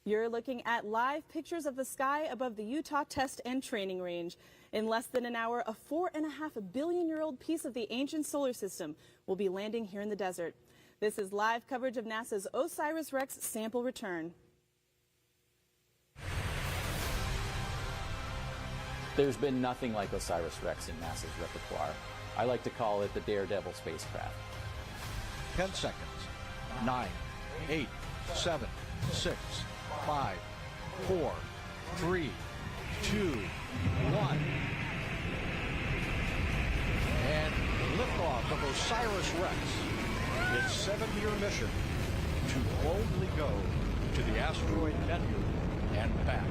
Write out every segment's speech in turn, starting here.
You're looking at live pictures of the sky above the Utah Test and Training Range. In less than an hour, a 4.5 billion-year-old piece of the ancient solar system will be landing here in the desert. This is live coverage of NASA's OSIRIS-REx sample return. There's been nothing like OSIRIS-REx in NASA's repertoire. I like to call it the Daredevil spacecraft. 10 seconds. 9, 8, 7, 6, 5, 4, 3, 2, 1. And liftoff of OSIRIS-REx, its 7-year mission to boldly go to the asteroid Bennu and back.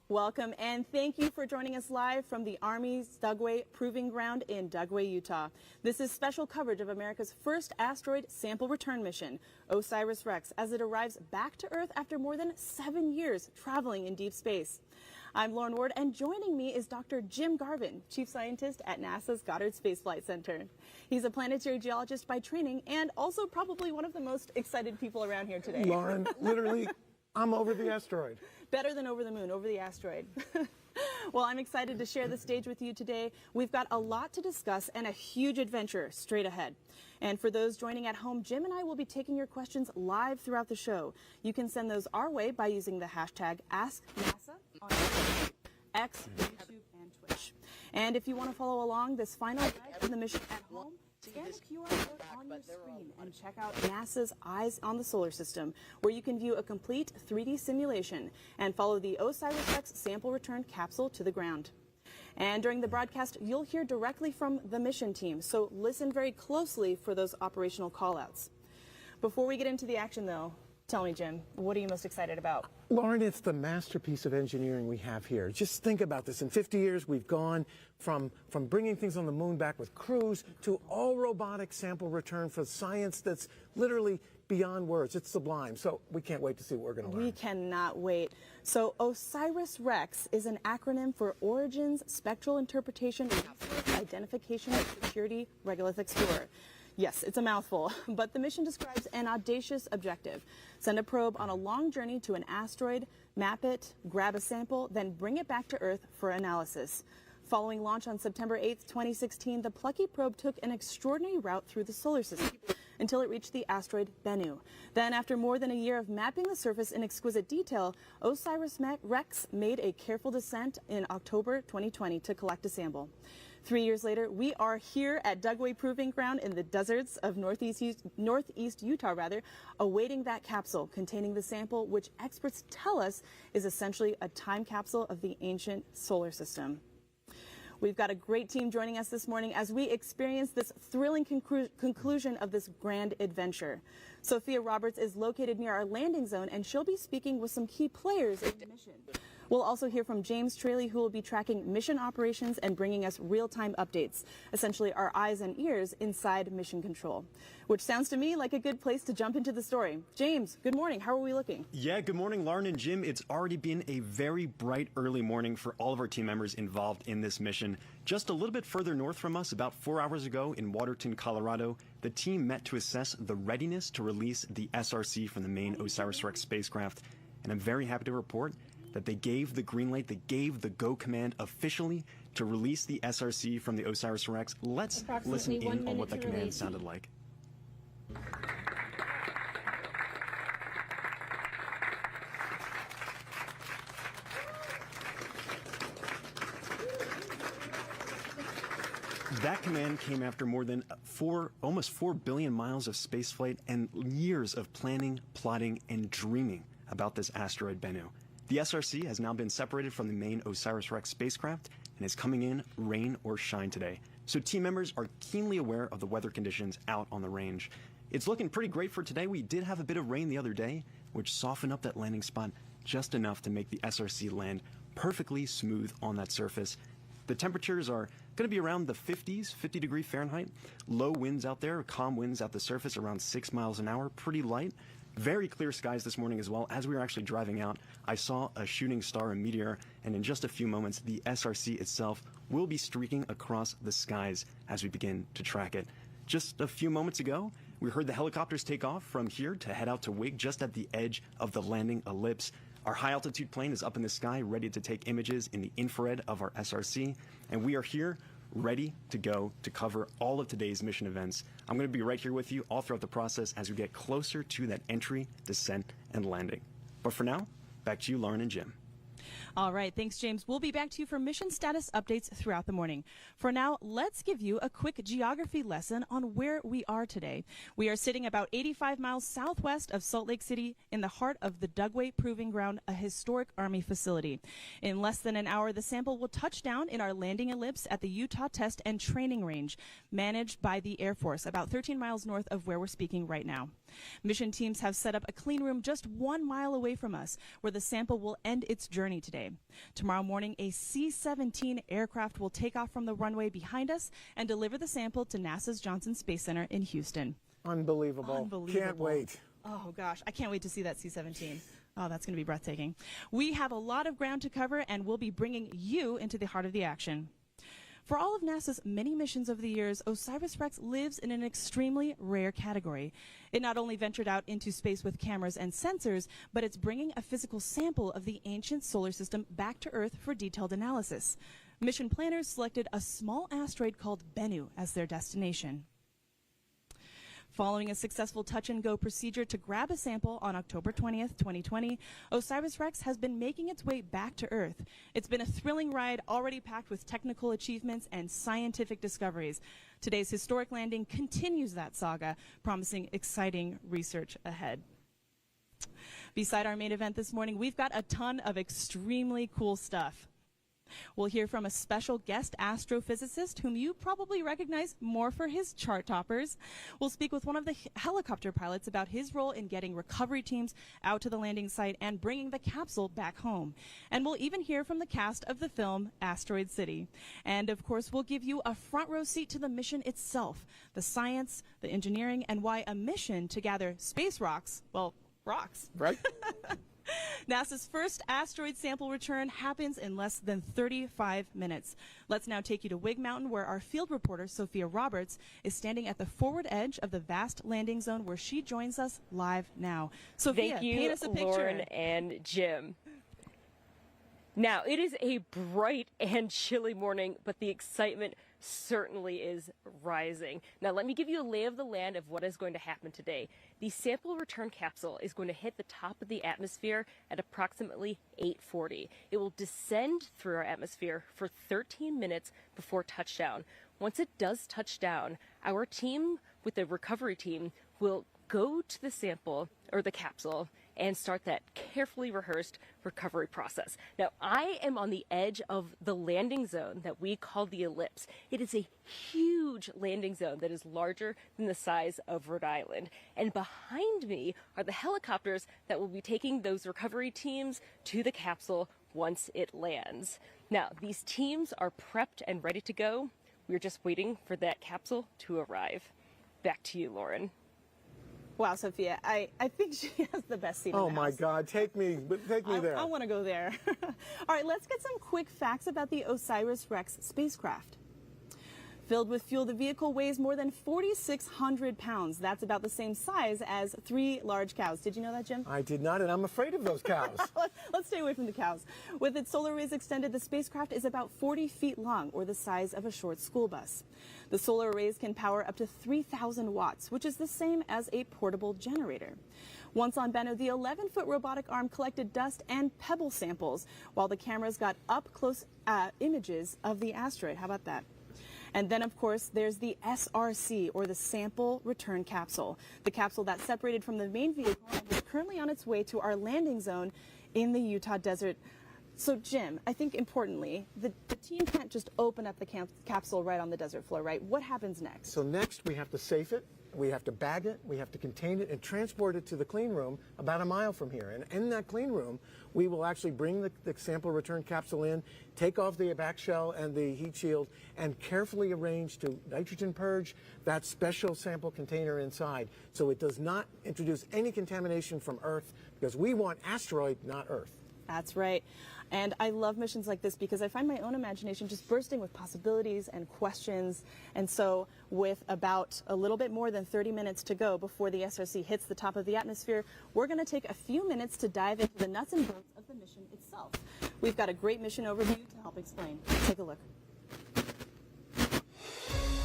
Welcome and thank you for joining us live from the Army's Dugway Proving Ground in Dugway, Utah. This is special coverage of America's first asteroid sample return mission, OSIRIS-REx, as it arrives back to Earth after more than 7 years traveling in deep space. I'm Lauren Ward, and joining me is Dr. Jim Garvin, Chief Scientist at NASA's Goddard Space Flight Center. He's a planetary geologist by training and also probably one of the most excited people around here today. Lauren, literally, I'm over the asteroid. Better than over the moon, over the asteroid. Well, I'm excited to share the stage with you today. We've got a lot to discuss and a huge adventure straight ahead. And for those joining at home, Jim and I will be taking your questions live throughout the show. You can send those our way by using the hashtag AskNASA on X, YouTube, and Twitch. And if you want to follow along this final guide from the mission at home, scan the QR code on your screen and check out NASA's Eyes on the Solar System, where you can view a complete 3D simulation and follow the OSIRIS-REx sample return capsule to the ground. And during the broadcast, you'll hear directly from the mission team, so listen very closely for those operational callouts. Before we get into the action, though, tell me, Jim, what are you most excited about? Lauren, it's the masterpiece of engineering we have here. Just think about this. In 50 years, we've gone from bringing things on the moon back with crews to all robotic sample return for science that's literally beyond words. It's sublime. So we can't wait to see what we're going to learn. We cannot wait. So OSIRIS-REx is an acronym for Origins, Spectral Interpretation, Resource Identification, and Security Regolith Explorer. Yes, it's a mouthful, but the mission describes an audacious objective. Send a probe on a long journey to an asteroid, map it, grab a sample, then bring it back to Earth for analysis. Following launch on September 8, 2016, the plucky probe took an extraordinary route through the solar system until it reached the asteroid Bennu. Then, after more than a year of mapping the surface in exquisite detail, OSIRIS-REx made a careful descent in October 2020 to collect a sample. 3 years later, we are here at Dugway Proving Ground in the deserts of northeast Utah, awaiting that capsule containing the sample, which experts tell us is essentially a time capsule of the ancient solar system. We've got a great team joining us this morning as we experience this thrilling conclusion of this grand adventure. Sophia Roberts is located near our landing zone, and she'll be speaking with some key players in the mission. We'll also hear from James Traley, who will be tracking mission operations and bringing us real-time updates, essentially our eyes and ears inside mission control, which sounds to me like a good place to jump into the story. James, good morning. How are we looking? Yeah, good morning, Lauren and Jim. It's already been a very bright early morning for all of our team members involved in this mission. Just a little bit further north from us, about 4 hours ago in Waterton, Colorado, the team met to assess the readiness to release the SRC from the main OSIRIS-REx spacecraft. And I'm very happy to report that they gave the green light, they gave the go command officially to release the SRC from the OSIRIS-REx. Let's listen in on what that command sounded like. That command came after more than almost 4 billion miles of spaceflight and years of planning, plotting, and dreaming about this asteroid Bennu. The SRC has now been separated from the main OSIRIS-REx spacecraft and is coming in rain or shine today. So team members are keenly aware of the weather conditions out on the range. It's looking pretty great for today. We did have a bit of rain the other day, which softened up that landing spot just enough to make the SRC land perfectly smooth on that surface. The temperatures are going to be around the 50s, 50 degrees Fahrenheit. Low winds out there, calm winds at the surface around 6 miles an hour, pretty light. Very clear skies this morning as well. As we were actually driving out, I saw a shooting star, a meteor, and in just a few moments, the SRC itself will be streaking across the skies as we begin to track it. Just a few moments ago, We heard the helicopters take off from here to head out to Wig just at the edge of the landing ellipse. Our high-altitude plane is up in the sky, ready to take images in the infrared of our SRC, and we are here ready to go to cover all of today's mission events. I'm going to be right here with you all throughout the process as we get closer to that entry, descent, and landing. But for now, back to you, Lauren and Jim. All right, thanks, James. We'll be back to you for mission status updates throughout the morning. For now, let's give you a quick geography lesson on where we are today. We are sitting about 85 miles southwest of Salt Lake City in the heart of the Dugway Proving Ground, a historic Army facility. In less than an hour, the sample will touch down in our landing ellipse at the Utah Test and Training Range, managed by the Air Force, about 13 miles north of where we're speaking right now. Mission teams have set up a clean room just 1 mile away from us, where the sample will end its journey today. Tomorrow morning, a C-17 aircraft will take off from the runway behind us and deliver the sample to NASA's Johnson Space Center in Houston. Unbelievable. Unbelievable. Can't wait. Oh, gosh. I can't wait to see that C-17. Oh, that's going to be breathtaking. We have a lot of ground to cover, and we'll be bringing you into the heart of the action. For all of NASA's many missions over the years, OSIRIS-REx lives in an extremely rare category. It not only ventured out into space with cameras and sensors, but it's bringing a physical sample of the ancient solar system back to Earth for detailed analysis. Mission planners selected a small asteroid called Bennu as their destination. Following a successful touch-and-go procedure to grab a sample on October 20th, 2020, OSIRIS-REx has been making its way back to Earth. It's been a thrilling ride, already packed with technical achievements and scientific discoveries. Today's historic landing continues that saga, promising exciting research ahead. Beside our main event this morning, we've got a ton of extremely cool stuff. We'll hear from a special guest astrophysicist whom you probably recognize more for his chart toppers. We'll speak with one of the helicopter pilots about his role in getting recovery teams out to the landing site and bringing the capsule back home. And we'll even hear from the cast of the film Asteroid City. And of course, we'll give you a front row seat to the mission itself, the science, the engineering, and why a mission to gather space rocks, well, rocks. Right? NASA's first asteroid sample return happens in less than 35 minutes. Let's now take you to Wig Mountain, where our field reporter, Sophia Roberts, is standing at the forward edge of the vast landing zone, where she joins us live now. Sophia, paint us a picture. Lauren and Jim. Now, it is a bright and chilly morning, but the excitement certainly is rising. Now, let me give you a lay of the land of what is going to happen today. The sample return capsule is going to hit the top of the atmosphere at approximately 8:40. It will descend through our atmosphere for 13 minutes before touchdown. Once it does touch down, our team with the recovery team will go to the sample or the capsule and start that carefully rehearsed recovery process. Now, I am on the edge of the landing zone that we call the ellipse. It is a huge landing zone that is larger than the size of Rhode Island. And behind me are the helicopters that will be taking those recovery teams to the capsule once it lands. Now, these teams are prepped and ready to go. We're just waiting for that capsule to arrive. Back to you, Lauren. Wow, Sophia, I think she has the best seat in the Oh house. my God, take me there. I want to go there. All right, let's get some quick facts about the OSIRIS-REx spacecraft. Filled with fuel, the vehicle weighs more than 4,600 pounds. That's about the same size as 3 large cows. Did you know that, Jim? I did not, and I'm afraid of those cows. Let's stay away from the cows. With its solar arrays extended, the spacecraft is about 40 feet long, or the size of a short school bus. The solar arrays can power up to 3,000 watts, which is the same as a portable generator. Once on Bennu, the 11-foot robotic arm collected dust and pebble samples, while the cameras got up-close images of the asteroid. How about that? And then, of course, there's the SRC, or the Sample Return Capsule, the capsule that separated from the main vehicle and is currently on its way to our landing zone in the Utah desert. So, Jim, I think importantly, the team can't just open up the capsule right on the desert floor, right? What happens next? So next, we have to safe it, we have to bag it, we have to contain it, and transport it to the clean room about a mile from here. And in that clean room, we will actually bring the sample return capsule in, take off the back shell and the heat shield, and carefully arrange to nitrogen purge that special sample container inside, so it does not introduce any contamination from Earth, because we want asteroid, not Earth. That's right. And I love missions like this because I find my own imagination just bursting with possibilities and questions. And so with about a little bit more than 30 minutes to go before the SRC hits the top of the atmosphere, we're going to take a few minutes to dive into the nuts and bolts of the mission itself. We've got a great mission overview to help explain. Take a look.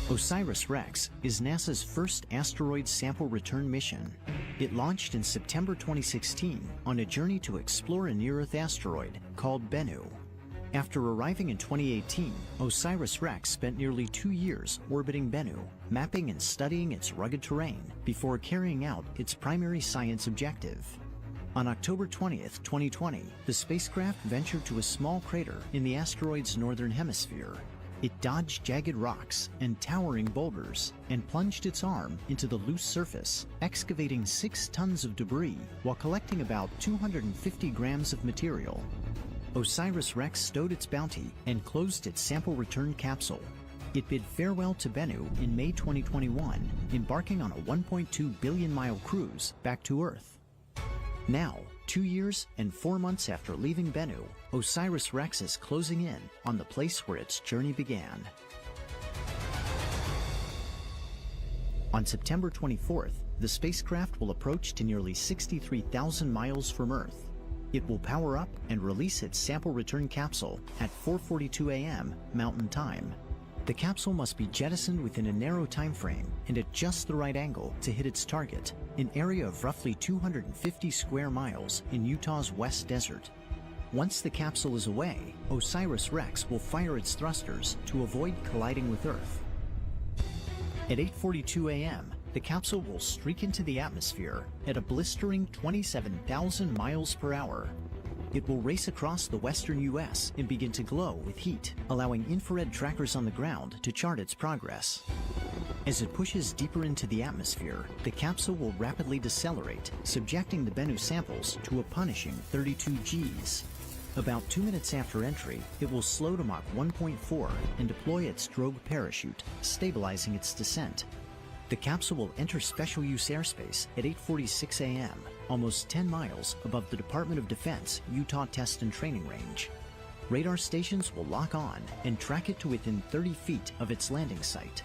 OSIRIS-REx is NASA's first asteroid sample return mission. It launched in September 2016 on a journey to explore a near-Earth asteroid called Bennu. After arriving in 2018, OSIRIS-REx spent nearly 2 years orbiting Bennu, mapping and studying its rugged terrain before carrying out its primary science objective. On October 20th, 2020, the spacecraft ventured to a small crater in the asteroid's northern hemisphere. It dodged jagged rocks and towering boulders and plunged its arm into the loose surface, excavating 6 tons of debris while collecting about 250 grams of material. OSIRIS-REx stowed its bounty and closed its sample return capsule. It bid farewell to Bennu in May 2021, embarking on a 1.2 billion-mile cruise back to Earth. Now, 2 years and 4 months after leaving Bennu, OSIRIS-REx is closing in on the place where its journey began. On September 24th, the spacecraft will approach to nearly 63,000 miles from Earth. It will power up and release its sample return capsule at 4:42 a.m. Mountain Time. The capsule must be jettisoned within a narrow time frame and at just the right angle to hit its target, an area of roughly 250 square miles in Utah's West Desert. Once the capsule is away, OSIRIS-REx will fire its thrusters to avoid colliding with Earth. At 8:42 a.m., the capsule will streak into the atmosphere at a blistering 27,000 miles per hour. It will race across the western U.S. and begin to glow with heat, allowing infrared trackers on the ground to chart its progress. As it pushes deeper into the atmosphere, the capsule will rapidly decelerate, subjecting the Bennu samples to a punishing 32 Gs. About 2 minutes after entry, it will slow to Mach 1.4 and deploy its drogue parachute, stabilizing its descent. The capsule will enter special use airspace at 8:46 a.m., almost 10 miles above the Department of Defense Utah Test and Training Range. Radar stations will lock on and track it to within 30 feet of its landing site.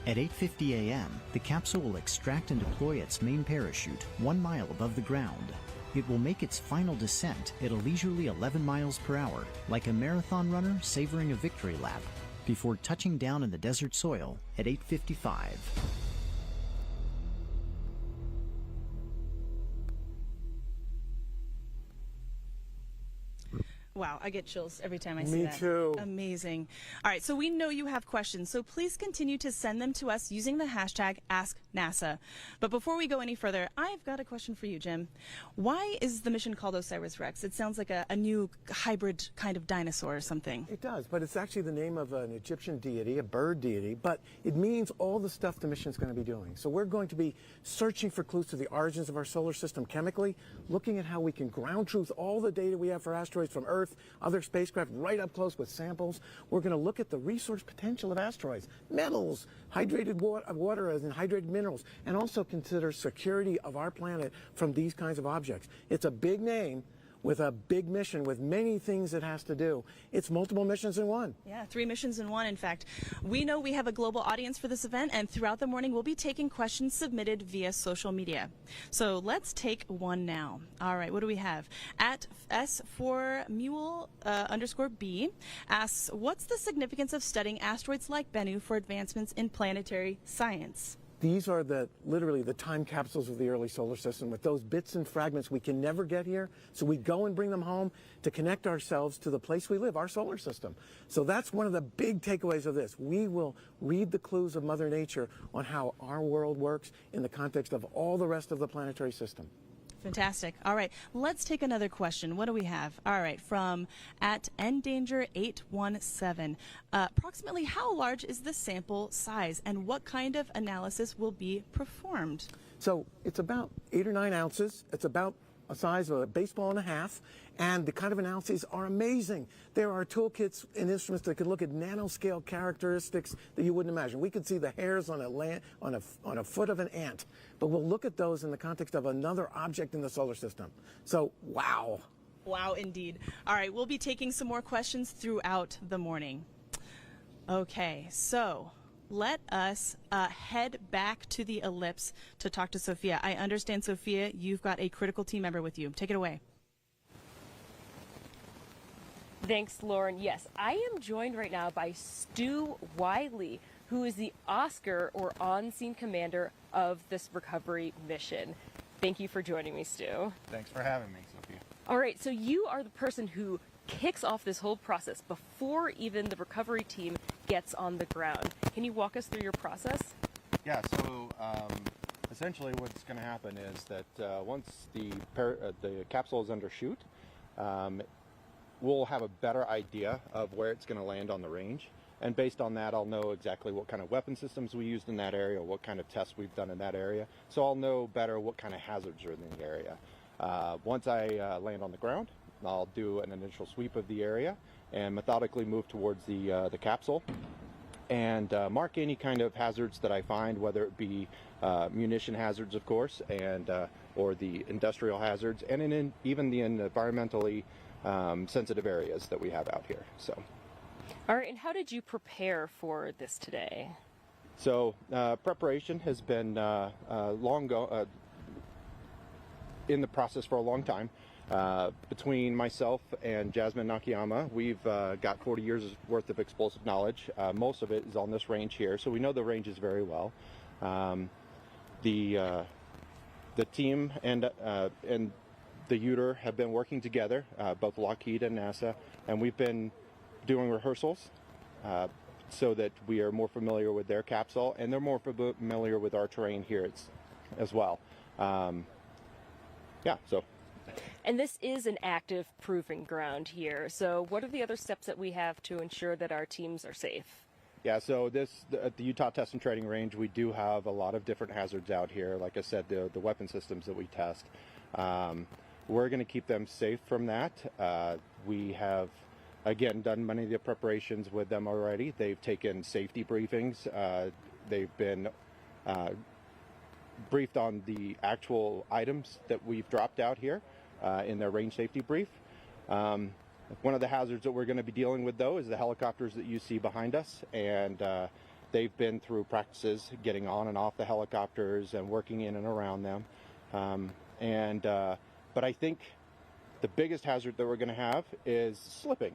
At 8:50 a.m., the capsule will extract and deploy its main parachute 1 mile above the ground. It will make its final descent at a leisurely 11 miles per hour, like a marathon runner savoring a victory lap, before touching down in the desert soil at 8:55. Wow, I get chills every time I see that. Me too. Amazing. All right, so we know you have questions, so please continue to send them to us using the hashtag AskNASA. But before we go any further, I've got a question for you, Jim. Why is the mission called OSIRIS-REx? It sounds like a new hybrid kind of dinosaur or something. It does, but it's actually the name of an Egyptian deity, a bird deity, but it means all the stuff the mission's going to be doing. So we're going to be searching for clues to the origins of our solar system chemically, looking at how we can ground truth all the data we have for asteroids from Earth, other spacecraft right up close with samples. We're going to look at the resource potential of asteroids, metals, hydrated water as in hydrated minerals, and also consider security of our planet from these kinds of objects. It's a big name with a big mission with many things it has to do. It's multiple missions in one. Yeah, 3 missions in one, in fact. We know we have a global audience for this event, and throughout the morning we'll be taking questions submitted via social media. So let's take one now. All right, what do we have? At S4Mule_B asks, what's the significance of studying asteroids like Bennu for advancements in planetary science? These are literally the time capsules of the early solar system with those bits and fragments we can never get here. So we go and bring them home to connect ourselves to the place we live, our solar system. So that's one of the big takeaways of this. We will read the clues of Mother Nature on how our world works in the context of all the rest of the planetary system. Fantastic. All right, let's take another question. What do we have? All right, from at Endanger817. Approximately how large is the sample size, and what kind of analysis will be performed? So it's about 8 or 9 ounces. It's about a size of a baseball and a half, and the kind of analyses are amazing. There are toolkits and instruments that can look at nanoscale characteristics that you wouldn't imagine. We could see the hairs on a foot of an ant, but we'll look at those in the context of another object in the solar system. So, wow. Wow, indeed. All right, we'll be taking some more questions throughout the morning. Okay, so let us head back to the ellipse to talk to Sophia. I understand, Sophia, you've got a critical team member with you. Take it away. Thanks, Lauren. Yes, I am joined right now by Stu Wiley, who is the Oscar, or on-scene commander, of this recovery mission. Thank you for joining me, Stu. Thanks for having me, Sophia. All right, so you are the person who kicks off this whole process before even the recovery team gets on the ground. Can you walk us through your process? Yeah, so essentially what's going to happen is that once the capsule is under chute, we'll have a better idea of where it's going to land on the range. And based on that, I'll know exactly what kind of weapon systems we used in that area, what kind of tests we've done in that area. So I'll know better what kind of hazards are in the area. Once I land on the ground, I'll do an initial sweep of the area and methodically move towards the capsule and mark any kind of hazards that I find, whether it be munition hazards, of course, and or the industrial hazards, and even the environmentally sensitive areas that we have out here. So. All right, and how did you prepare for this today? So preparation has been in the process for a long time. Between myself and Jasmine Nakayama, we've got 40 years worth of explosive knowledge. Most of it is on this range here, so we know the ranges very well. The team and the UTR have been working together, both Lockheed and NASA, and we've been doing rehearsals so that we are more familiar with their capsule, and they're more familiar with our terrain here as well. Yeah, so. And this is an active proving ground here. So what are the other steps that we have to ensure that our teams are safe? Yeah, so at the Utah Test and Training Range, we do have a lot of different hazards out here. Like I said, the weapon systems that we test. We're going to keep them safe from that. We have, again, done many of the preparations with them already. They've taken safety briefings. They've been briefed on the actual items that we've dropped out here in their range safety brief. One of the hazards that we're going to be dealing with, though, is the helicopters that you see behind us, and they've been through practices getting on and off the helicopters and working in and around them. But I think the biggest hazard that we're going to have is slipping.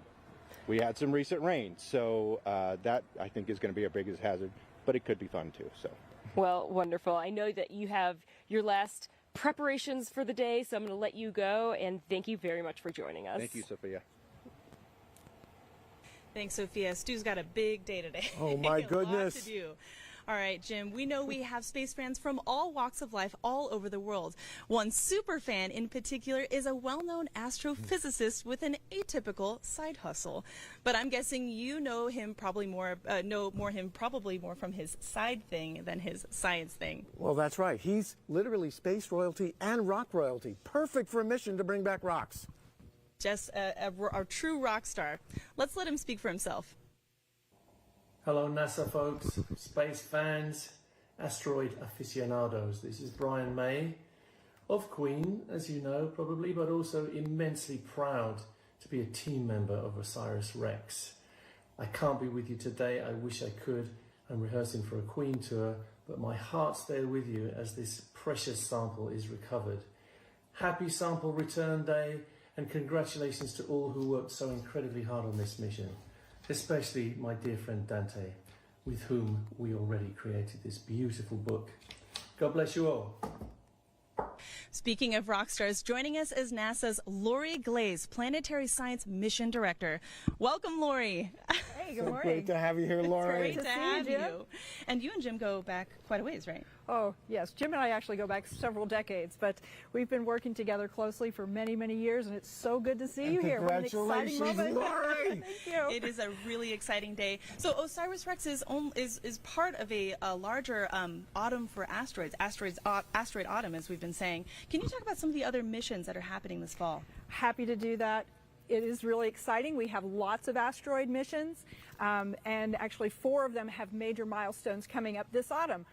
We had some recent rain, so that I think is going to be our biggest hazard, but it could be fun too. So. Well, wonderful. I know that you have your last preparations for the day, so I'm going to let you go, and thank you very much for joining us. Thank you, Sophia. Thanks, Sophia. Stu's got a big day today. Oh, my goodness. A lot to do. All right, Jim, we know we have space fans from all walks of life all over the world. One super fan in particular is a well-known astrophysicist with an atypical side hustle. But I'm guessing you know him probably more from his side thing than his science thing. Well, that's right. He's literally space royalty and rock royalty. Perfect for a mission to bring back rocks. Just a true rock star. Let's let him speak for himself. Hello NASA folks, space fans, asteroid aficionados. This is Brian May of Queen, as you know probably, but also immensely proud to be a team member of OSIRIS-REx. I can't be with you today, I wish I could. I'm rehearsing for a Queen tour, but my heart's there with you as this precious sample is recovered. Happy sample return day, and congratulations to all who worked so incredibly hard on this mission. Especially my dear friend Dante, with whom we already created this beautiful book. God bless you all. Speaking of rock stars, joining us is NASA's Lori Glaze, Planetary Science Mission Director. Welcome, Lori. Hey, good morning. Great to have you here, Lori. Great to have you. And you and Jim go back quite a ways, right? Oh, yes. Jim and I actually go back several decades, but we've been working together closely for many, many years, and it's so good to see you here. What an exciting moment. Lori. Thank you. It is a really exciting day. So OSIRIS-REx is part of a larger autumn for asteroid autumn, as we've been saying. Can you talk about some of the other missions that are happening this fall? Happy to do that. It is really exciting. We have lots of asteroid missions, and actually 4 of them have major milestones coming up this autumn.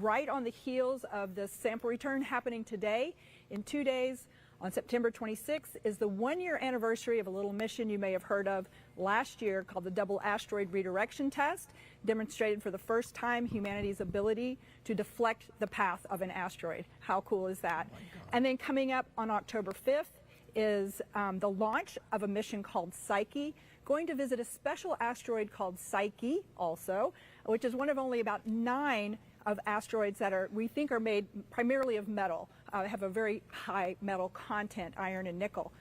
Right on the heels of the sample return happening today. In 2 days, On September 26th is the one-year anniversary of a little mission you may have heard of last year called the Double Asteroid Redirection Test, demonstrated for the first time humanity's ability to deflect the path of an asteroid. How cool is that? And then coming up on October 5th is the launch of a mission called Psyche, going to visit a special asteroid called Psyche also, which is one of only about 9 of asteroids that we think are made primarily of metal, have a very high metal content, iron and nickel.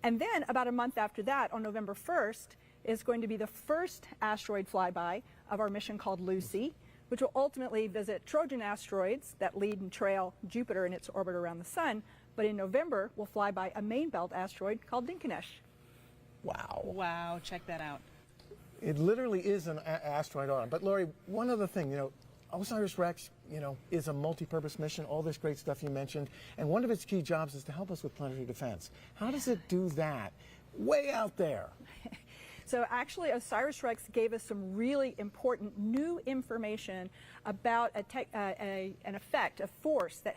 And then about a month after that, on November 1st, is going to be the first asteroid flyby of our mission called Lucy, which will ultimately visit Trojan asteroids that lead and trail Jupiter in its orbit around the sun. But in November, we'll fly by a main belt asteroid called Dinkinesh. Wow. Wow, check that out. It literally is an asteroid arm. But Lori, one other thing, OSIRIS-REx, is a multi-purpose mission, all this great stuff you mentioned, and one of its key jobs is to help us with planetary defense. How does it do that? Way out there. So actually, OSIRIS-REx gave us some really important new information about an effect, a force that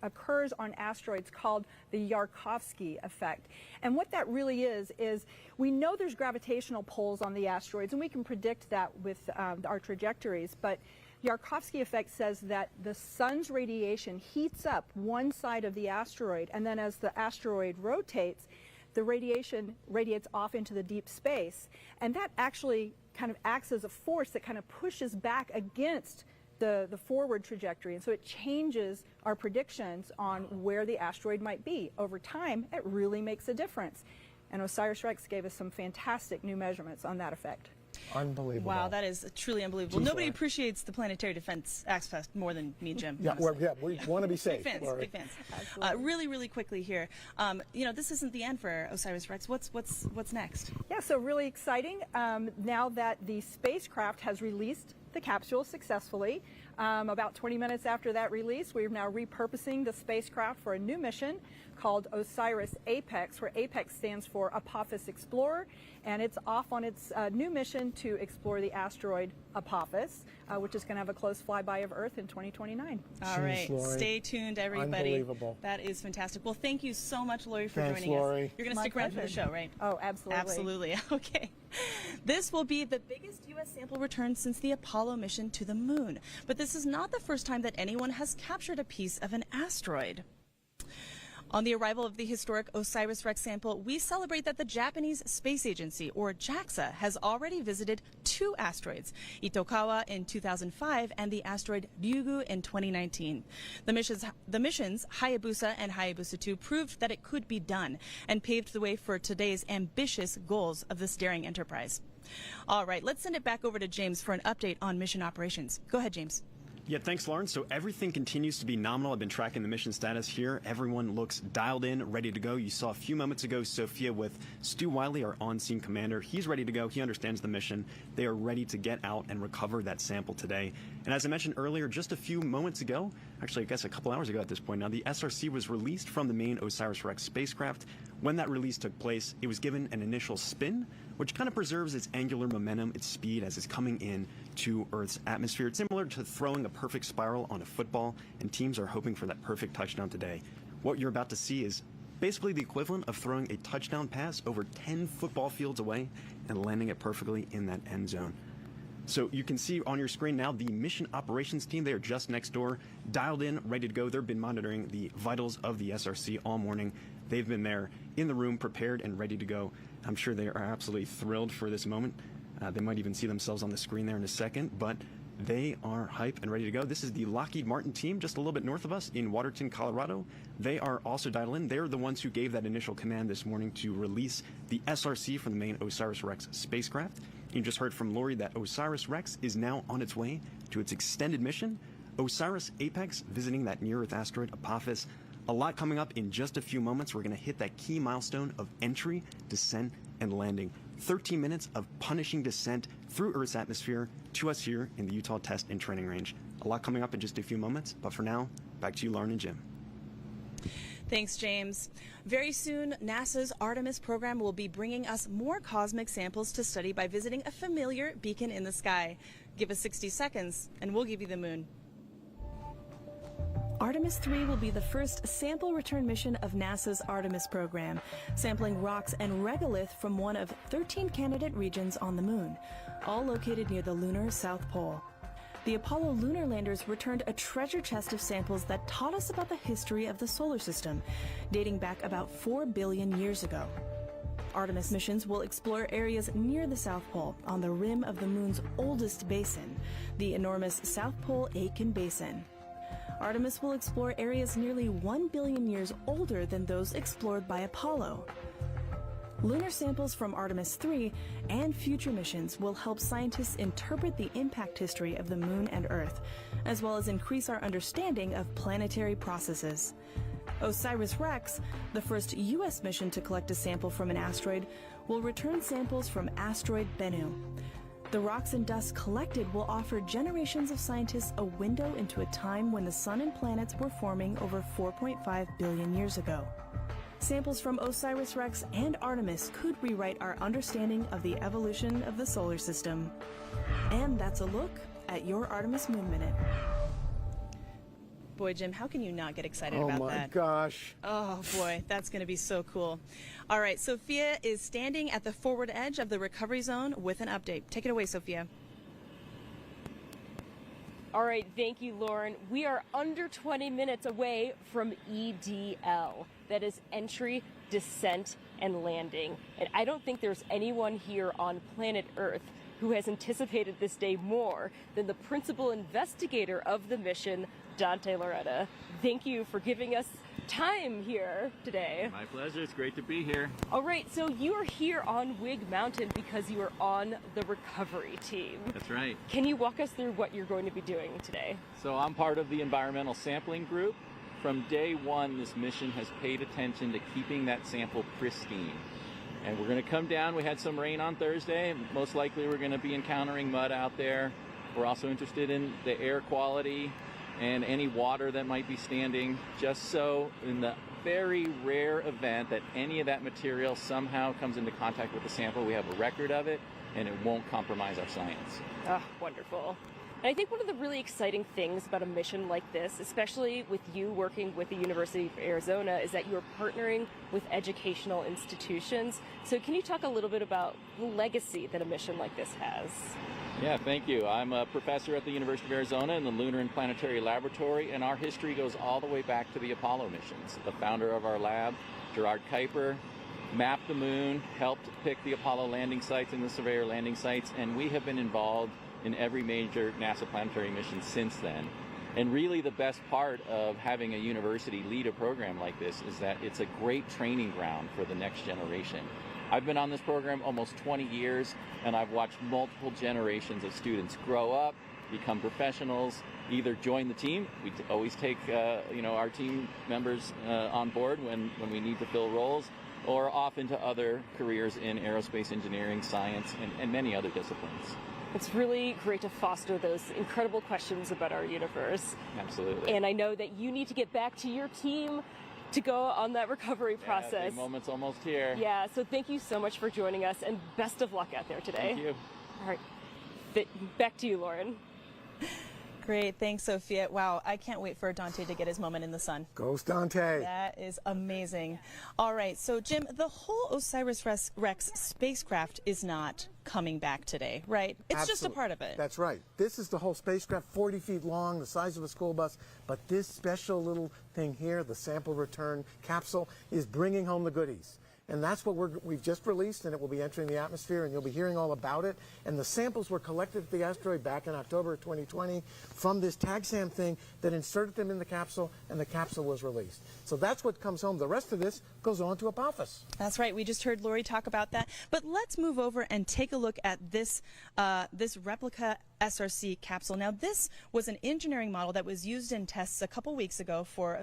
occurs on asteroids called the Yarkovsky effect. And what that really is we know there's gravitational pulls on the asteroids, and we can predict that with our trajectories, but Yarkovsky effect says that the sun's radiation heats up one side of the asteroid, and then as the asteroid rotates, the radiation radiates off into the deep space. And that actually kind of acts as a force that kind of pushes back against the forward trajectory. And so it changes our predictions on where the asteroid might be. Over time, it really makes a difference. And OSIRIS-REx gave us some fantastic new measurements on that effect. Unbelievable. Wow, that is truly unbelievable. Nobody appreciates the planetary defense aspect more than me and Jim. Yeah, we want to be safe. Big fans. Really, really quickly here. This isn't the end for OSIRIS-REx. What's next? Yeah, so really exciting. Now that the spacecraft has released the capsule successfully, about 20 minutes after that release, we're now repurposing the spacecraft for a new mission called OSIRIS-APEX, where APEX stands for Apophis Explorer, and it's off on its new mission to explore the asteroid Apophis, which is going to have a close flyby of Earth in 2029. All right, Lori. Stay tuned, everybody. Unbelievable. That is fantastic. Well, thank you so much, Lori, for Thanks, joining Lori. us. You're going to stick around for the show, right? Oh, absolutely. Absolutely. Okay. This will be the biggest U.S. sample return since the Apollo mission to the moon. But this is not the first time that anyone has captured a piece of an asteroid. On the arrival of the historic OSIRIS-REx sample, we celebrate that the Japanese Space Agency, or JAXA, has already visited 2 asteroids, Itokawa in 2005 and the asteroid Ryugu in 2019. The missions Hayabusa and Hayabusa 2 proved that it could be done and paved the way for today's ambitious goals of this daring enterprise. All right, let's send it back over to James for an update on mission operations. Go ahead, James. Yeah, thanks, Lauren. So everything continues to be nominal. I've been tracking the mission status here. Everyone looks dialed in, ready to go. You saw a few moments ago Sophia with Stu Wiley, our on-scene commander. He's ready to go. He understands the mission. They are ready to get out and recover that sample today. And as I mentioned earlier, just a few moments ago, actually I guess a couple hours ago at this point now, the SRC was released from the main OSIRIS-REx spacecraft. When that release took place, it was given an initial spin, which kind of preserves its angular momentum, its speed as it's coming in to Earth's atmosphere. It's similar to throwing a perfect spiral on a football, and teams are hoping for that perfect touchdown today. What you're about to see is basically the equivalent of throwing a touchdown pass over 10 football fields away and landing it perfectly in that end zone. So you can see on your screen now the mission operations team. They are just next door, dialed in, ready to go. They've been monitoring the vitals of the SRC all morning. They've been there in the room, prepared and ready to go. I'm sure they are absolutely thrilled for this moment. They might even see themselves on the screen there in a second, but they are hype and ready to go. This is the Lockheed Martin team just a little bit north of us in Waterton, Colorado. They are also dialed in. They're the ones who gave that initial command this morning to release the SRC from the main OSIRIS-REx spacecraft. You just heard from Lori that OSIRIS-REx is now on its way to its extended mission. OSIRIS-APEX visiting that near-Earth asteroid Apophis. A lot coming up in just a few moments. We're going to hit that key milestone of entry, descent, and landing. 13 minutes of punishing descent through Earth's atmosphere to us here in the Utah Test and Training Range. A lot coming up in just a few moments, but for now, back to you, Lauren and Jim. Thanks, James. Very soon, NASA's Artemis program will be bringing us more cosmic samples to study by visiting a familiar beacon in the sky. Give us 60 seconds, and we'll give you the moon. Artemis 3 will be the first sample return mission of NASA's Artemis program, sampling rocks and regolith from one of 13 candidate regions on the moon, all located near the lunar South Pole. The Apollo lunar landers returned a treasure chest of samples that taught us about the history of the solar system, dating back about 4 billion years ago. Artemis missions will explore areas near the South Pole on the rim of the moon's oldest basin, the enormous South Pole Aitken Basin. Artemis will explore areas nearly 1 billion years older than those explored by Apollo. Lunar samples from Artemis 3 and future missions will help scientists interpret the impact history of the moon and Earth, as well as increase our understanding of planetary processes. OSIRIS-REx, the first U.S. mission to collect a sample from an asteroid, will return samples from asteroid Bennu. The rocks and dust collected will offer generations of scientists a window into a time when the sun and planets were forming over 4.5 billion years ago. Samples from OSIRIS-REx and Artemis could rewrite our understanding of the evolution of the solar system. And that's a look at your Artemis Moon Minute. Boy, Jim, how can you not get excited about that? Oh my gosh. Oh boy, that's going to be so cool. All right, Sophia is standing at the forward edge of the recovery zone with an update. Take it away, Sophia. All right, thank you, Lauren. We are under 20 minutes away from EDL. That is entry, descent, and landing. And I don't think there's anyone here on planet Earth who has anticipated this day more than the principal investigator of the mission, Dante Loretta. Thank you for giving us time here today. My pleasure. It's great to be here. All right, so you are here on Wig Mountain because you are on the recovery team. That's right. Can you walk us through what you're going to be doing today? So I'm part of the environmental sampling group. From day one, this mission has paid attention to keeping that sample pristine. And we're going to come down. We had some rain on Thursday. Most likely we're going to be encountering mud out there. We're also interested in the air quality and any water that might be standing, just so in the very rare event that any of that material somehow comes into contact with the sample, we have a record of it and it won't compromise our science. Ah, wonderful. And I think one of the really exciting things about a mission like this, especially with you working with the University of Arizona, is that you're partnering with educational institutions. So can you talk a little bit about the legacy that a mission like this has? Yeah, thank you. I'm a professor at the University of Arizona in the Lunar and Planetary Laboratory, and our history goes all the way back to the Apollo missions. The founder of our lab, Gerard Kuiper, mapped the moon, helped pick the Apollo landing sites and the Surveyor landing sites, and we have been involved in every major NASA planetary mission since then. And really the best part of having a university lead a program like this is that it's a great training ground for the next generation. I've been on this program almost 20 years, and I've watched multiple generations of students grow up, become professionals, either join the team. We always take our team members on board when we need to fill roles, or off into other careers in aerospace engineering, science, and many other disciplines. It's really great to foster those incredible questions about our universe. Absolutely. And I know that you need to get back to your team to go on that recovery process. The moment's almost here. Yeah, so thank you so much for joining us, and best of luck out there today. Thank you. All right, back to you, Lauren. Great, thanks, Sophia. Wow, I can't wait for Dante to get his moment in the sun. Goes Dante. That is amazing. All right, so Jim, the whole OSIRIS-REx spacecraft is not coming back today, right? It's just a part of it. That's right. This is the whole spacecraft, 40 feet long, the size of a school bus. But this special little thing here, the sample return capsule, is bringing home the goodies. And that's what we've just released, and it will be entering the atmosphere, and you'll be hearing all about it. And the samples were collected at the asteroid back in October of 2020 from this TAGSAM thing that inserted them in the capsule, and the capsule was released. So that's what comes home. The rest of this goes on to Apophis. That's right. We just heard Lori talk about that. But let's move over and take a look at this this replica SRC capsule. Now, this was an engineering model that was used in tests a few weeks ago for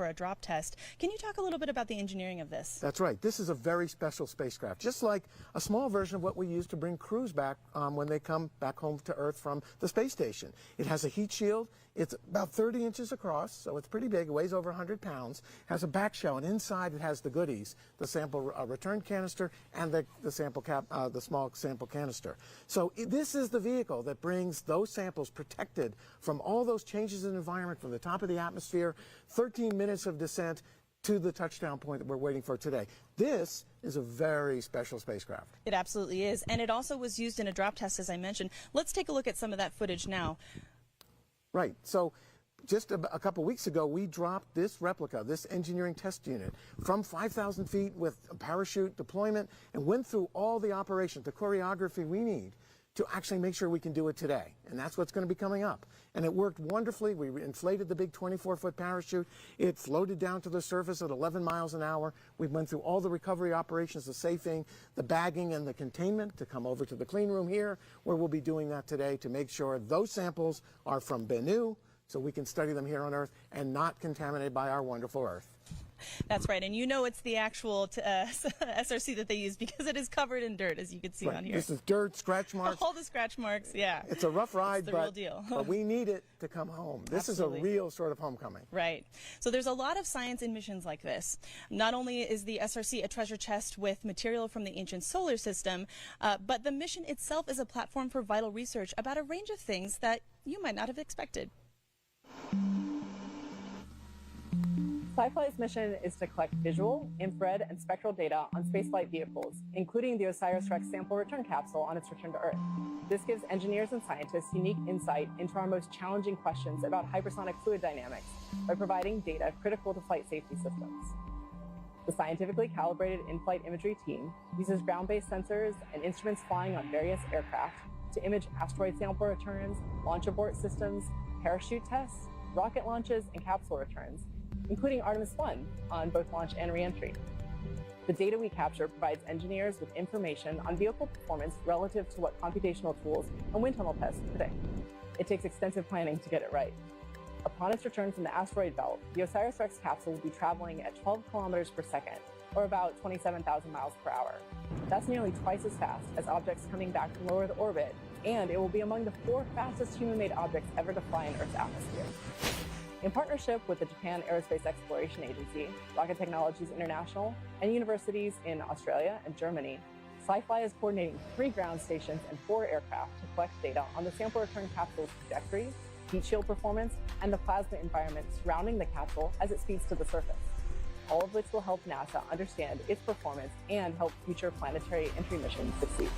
a drop test. Can you talk a little bit about the engineering of this? That's right. This is a very special spacecraft, just like a small version of what we use to bring crews back when they come back home to Earth from the space station. It has a heat shield. It's about 30 inches across, so it's pretty big. It weighs over 100 pounds. Has a back shell, and inside it has the goodies: the sample return canister and the small sample canister. So this is the vehicle that brings those samples protected from all those changes in environment from the top of the atmosphere, 13 minutes of descent to the touchdown point that we're waiting for today. This is a very special spacecraft. It absolutely is. And it also was used in a drop test, as I mentioned. Let's take a look at some of that footage now. Right. So just a couple weeks ago, we dropped this replica, this engineering test unit, from 5,000 feet with a parachute deployment and went through all the operations, the choreography we need to actually make sure we can do it today. And that's what's going to be coming up. And it worked wonderfully. We inflated the big 24-foot parachute. It floated down to the surface at 11 miles an hour. We went through all the recovery operations, the safing, the bagging, and the containment to come over to the clean room here, where we'll be doing that today to make sure those samples are from Bennu, so we can study them here on Earth and not contaminated by our wonderful Earth. That's right, and you know it's the actual SRC that they use because it is covered in dirt, as you can see on here. This is dirt, scratch marks. All the scratch marks, yeah. It's a rough ride, it's the real deal. but we need it to come home. This Absolutely. is a real sort of homecoming. Right. So there's a lot of science in missions like this. Not only is the SRC a treasure chest with material from the ancient solar system, but the mission itself is a platform for vital research about a range of things that you might not have expected. SciFly's mission is to collect visual, infrared, and spectral data on spaceflight vehicles, including the OSIRIS-REx sample return capsule on its return to Earth. This gives engineers and scientists unique insight into our most challenging questions about hypersonic fluid dynamics by providing data critical to flight safety systems. The scientifically calibrated in-flight imagery team uses ground-based sensors and instruments flying on various aircraft to image asteroid sample returns, launch abort systems, parachute tests, rocket launches, and capsule returns, including Artemis 1 on both launch and reentry. The data we capture provides engineers with information on vehicle performance relative to what computational tools and wind tunnel tests predict. It takes extensive planning to get it right. Upon its return from the asteroid belt, the OSIRIS-REx capsule will be traveling at 12 kilometers per second, or about 27,000 miles per hour. That's nearly twice as fast as objects coming back from low Earth orbit, and it will be among the 4 fastest human-made objects ever to fly in Earth's atmosphere. In partnership with the Japan Aerospace Exploration Agency, Rocket Technologies International, and universities in Australia and Germany, SciFly is coordinating 3 ground stations and 4 aircraft to collect data on the sample return capsule's trajectory, heat shield performance, and the plasma environment surrounding the capsule as it speeds to the surface, all of which will help NASA understand its performance and help future planetary entry missions succeed.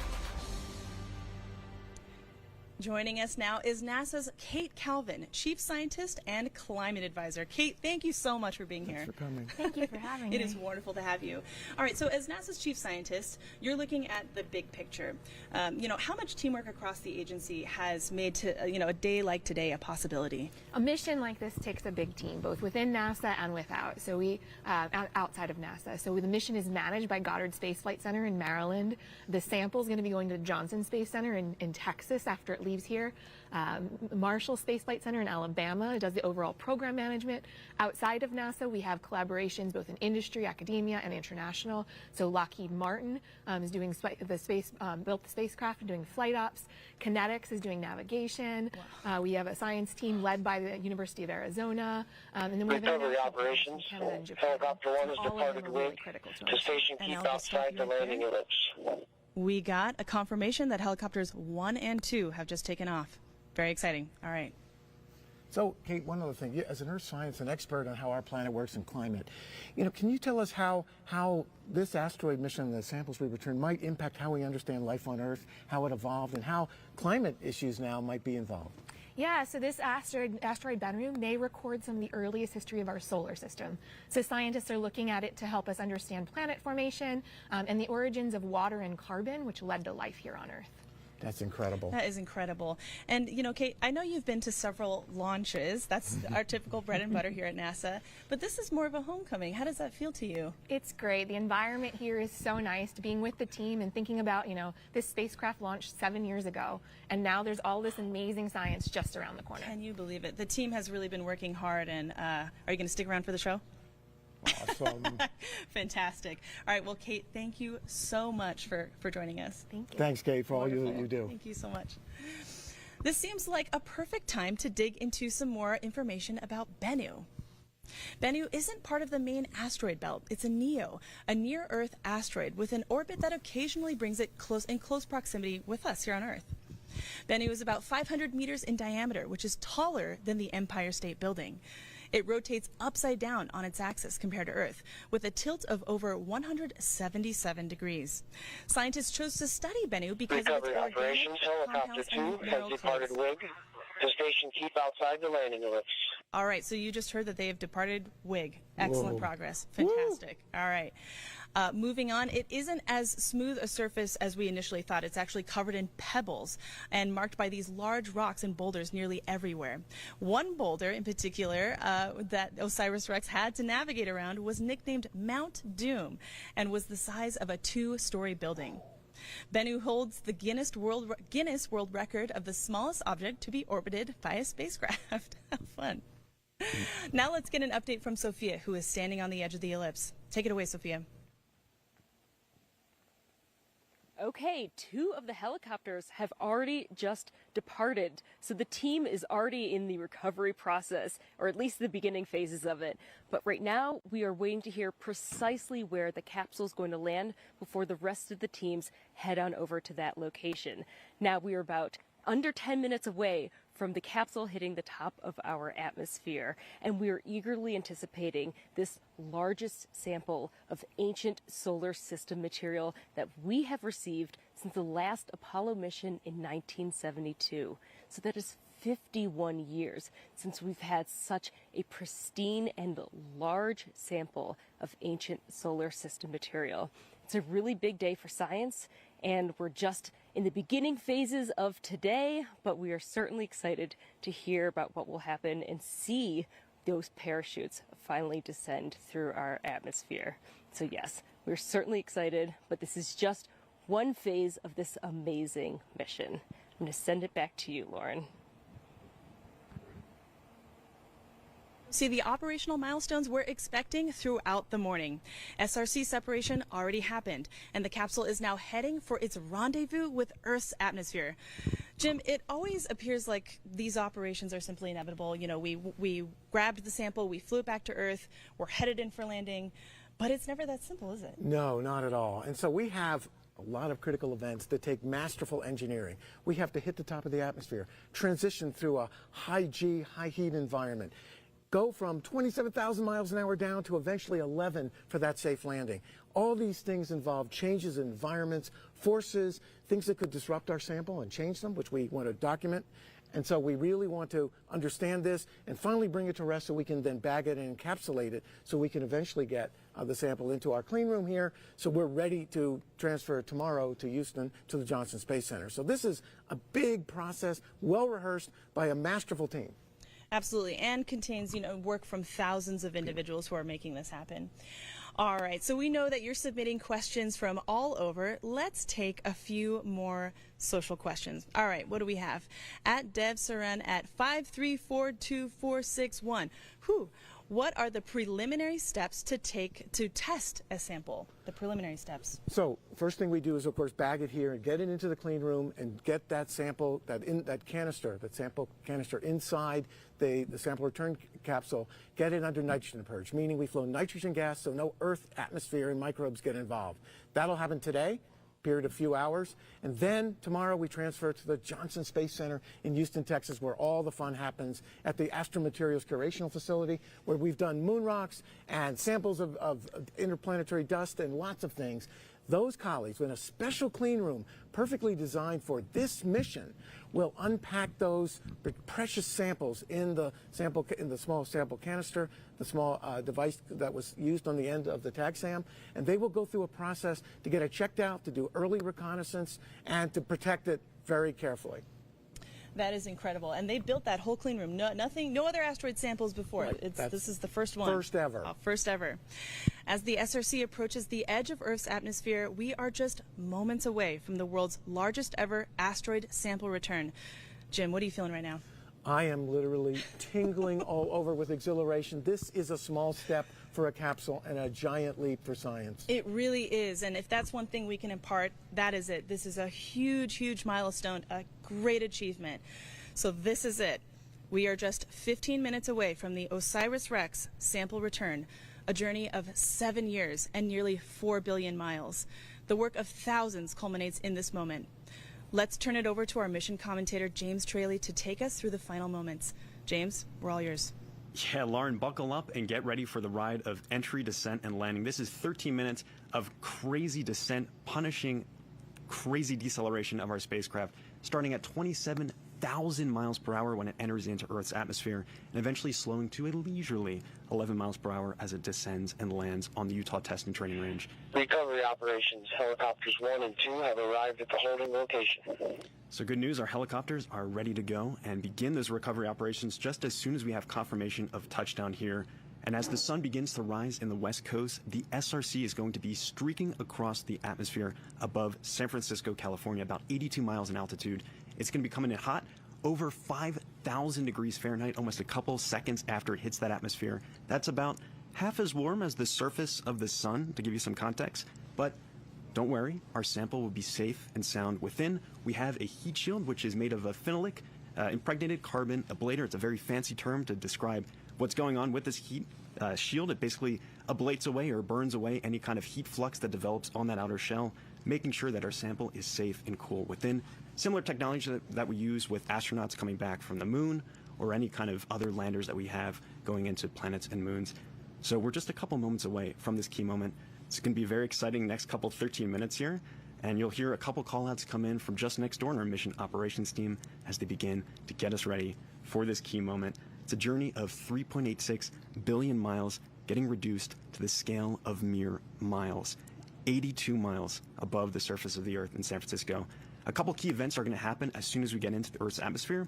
Joining us now is NASA's Kate Calvin, Chief Scientist and Climate Advisor. Kate, thank you so much for being here. Thanks for coming. Thank you for having me. It is wonderful to have you. All right, so as NASA's Chief Scientist, you're looking at the big picture. How much teamwork across the agency has made to, a day like today a possibility? A mission like this takes a big team, both within NASA and without. So outside of NASA. So the mission is managed by Goddard Space Flight Center in Maryland. The sample is going to be going to Johnson Space Center in Texas after it leaves here. Marshall Space Flight Center in Alabama does the overall program management. Outside of NASA, we have collaborations both in industry, academia, and international. So Lockheed Martin is doing built the spacecraft and doing flight ops. Kinetics is doing navigation. Wow. We have a science team led by the University of Arizona. And then we have recovery operations. Canada and Japan. Helicopter 1 is So all of departed them are really with critical to to us. station And keep I'll just stop outside you the right landing there. ellipse. We got a confirmation that helicopters 1 and 2 have just taken off. Very exciting. All right. So, Kate, one other thing. As an earth science, an expert on how our planet works in climate, can you tell us how this asteroid mission, the samples we return, might impact how we understand life on Earth, how it evolved, and how climate issues now might be involved? Yeah, so this asteroid Bennu may record some of the earliest history of our solar system. So scientists are looking at it to help us understand planet formation and the origins of water and carbon, which led to life here on Earth. That's incredible. That is incredible. And, Kate, I know you've been to several launches. That's our typical bread and butter here at NASA. But this is more of a homecoming. How does that feel to you? It's great. The environment here is so nice, being with the team and thinking about, this spacecraft launched 7 years ago. And now there's all this amazing science just around the corner. Can you believe it? The team has really been working hard. And are you going to stick around for the show? Awesome. Fantastic. All right. Well, Kate, thank you so much for joining us. Thank you. Thanks, Kate, for Wonderful. all you do. Thank you so much. This seems like a perfect time to dig into some more information about Bennu. Bennu isn't part of the main asteroid belt. It's a NEO, a near-Earth asteroid with an orbit that occasionally brings it in close proximity with us here on Earth. Bennu is about 500 meters in diameter, which is taller than the Empire State Building. It rotates upside down on its axis compared to Earth, with a tilt of over 177 degrees. Scientists chose to study Bennu because of its organic operations. Helicopter 2 has departed WIG. The station keep outside the landing ellipse. All right, so you just heard that they have departed WIG. Excellent Whoa. progress. Fantastic. Woo. All right. Moving on, it isn't as smooth a surface as we initially thought. It's actually covered in pebbles and marked by these large rocks and boulders nearly everywhere. One boulder in particular that OSIRIS-REx had to navigate around was nicknamed Mount Doom and was the size of a 2-story building. Bennu holds the Guinness World Record of the smallest object to be orbited by a spacecraft. How fun. Now let's get an update from Sophia, who is standing on the edge of the ellipse. Take it away, Sophia. Okay, 2 of the helicopters have already just departed, so the team is already in the recovery process, or at least the beginning phases of it. But right now, we are waiting to hear precisely where the capsule is going to land before the rest of the teams head on over to that location. Now we are about under 10 minutes away from the capsule hitting the top of our atmosphere, and we are eagerly anticipating this largest sample of ancient solar system material that we have received since the last Apollo mission in 1972. So that is 51 years since we've had such a pristine and large sample of ancient solar system material. It's a really big day for science, and we're just in the beginning phases of today, but we are certainly excited to hear about what will happen and see those parachutes finally descend through our atmosphere. So yes, we're certainly excited, but this is just one phase of this amazing mission. I'm going to send it back to you, Lauren. See the operational milestones we're expecting throughout the morning. SRC separation already happened, and the capsule is now heading for its rendezvous with Earth's atmosphere. Jim, it always appears like these operations are simply inevitable. You know, we grabbed the sample, we flew it back to Earth, we're headed in for landing, but it's never that simple, is it? No, not at all. And so we have a lot of critical events that take masterful engineering. We have to hit the top of the atmosphere, transition through a high G, high heat environment, go from 27,000 miles an hour down to eventually 11 for that safe landing. All these things involve changes in environments, forces, things that could disrupt our sample and change them, which we want to document. And so we really want to understand this and finally bring it to rest so we can then bag it and encapsulate it so we can eventually get the sample into our clean room here. So we're ready to transfer it tomorrow to Houston to the Johnson Space Center. So this is a big process, well rehearsed by a masterful team. Absolutely, and contains, work from thousands of individuals who are making this happen. All right, so we know that you're submitting questions from all over. Let's take a few more social questions. All right, what do we have? At Dev Saran at 5342461. What are the preliminary steps to take to test a sample? The preliminary steps. So first thing we do is, of course, bag it here and get it into the clean room and get that sample, that sample canister inside the sample return capsule, get it under nitrogen purge, meaning we flow nitrogen gas so no Earth atmosphere and microbes get involved. That'll happen today. Period of few hours, and then tomorrow we transfer to the Johnson Space Center in Houston, Texas, where all the fun happens at the Astromaterials Curational Facility, where we've done moon rocks and samples of interplanetary dust and lots of things. Those colleagues in a special clean room perfectly designed for this mission will unpack those precious samples in the small sample canister, the small device that was used on the end of the TAGSAM, and they will go through a process to get it checked out, to do early reconnaissance, and to protect it very carefully. That is incredible, and they built that whole clean room. No other asteroid samples before. Right. This is the first one. First ever. First ever. As the SRC approaches the edge of Earth's atmosphere, we are just moments away from the world's largest ever asteroid sample return. Jim, what are you feeling right now? I am literally tingling all over with exhilaration. This is a small step for a capsule and a giant leap for science. It really is, and if that's one thing we can impart, that is it. This is a huge, huge milestone, a great achievement. So this is it. We are just 15 minutes away from the OSIRIS-REx sample return, a journey of 7 years and nearly 4 billion miles. The work of thousands culminates in this moment. Let's turn it over to our mission commentator, James Traley, to take us through the final moments. James, we're all yours. Yeah, Lauren, buckle up and get ready for the ride of entry, descent, and landing. This is 13 minutes of crazy descent, punishing crazy deceleration of our spacecraft, starting at 27,000 miles per hour when it enters into Earth's atmosphere, and eventually slowing to a leisurely 11 miles per hour as it descends and lands on the Utah Test and Training Range. Recovery operations. Helicopters 1 and 2 have arrived at the holding location. So good news, our helicopters are ready to go and begin those recovery operations just as soon as we have confirmation of touchdown here. And as the sun begins to rise in the west coast, the SRC is going to be streaking across the atmosphere above San Francisco, California, about 82 miles in altitude. It's going to be coming in hot, over 5,000 degrees Fahrenheit, almost a couple seconds after it hits that atmosphere. That's about half as warm as the surface of the sun, to give you some context. But don't worry, our sample will be safe and sound within. We have a heat shield, which is made of a phenolic impregnated carbon ablator. It's a very fancy term to describe what's going on with this heat shield. It basically ablates away or burns away any kind of heat flux that develops on that outer shell, making sure that our sample is safe and cool within. Similar technology that we use with astronauts coming back from the moon or any kind of other landers that we have going into planets and moons. So we're just a couple moments away from this key moment. It's going to be very exciting next couple 13 minutes here, and you'll hear a couple call-outs come in from just next door in our mission operations team as they begin to get us ready for this key moment. It's a journey of 3.86 billion miles, getting reduced to the scale of mere miles, 82 miles above the surface of the Earth in San Francisco. A couple key events are going to happen as soon as we get into the Earth's atmosphere.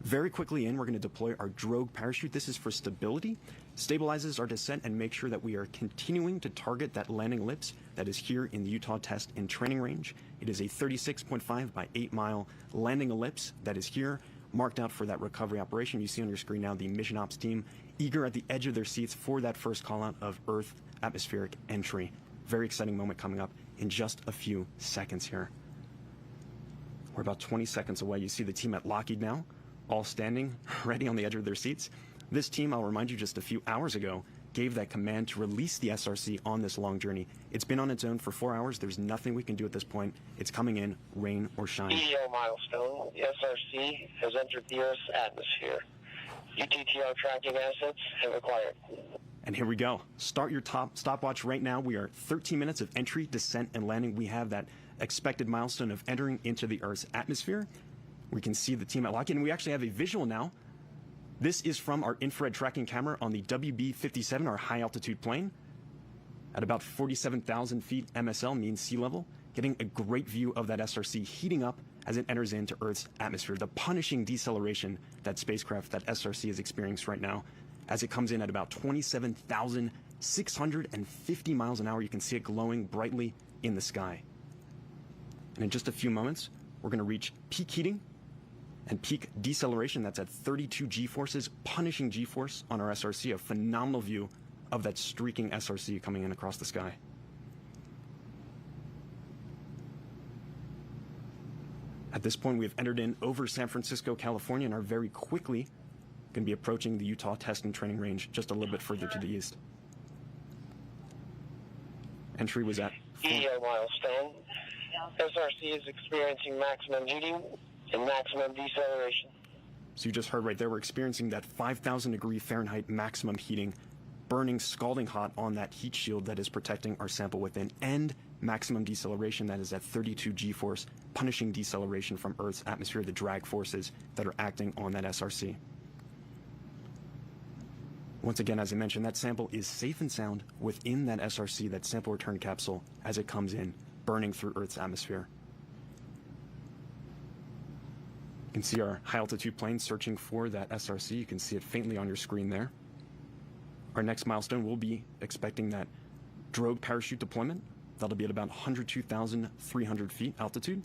Very quickly we're going to deploy our drogue parachute. This is for stability, stabilizes our descent, and make sure that we are continuing to target that landing ellipse that is here in the Utah Test and Training Range. It is a 36.5 by 8 mile landing ellipse that is here, marked out for that recovery operation. You see on your screen now the mission ops team eager at the edge of their seats for that first call out of Earth atmospheric entry. Very exciting moment coming up in just a few seconds here. We're about 20 seconds away. You see the team at Lockheed now, all standing ready on the edge of their seats. This team, I'll remind you, just a few hours ago gave that command to release the SRC on this long journey. It's been on its own for 4 hours. There's nothing we can do at this point. It's coming in, rain or shine. EO milestone. The SRC has entered the Earth's atmosphere. UTTR tracking assets have acquired. And here we go. Start your stopwatch right now. We are 13 minutes of entry, descent, and landing. We have that expected milestone of entering into the Earth's atmosphere. We can see the team at Lockheed, and we actually have a visual now. This is from our infrared tracking camera on the WB-57, our high-altitude plane, at about 47,000 feet MSL, mean sea level, getting a great view of that SRC heating up as it enters into Earth's atmosphere. The punishing deceleration that spacecraft, that SRC, is experiencing right now as it comes in at about 27,650 miles an hour. You can see it glowing brightly in the sky. And in just a few moments, we're going to reach peak heating and peak deceleration. That's at 32 G-forces, punishing G-force on our SRC. A phenomenal view of that streaking SRC coming in across the sky. At this point, we have entered in over San Francisco, California, and are very quickly going to be approaching the Utah Test and Training Range just a little bit further to the east. Entry was at EO milestone. SRC is experiencing maximum heating and maximum deceleration. So you just heard right there, we're experiencing that 5,000 degree Fahrenheit maximum heating, burning scalding hot on that heat shield that is protecting our sample within, and maximum deceleration that is at 32 G-force, punishing deceleration from Earth's atmosphere, the drag forces that are acting on that SRC. Once again, as I mentioned, that sample is safe and sound within that SRC, that sample return capsule, as it comes in, burning through Earth's atmosphere. You can see our high-altitude plane searching for that SRC. You can see it faintly on your screen there. Our next milestone, we'll be expecting that drogue parachute deployment. That'll be at about 102,300 feet altitude.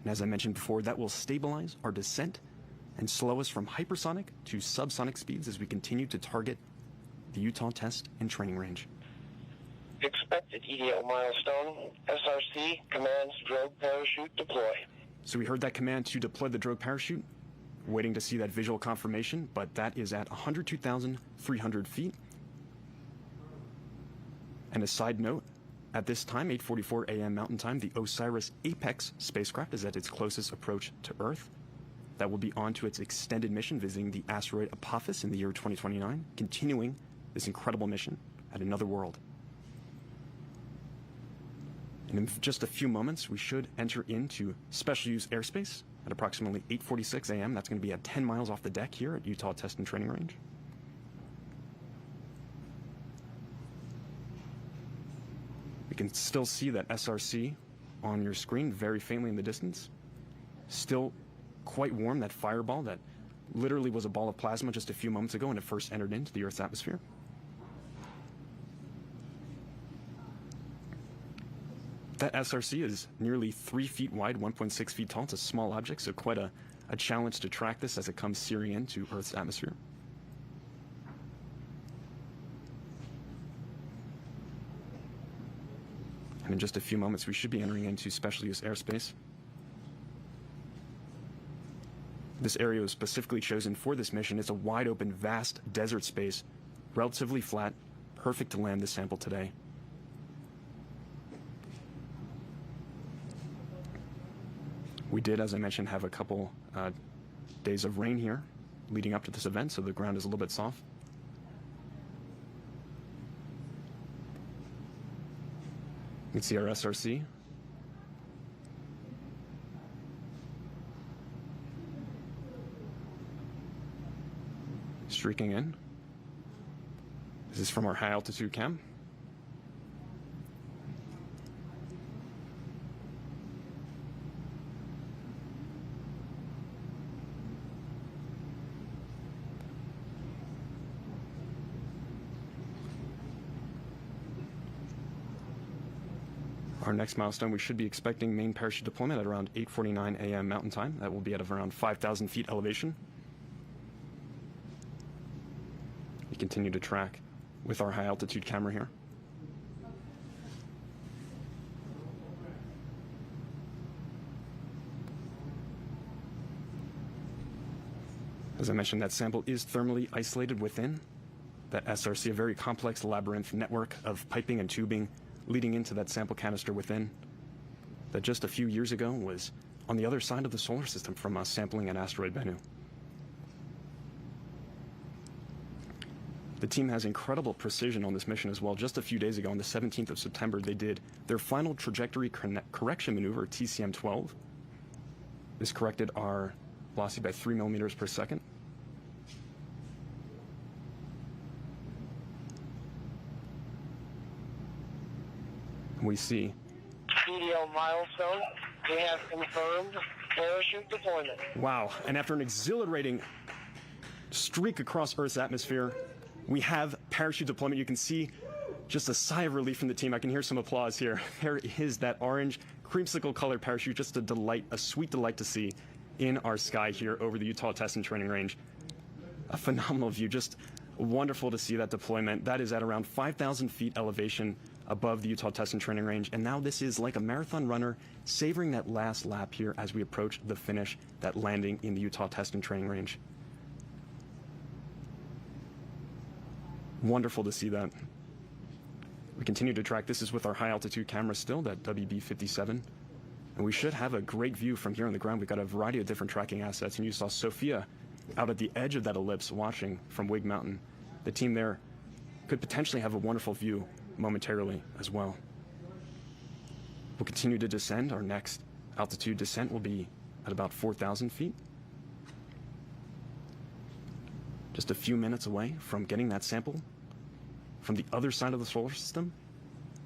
And as I mentioned before, that will stabilize our descent and slow us from hypersonic to subsonic speeds as we continue to target the Utah Test and Training Range. Expected EDO milestone. SRC commands drogue parachute deploy. So we heard that command to deploy the drogue parachute. Waiting to see that visual confirmation, but that is at 102,300 feet. And a side note, At this time, 8:44 a.m. Mountain Time, the OSIRIS-APEX spacecraft is at its closest approach to Earth. That will be on to its extended mission visiting the asteroid Apophis in the year 2029, continuing this incredible mission at another world. And in just a few moments, we should enter into special use airspace at approximately 8:46 a.m. That's going to be at 10 miles off the deck here at Utah Test and Training Range. You can still see that SRC on your screen very faintly in the distance. Still quite warm, that fireball that literally was a ball of plasma just a few moments ago when it first entered into the Earth's atmosphere. That SRC is nearly 3 feet wide, 1.6 feet tall. It's a small object, so quite a challenge to track this as it comes searing into Earth's atmosphere. And in just a few moments, we should be entering into special use airspace. This area was specifically chosen for this mission. It's a wide open, vast desert space, relatively flat, perfect to land this sample today. We did, as I mentioned, have a couple days of rain here leading up to this event, so the ground is a little bit soft. You can see our SRC. Streaking in. This is from our high altitude cam. Our next milestone, we should be expecting main parachute deployment at around 8:49 a.m. Mountain Time. That will be at around 5,000 feet elevation. We continue to track with our high altitude camera here. As I mentioned, that sample is thermally isolated within that SRC, a very complex labyrinth network of piping and tubing leading into that sample canister within, that just a few years ago was on the other side of the solar system from us sampling at asteroid Bennu. The team has incredible precision on this mission as well. Just a few days ago, on the 17th of September, they did their final trajectory correction maneuver, TCM-12. This corrected our velocity by 3 millimeters per second. We see PDL milestone. We have confirmed parachute deployment. Wow, and after an exhilarating streak across Earth's atmosphere, we have parachute deployment. You can see just a sigh of relief from the team. I can hear some applause here. There is that orange creamsicle colored parachute, just a delight, a sweet delight to see in our sky here over the Utah Test and Training Range. A phenomenal view, just wonderful to see that deployment. That is at around 5,000 feet elevation above the Utah Test and Training Range. And now this is like a marathon runner savoring that last lap here as we approach the finish, that landing in the Utah Test and Training Range. Wonderful to see that. We continue to track. This is with our high altitude camera still, that WB-57. And we should have a great view from here on the ground. We've got a variety of different tracking assets. And you saw Sophia out at the edge of that ellipse watching from Wig Mountain. The team there could potentially have a wonderful view momentarily as well. We'll continue to descend. Our next altitude descent will be at about 4,000 feet. Just a few minutes away from getting that sample from the other side of the solar system,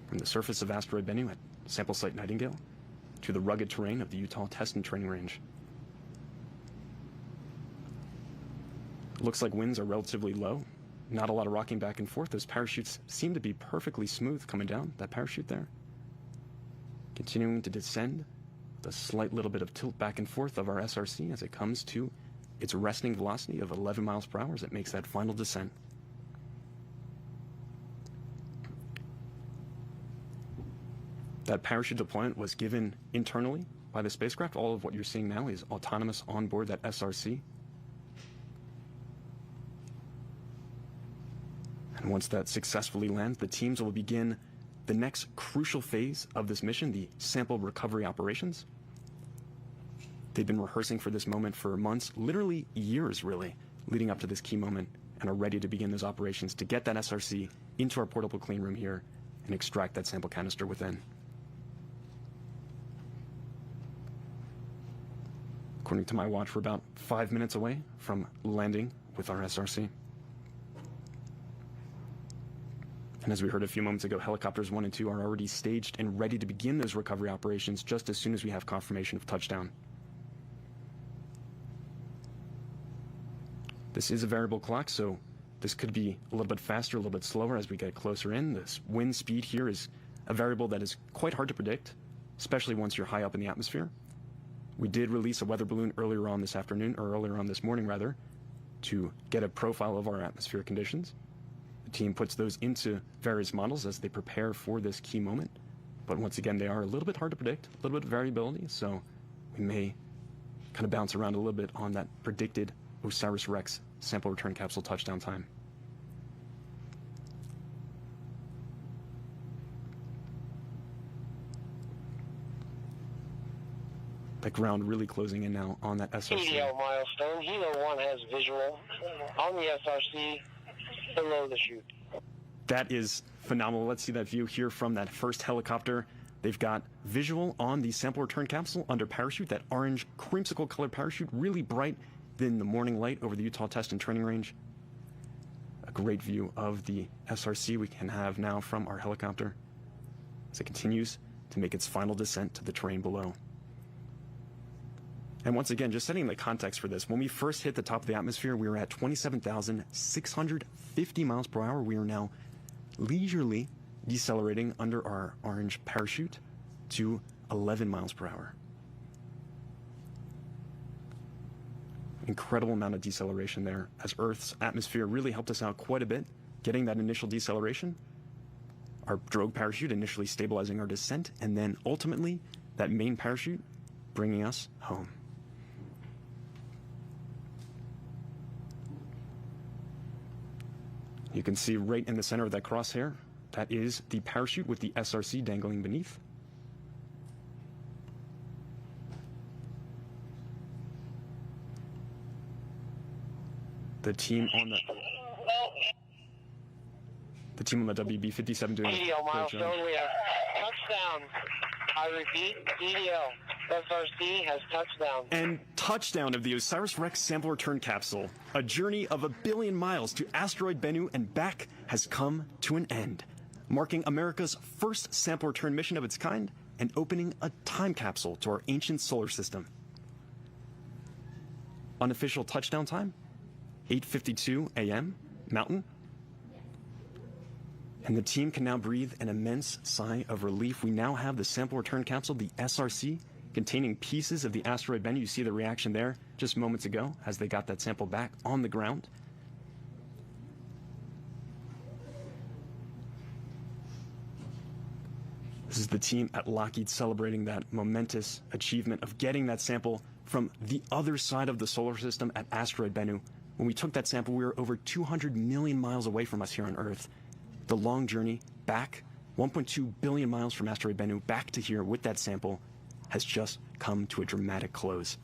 from the surface of asteroid Bennu at sample site Nightingale to the rugged terrain of the Utah Test and Training Range. Looks like winds are relatively low. Not a lot of rocking back and forth. Those parachutes seem to be perfectly smooth coming down, that parachute there. Continuing to descend with a slight little bit of tilt back and forth of our SRC as it comes to its resting velocity of 11 miles per hour as it makes that final descent. That parachute deployment was given internally by the spacecraft. All of what you're seeing now is autonomous on board that SRC. And once that successfully lands, the teams will begin the next crucial phase of this mission, the sample recovery operations. They've been rehearsing for this moment for months, literally years really, leading up to this key moment, and are ready to begin those operations to get that SRC into our portable clean room here and extract that sample canister within. According to my watch, we're about 5 minutes away from landing with our SRC. And as we heard a few moments ago, helicopters 1 and 2 are already staged and ready to begin those recovery operations just as soon as we have confirmation of touchdown. This is a variable clock, so this could be a little bit faster, a little bit slower as we get closer in. This wind speed here is a variable that is quite hard to predict, especially once you're high up in the atmosphere. We did release a weather balloon earlier on this afternoon, or earlier on this morning rather, to get a profile of our atmospheric conditions. The team puts those into various models as they prepare for this key moment. But once again, they are a little bit hard to predict, a little bit of variability, so we may kind of bounce around a little bit on that predicted OSIRIS-REx sample return capsule touchdown time. The ground really closing in now on that SRC. EDL milestone. Helo 1 has visual on the SRC below the chute. That is phenomenal. Let's see that view here from that first helicopter. They've got visual on the sample return capsule under parachute, that orange creamsicle colored parachute, really bright in the morning light over the Utah Test and Training Range. A great view of the SRC we can have now from our helicopter as it continues to make its final descent to the terrain below. And once again, just setting the context for this, when we first hit the top of the atmosphere, we were at 27,650 miles per hour. We are now leisurely decelerating under our orange parachute to 11 miles per hour. Incredible amount of deceleration there, as Earth's atmosphere really helped us out quite a bit, getting that initial deceleration, our drogue parachute initially stabilizing our descent, and then ultimately that main parachute bringing us home. You can see right in the center of that crosshair, that is the parachute with the SRC dangling beneath. The team on the WB-57 doing EDL milestone. We have touchdown. I repeat, EDL SRC has touchdown. And touchdown of the OSIRIS-REx sample return capsule. A journey of 1 billion miles to asteroid Bennu and back has come to an end, marking America's first sample return mission of its kind and opening a time capsule to our ancient solar system. Unofficial touchdown time, 8:52 a.m. Mountain. And the team can now breathe an immense sigh of relief. We now have the sample return capsule, the SRC, containing pieces of the asteroid Bennu. You see the reaction there just moments ago as they got that sample back on the ground. This is the team at Lockheed celebrating that momentous achievement of getting that sample from the other side of the solar system at asteroid Bennu. When we took that sample, we were over 200 million miles away from us here on Earth. The long journey back, 1.2 billion miles from asteroid Bennu, back to here with that sample, has just come to a dramatic close.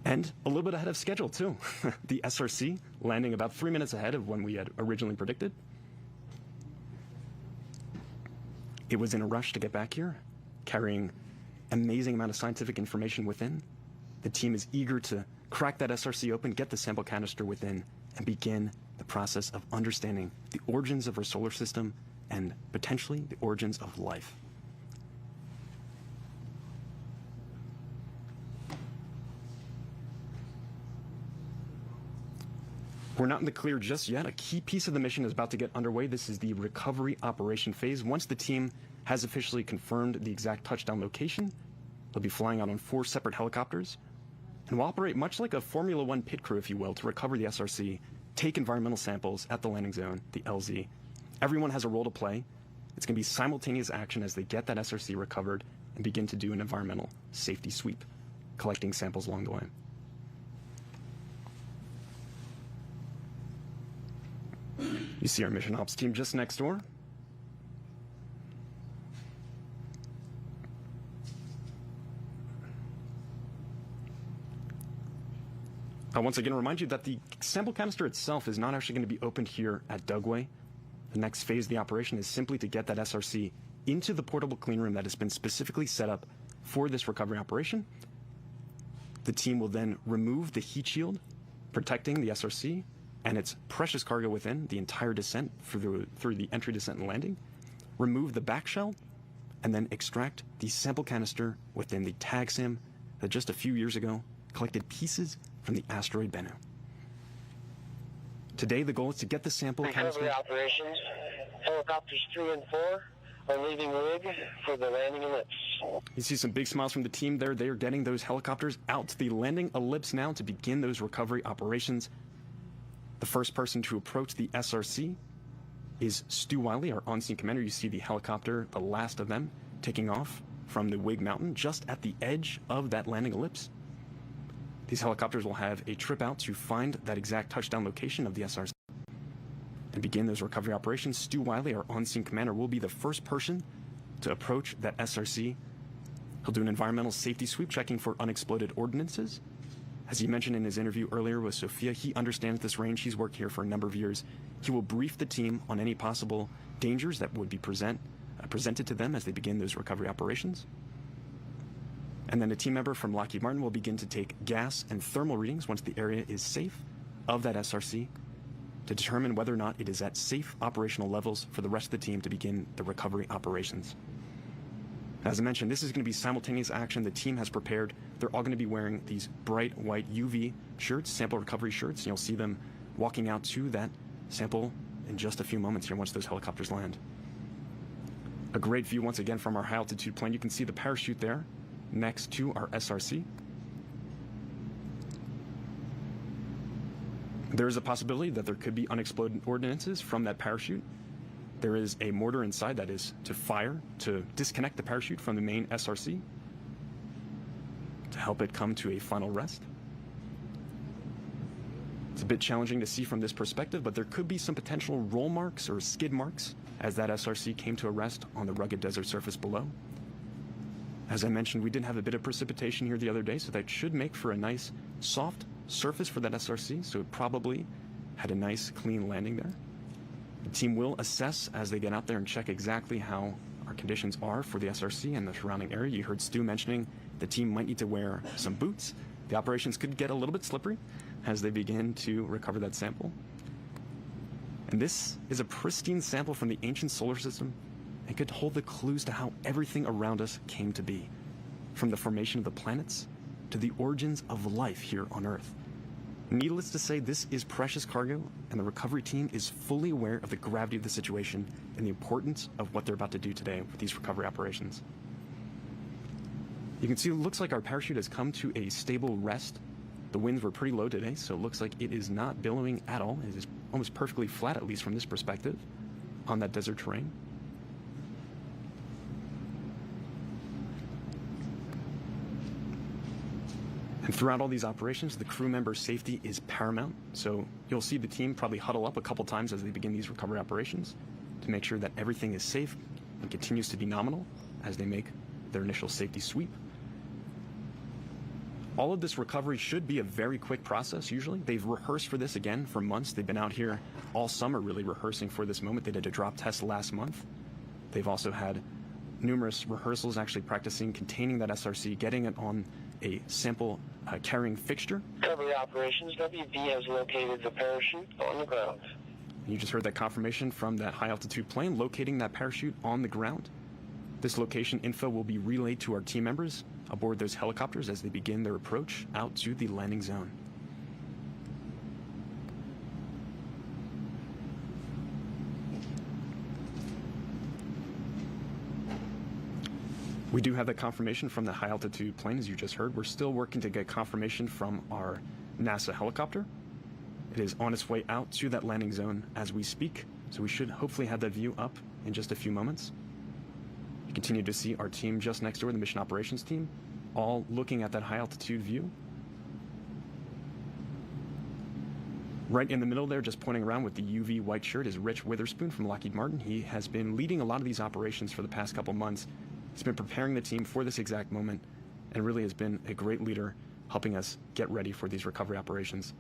And a little bit ahead of schedule, too. The SRC landing about 3 minutes ahead of when we had originally predicted. It was in a rush to get back here, carrying amazing amount of scientific information within. The team is eager to crack that SRC open, get the sample canister within, and begin the process of understanding the origins of our solar system and potentially the origins of life. We're not in the clear just yet. A key piece of the mission is about to get underway. This is the recovery operation phase. Once the team has officially confirmed the exact touchdown location, they'll be flying out on 4 separate helicopters and will operate much like a Formula One pit crew, if you will, to recover the SRC, take environmental samples at the landing zone, the LZ. Everyone has a role to play. It's going to be simultaneous action as they get that SRC recovered and begin to do an environmental safety sweep, collecting samples along the way. You see our mission ops team just next door. I'll once again remind you that the sample canister itself is not actually going to be opened here at Dugway. The next phase of the operation is simply to get that SRC into the portable clean room that has been specifically set up for this recovery operation. The team will then remove the heat shield protecting the SRC and its precious cargo within the entire descent through the entry, descent, and landing, remove the back shell, and then extract the sample canister within the tag sim that just a few years ago collected pieces from the asteroid Bennu. Today, the goal is to get the sample canister. Recovery operations. Helicopters 3 and 4 are leaving rig for the landing ellipse. You see some big smiles from the team there. They are getting those helicopters out to the landing ellipse now to begin those recovery operations. The first person to approach the SRC is Stu Wiley, our on-scene commander. You see the helicopter, the last of them, taking off from the Wig Mountain just at the edge of that landing ellipse. These helicopters will have a trip out to find that exact touchdown location of the SRC and begin those recovery operations. Stu Wiley, our on-scene commander, will be the first person to approach that SRC. He'll do an environmental safety sweep checking for unexploded ordnances. As he mentioned in his interview earlier with Sophia, he understands this range. He's worked here for a number of years. He will brief the team on any possible dangers that would be presented to them as they begin those recovery operations. And then a team member from Lockheed Martin will begin to take gas and thermal readings once the area is safe of that SRC to determine whether or not it is at safe operational levels for the rest of the team to begin the recovery operations. As I mentioned, this is going to be simultaneous action. The team has prepared. They're all going to be wearing these bright white UV shirts, sample recovery shirts. And you'll see them walking out to that sample in just a few moments here once those helicopters land. A great view once again from our high altitude plane. You can see the parachute there next to our SRC. There is a possibility that there could be unexploded ordnances from that parachute. There is a mortar inside that is to fire to disconnect the parachute from the main SRC to help it come to a final rest. It's a bit challenging to see from this perspective, but there could be some potential roll marks or skid marks as that SRC came to a rest on the rugged desert surface below. As I mentioned, we did have a bit of precipitation here the other day, so that should make for a nice soft surface for that SRC, so it probably had a nice clean landing there. The team will assess as they get out there and check exactly how our conditions are for the SRC and the surrounding area. You heard Stu mentioning the team might need to wear some boots. The operations could get a little bit slippery as they begin to recover that sample. And this is a pristine sample from the ancient solar system and could hold the clues to how everything around us came to be, from the formation of the planets to the origins of life here on Earth. Needless to say, this is precious cargo, and the recovery team is fully aware of the gravity of the situation and the importance of what they're about to do today with these recovery operations. You can see it looks like our parachute has come to a stable rest. The winds were pretty low today, so it looks like it is not billowing at all. It is almost perfectly flat, at least from this perspective, on that desert terrain. And throughout all these operations, the crew member's safety is paramount. So you'll see the team probably huddle up a couple times as they begin these recovery operations to make sure that everything is safe and continues to be nominal as they make their initial safety sweep. All of this recovery should be a very quick process, usually. They've rehearsed for this again for months. They've been out here all summer really rehearsing for this moment. They did a drop test last month. They've also had numerous rehearsals actually practicing containing that SRC, getting it on a sample carrying fixture. Recovery operations, WV has located the parachute on the ground. You just heard that confirmation from that high altitude plane locating that parachute on the ground. This location info will be relayed to our team members aboard those helicopters as they begin their approach out to the landing zone. We do have that confirmation from the high altitude plane, as you just heard. We're still working to get confirmation from our NASA helicopter. It is on its way out to that landing zone as we speak, so we should hopefully have that view up in just a few moments. You continue to see our team just next door, the mission operations team, all looking at that high altitude view. Right in the middle there, just pointing around with the UV white shirt, is Rich Witherspoon from Lockheed Martin. He has been leading a lot of these operations for the past couple months. He's been preparing the team for this exact moment and really has been a great leader, helping us get ready for these recovery operations.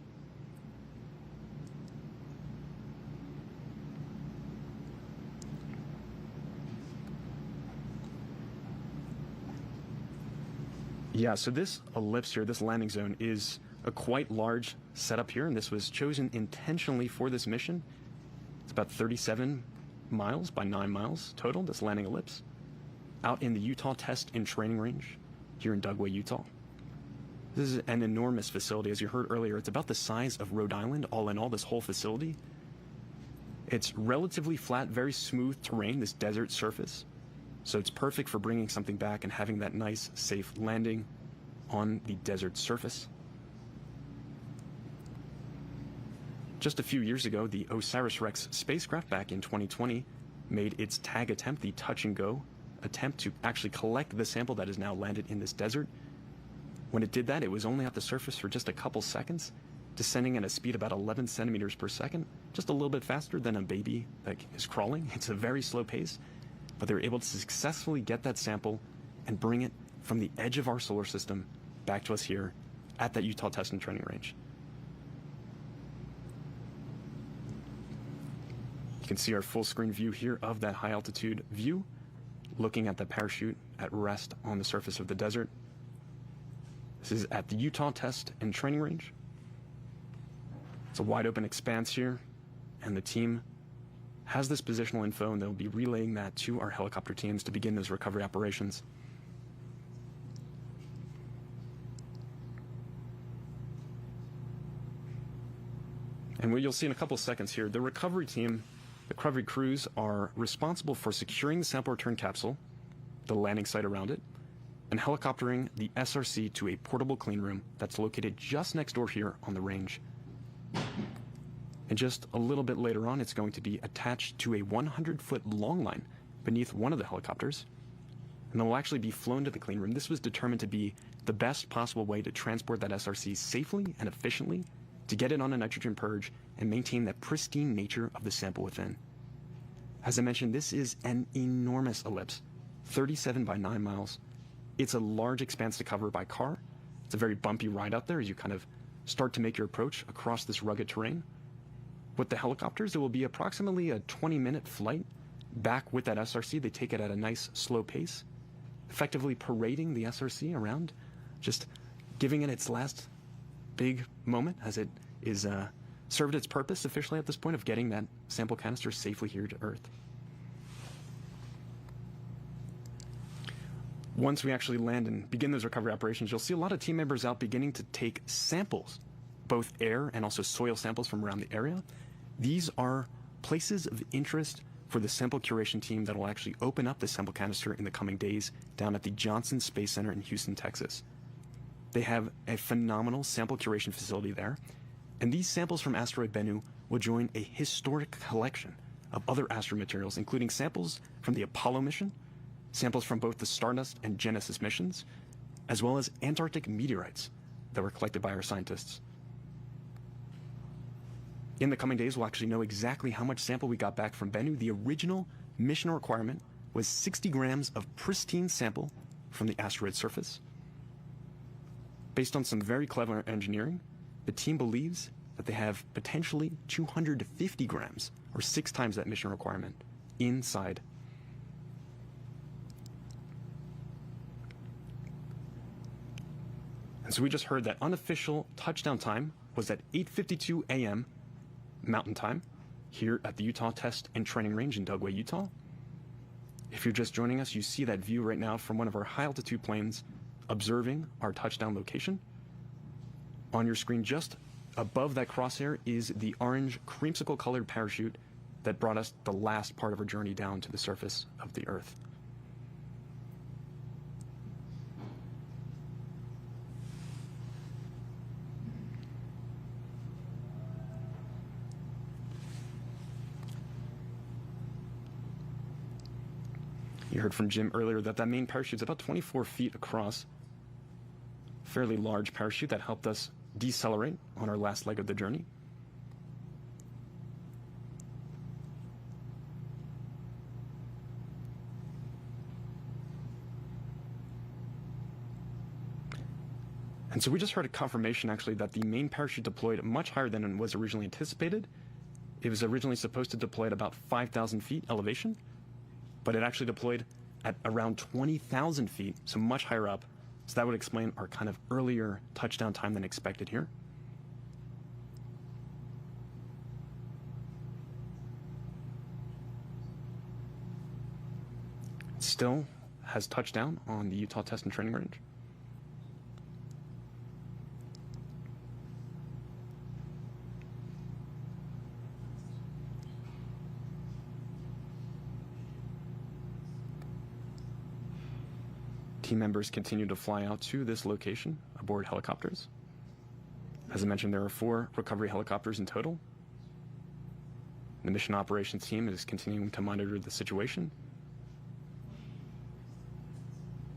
Yeah, so this ellipse here, this landing zone, is a quite large setup here, and this was chosen intentionally for this mission. It's about 37 miles by 9 miles total, this landing ellipse, out in the Utah Test and Training Range here in Dugway, Utah. This is an enormous facility. As you heard earlier, it's about the size of Rhode Island, all in all, this whole facility. It's relatively flat, very smooth terrain, this desert surface. So it's perfect for bringing something back and having that nice, safe landing on the desert surface. Just a few years ago, the OSIRIS-REx spacecraft back in 2020 made its tag attempt, the touch and go attempt to actually collect the sample that has now landed in this desert. When it did that, it was only at the surface for just a couple seconds, descending at a speed about 11 centimeters per second, just a little bit faster than a baby that is crawling. It's a very slow pace. But they were able to successfully get that sample and bring it from the edge of our solar system back to us here at that Utah Test and Training Range. You can see our full screen view here of that high altitude view, looking at the parachute at rest on the surface of the desert. This is at the Utah Test and Training Range. It's a wide open expanse here, and the team has this positional info, and they'll be relaying that to our helicopter teams to begin those recovery operations. And what you'll see in a couple of seconds here, the recovery team, the recovery crews are responsible for securing the sample return capsule, the landing site around it, and helicoptering the SRC to a portable clean room that's located just next door here on the range. And just a little bit later on, it's going to be attached to a 100-foot long line beneath one of the helicopters, and it will actually be flown to the clean room. This was determined to be the best possible way to transport that SRC safely and efficiently, to get it on a nitrogen purge and maintain the pristine nature of the sample within. As I mentioned, this is an enormous ellipse, 37 by 9 miles. It's a large expanse to cover by car. It's a very bumpy ride out there as you kind of start to make your approach across this rugged terrain. With the helicopters, it will be approximately a 20-minute flight back with that SRC. They take it at a nice slow pace, effectively parading the SRC around, just giving it its last big moment as it is served its purpose officially at this point of getting that sample canister safely here to Earth. Once we actually land and begin those recovery operations, you'll see a lot of team members out beginning to take samples, both air and also soil samples from around the area. These are places of interest for the sample curation team that will actually open up the sample canister in the coming days down at the Johnson Space Center in Houston, Texas. They have a phenomenal sample curation facility there, and these samples from asteroid Bennu will join a historic collection of other asteroid materials, including samples from the Apollo mission, samples from both the Stardust and Genesis missions, as well as Antarctic meteorites that were collected by our scientists. In the coming days, we'll actually know exactly how much sample we got back from Bennu. The original mission requirement was 60 grams of pristine sample from the asteroid surface. Based on some very clever engineering, the team believes that they have potentially 250 grams, or 6 times that mission requirement, inside. And so we just heard that unofficial touchdown time was at 8:52 a.m. Mountain Time here at the Utah Test and Training Range in Dugway, Utah. If you're just joining us, you see that view right now from one of our high-altitude planes observing our touchdown location. On your screen just above that crosshair is the orange creamsicle-colored parachute that brought us the last part of our journey down to the surface of the Earth. You heard from Jim earlier that that main parachute is about 24 feet across. Fairly large parachute that helped us decelerate on our last leg of the journey. And so we just heard a confirmation, actually, that the main parachute deployed much higher than was originally anticipated. It was originally supposed to deploy at about 5,000 feet elevation, but it actually deployed at around 20,000 feet, so much higher up. So that would explain our kind of earlier touchdown time than expected here. Still has touchdown on the Utah Test and Training Range. Team members continue to fly out to this location aboard helicopters. As I mentioned, there are 4 recovery helicopters in total. The mission operations team is continuing to monitor the situation.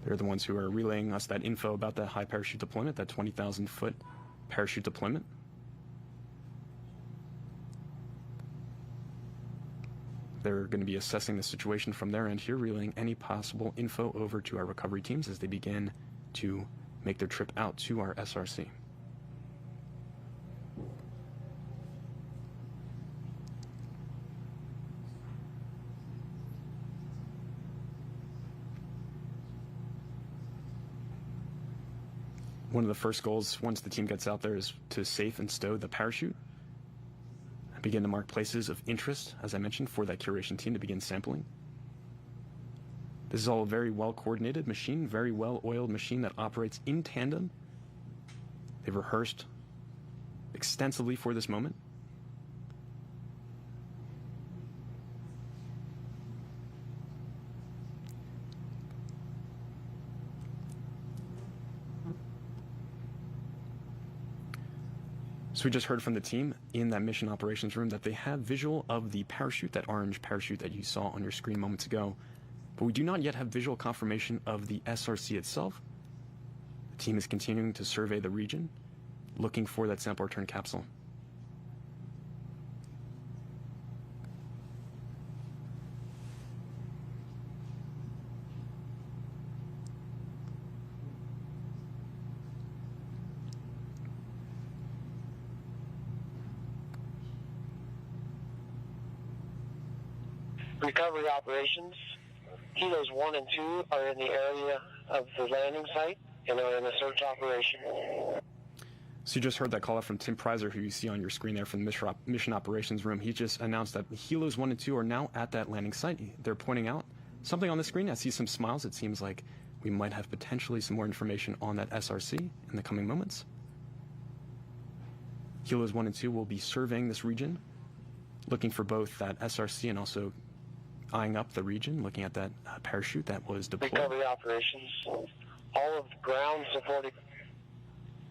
They're the ones who are relaying us that info about that high parachute deployment, that 20,000 foot parachute deployment. They're going to be assessing the situation from their end here, relaying any possible info over to our recovery teams as they begin to make their trip out to our SRC. One of the first goals once the team gets out there is to safe and stow the parachute and begin to mark places of interest, as I mentioned, for that curation team to begin sampling. This is all a very well coordinated machine, very well oiled machine that operates in tandem. They've rehearsed extensively for this moment. So we just heard from the team in that mission operations room that they have visual of the parachute, that orange parachute that you saw on your screen moments ago. But we do not yet have visual confirmation of the SRC itself. The team is continuing to survey the region, looking for that sample return capsule. Recovery operations. Kilos 1 and 2 are in the area of the landing site and are in a search operation. So you just heard that call out from Tim Preiser, who you see on your screen there from the mission operations room. He just announced that Helos 1 and 2 are now at that landing site. They're pointing out something on the screen. I see some smiles. It seems like we might have potentially some more information on that SRC in the coming moments. Helos 1 and 2 will be surveying this region, looking for both that SRC and also eyeing up the region, looking at that parachute that was deployed. Recovery operations. All of the ground supported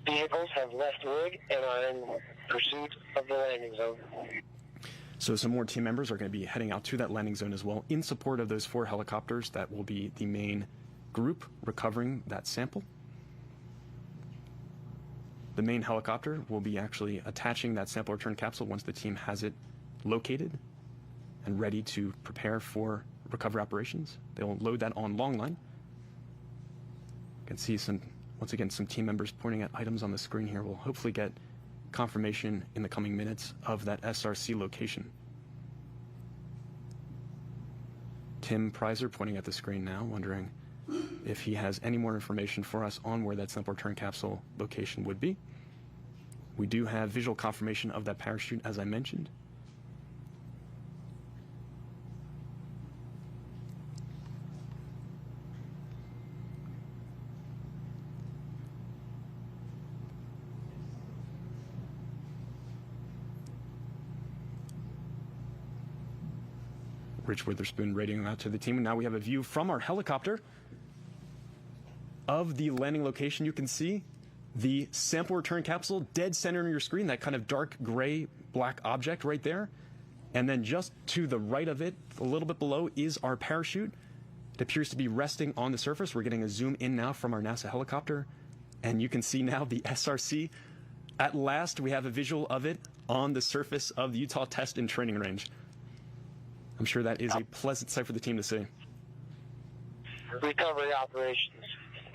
vehicles have left rig and are in pursuit of the landing zone. So some more team members are going to be heading out to that landing zone as well in support of those 4 helicopters that will be the main group recovering that sample. The main helicopter will be actually attaching that sample return capsule once the team has it located and ready to prepare for recovery operations. They'll load that on long line. You can see once again, some team members pointing at items on the screen here. We'll hopefully get confirmation in the coming minutes of that SRC location. Tim Preiser pointing at the screen now, wondering if he has any more information for us on where that sample return capsule location would be. We do have visual confirmation of that parachute, as I mentioned. Rich Witherspoon radioing out to the team. And now we have a view from our helicopter of the landing location. You can see the sample return capsule dead center on your screen, that kind of dark gray black object right there. And then just to the right of it, a little bit below, is our parachute. It appears to be resting on the surface. We're getting a zoom in now from our NASA helicopter. And you can see now the SRC. At last, we have a visual of it on the surface of the Utah Test and Training Range. I'm sure that is a pleasant sight for the team to see. Recovery operations.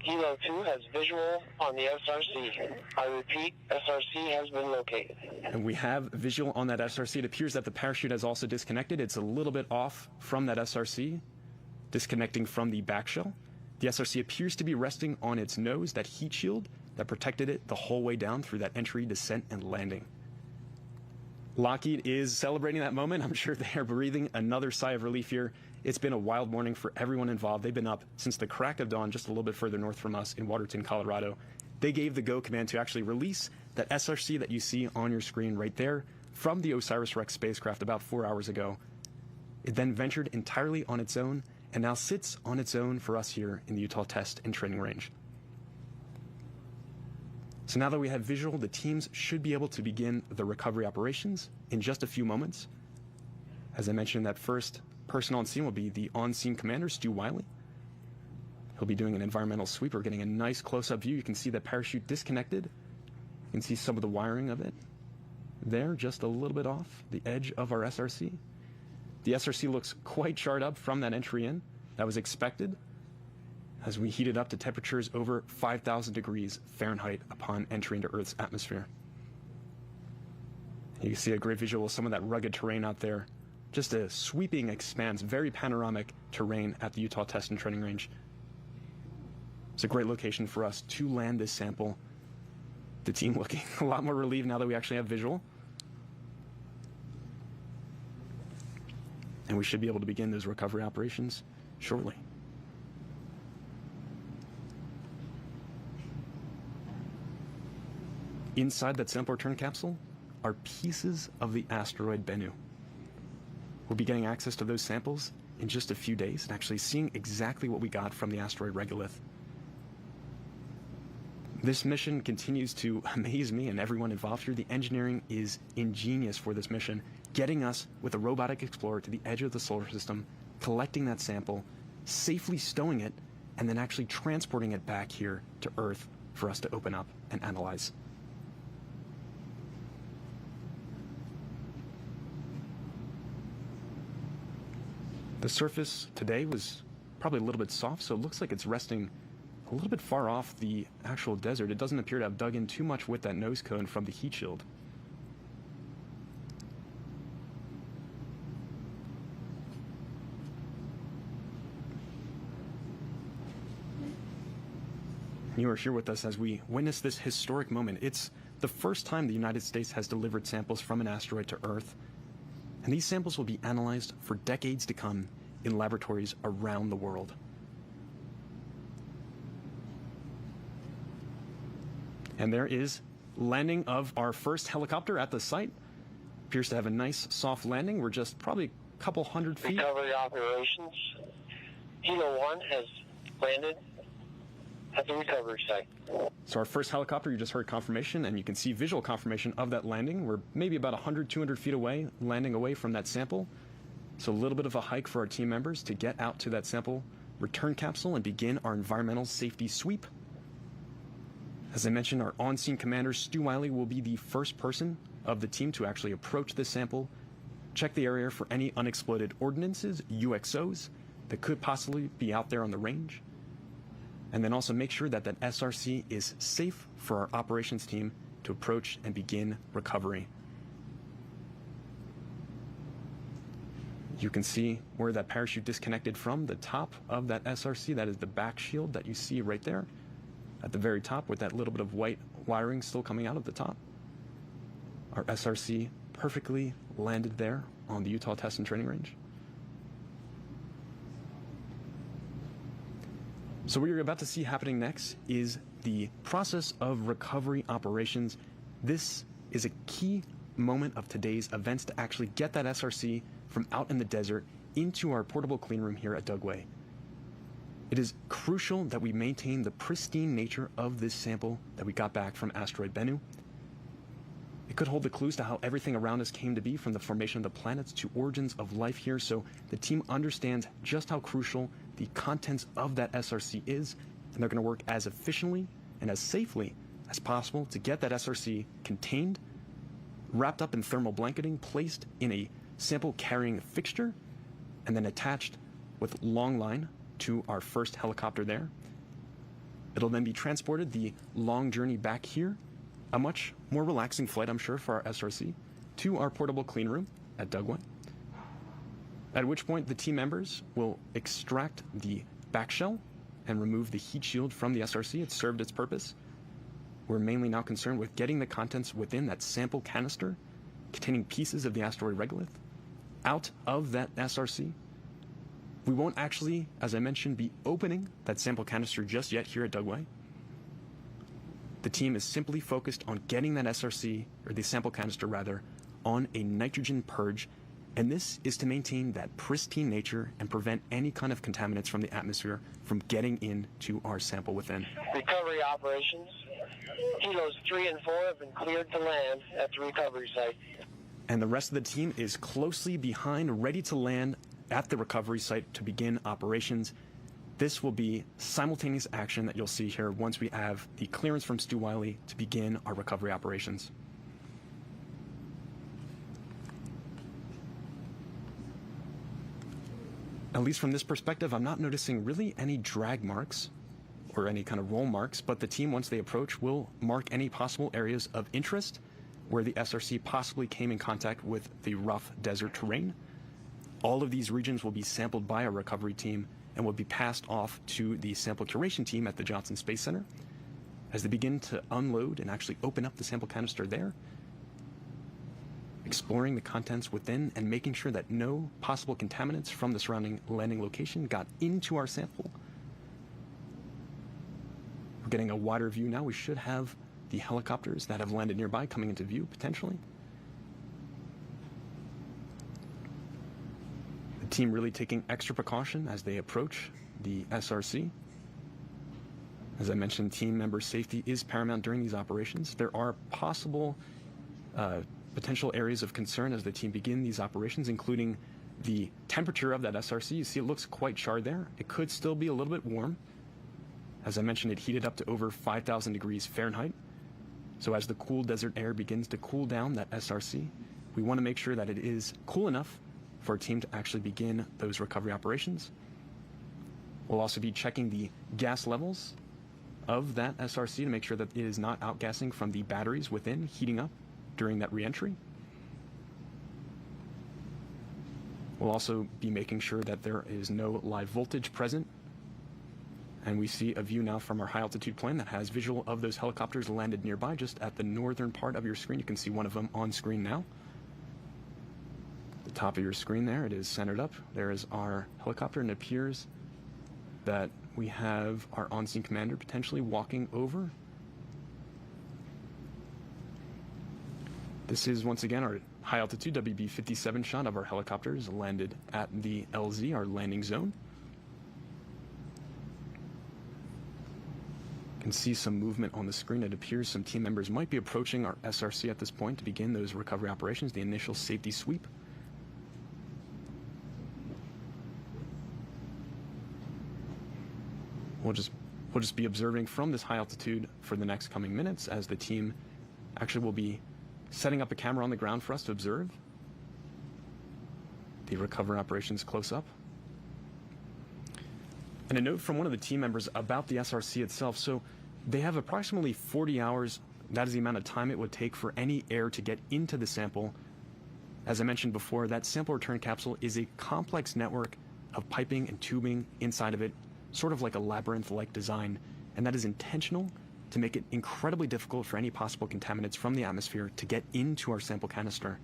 Helo 2 has visual on the SRC. I repeat, SRC has been located. And we have visual on that SRC. It appears that the parachute has also disconnected. It's a little bit off from that SRC, disconnecting from the back shell. The SRC appears to be resting on its nose, that heat shield that protected it the whole way down through that entry, descent, and landing. Lockheed is celebrating that moment. I'm sure they are breathing another sigh of relief here. It's been a wild morning for everyone involved. They've been up since the crack of dawn, just a little bit further north from us in Waterton, Colorado. They gave the go command to actually release that SRC that you see on your screen right there from the OSIRIS-REx spacecraft about 4 hours ago. It then ventured entirely on its own and now sits on its own for us here in the Utah Test and Training Range. So now that we have visual, the teams should be able to begin the recovery operations in just a few moments. As I mentioned, that first person on scene will be the on-scene commander, Stu Wiley. He'll be doing an environmental sweep. We're getting a nice close-up view. You can see that parachute disconnected. You can see some of the wiring of it there, just a little bit off the edge of our SRC. The SRC looks quite charred up from that entry in. That was expected as we heated up to temperatures over 5,000 degrees Fahrenheit upon entry into Earth's atmosphere. You can see a great visual of some of that rugged terrain out there. Just a sweeping expanse, very panoramic terrain at the Utah Test and Training Range. It's a great location for us to land this sample. The team looking a lot more relieved now that we actually have visual. And we should be able to begin those recovery operations shortly. Inside that sample return capsule are pieces of the asteroid Bennu. We'll be getting access to those samples in just a few days and actually seeing exactly what we got from the asteroid regolith. This mission continues to amaze me and everyone involved here. The engineering is ingenious for this mission, getting us with a robotic explorer to the edge of the solar system, collecting that sample, safely stowing it, and then actually transporting it back here to Earth for us to open up and analyze. The surface today was probably a little bit soft, so it looks like it's resting a little bit far off the actual desert. It doesn't appear to have dug in too much with that nose cone from the heat shield. You are here with us as we witness this historic moment. It's the first time the United States has delivered samples from an asteroid to Earth. And these samples will be analyzed for decades to come in laboratories around the world. And there is landing of our first helicopter at the site. Appears to have a nice soft landing. We're just probably a couple hundred feet. Recovery operations. Helo 1 has landed at the recovery site. So our first helicopter, you just heard confirmation, and you can see visual confirmation of that landing. We're maybe about 100, 200 feet away, landing away from that sample. So a little bit of a hike for our team members to get out to that sample return capsule and begin our environmental safety sweep. As I mentioned, our on-scene commander, Stu Wiley, will be the first person of the team to actually approach this sample, check the area for any unexploded ordnances, UXOs, that could possibly be out there on the range, and then also make sure that that SRC is safe for our operations team to approach and begin recovery. You can see where that parachute disconnected from the top of that SRC. That is the back shield that you see right there at the very top with that little bit of white wiring still coming out of the top. Our SRC perfectly landed there on the Utah Test and Training Range. So what you're about to see happening next is the process of recovery operations. This is a key moment of today's events to actually get that SRC from out in the desert into our portable clean room here at Dugway. It is crucial that we maintain the pristine nature of this sample that we got back from asteroid Bennu. It could hold the clues to how everything around us came to be, from the formation of the planets to origins of life here, so the team understands just how crucial the contents of that SRC is, and they're going to work as efficiently and as safely as possible to get that SRC contained, wrapped up in thermal blanketing, placed in a sample carrying fixture, and then attached with long line to our first helicopter there. It'll then be transported the long journey back here, a much more relaxing flight, I'm sure, for our SRC, to our portable clean room at Dugway. At which point the team members will extract the back shell and remove the heat shield from the SRC. It's served its purpose. We're mainly now concerned with getting the contents within that sample canister containing pieces of the asteroid regolith out of that SRC. We won't actually, as I mentioned, be opening that sample canister just yet here at Dugway. The team is simply focused on getting that SRC, or the sample canister rather, on a nitrogen purge, and this is to maintain that pristine nature and prevent any kind of contaminants from the atmosphere from getting into our sample within. Recovery operations. Kilos 3 and 4 have been cleared to land at the recovery site. And the rest of the team is closely behind, ready to land at the recovery site to begin operations. This will be simultaneous action that you'll see here once we have the clearance from Stu Wiley to begin our recovery operations. At least from this perspective, I'm not noticing really any drag marks or any kind of roll marks, but the team, once they approach, will mark any possible areas of interest where the SRC possibly came in contact with the rough desert terrain. All of these regions will be sampled by our recovery team and will be passed off to the sample curation team at the Johnson Space Center. As they begin to unload and actually open up the sample canister there, exploring the contents within and making sure that no possible contaminants from the surrounding landing location got into our sample. We're getting a wider view now. We should have the helicopters that have landed nearby coming into view, potentially. The team really taking extra precaution as they approach the SRC. As I mentioned, team member safety is paramount during these operations. There are possible potential areas of concern as the team begin these operations, including the temperature of that SRC. You see it looks quite charred there. It could still be a little bit warm. As I mentioned, it heated up to over 5,000 degrees Fahrenheit. So as the cool desert air begins to cool down that SRC, we want to make sure that it is cool enough for our team to actually begin those recovery operations. We'll also be checking the gas levels of that SRC to make sure that it is not outgassing from the batteries within, heating up during that re-entry. We'll also be making sure that there is no live voltage present. And we see a view now from our high altitude plane that has visual of those helicopters landed nearby, just at the northern part of your screen. You can see one of them on screen now. The top of your screen there, it is centered up. There is our helicopter, and it appears that we have our on-scene commander potentially walking over. This is once again our high altitude WB-57 shot of our helicopters landed at the LZ, our landing zone. You can see some movement on the screen. It appears some team members might be approaching our SRC at this point to begin those recovery operations, the initial safety sweep. We'll just be observing from this high altitude for the next coming minutes as the team actually will be setting up a camera on the ground for us to observe the recovery operations close up. And a note from one of the team members about the SRC itself. So they have approximately 40 hours. That is the amount of time it would take for any air to get into the sample. As I mentioned before, that sample return capsule is a complex network of piping and tubing inside of it, sort of like a labyrinth-like design. And that is intentional to make it incredibly difficult for any possible contaminants from the atmosphere to get into our sample canister.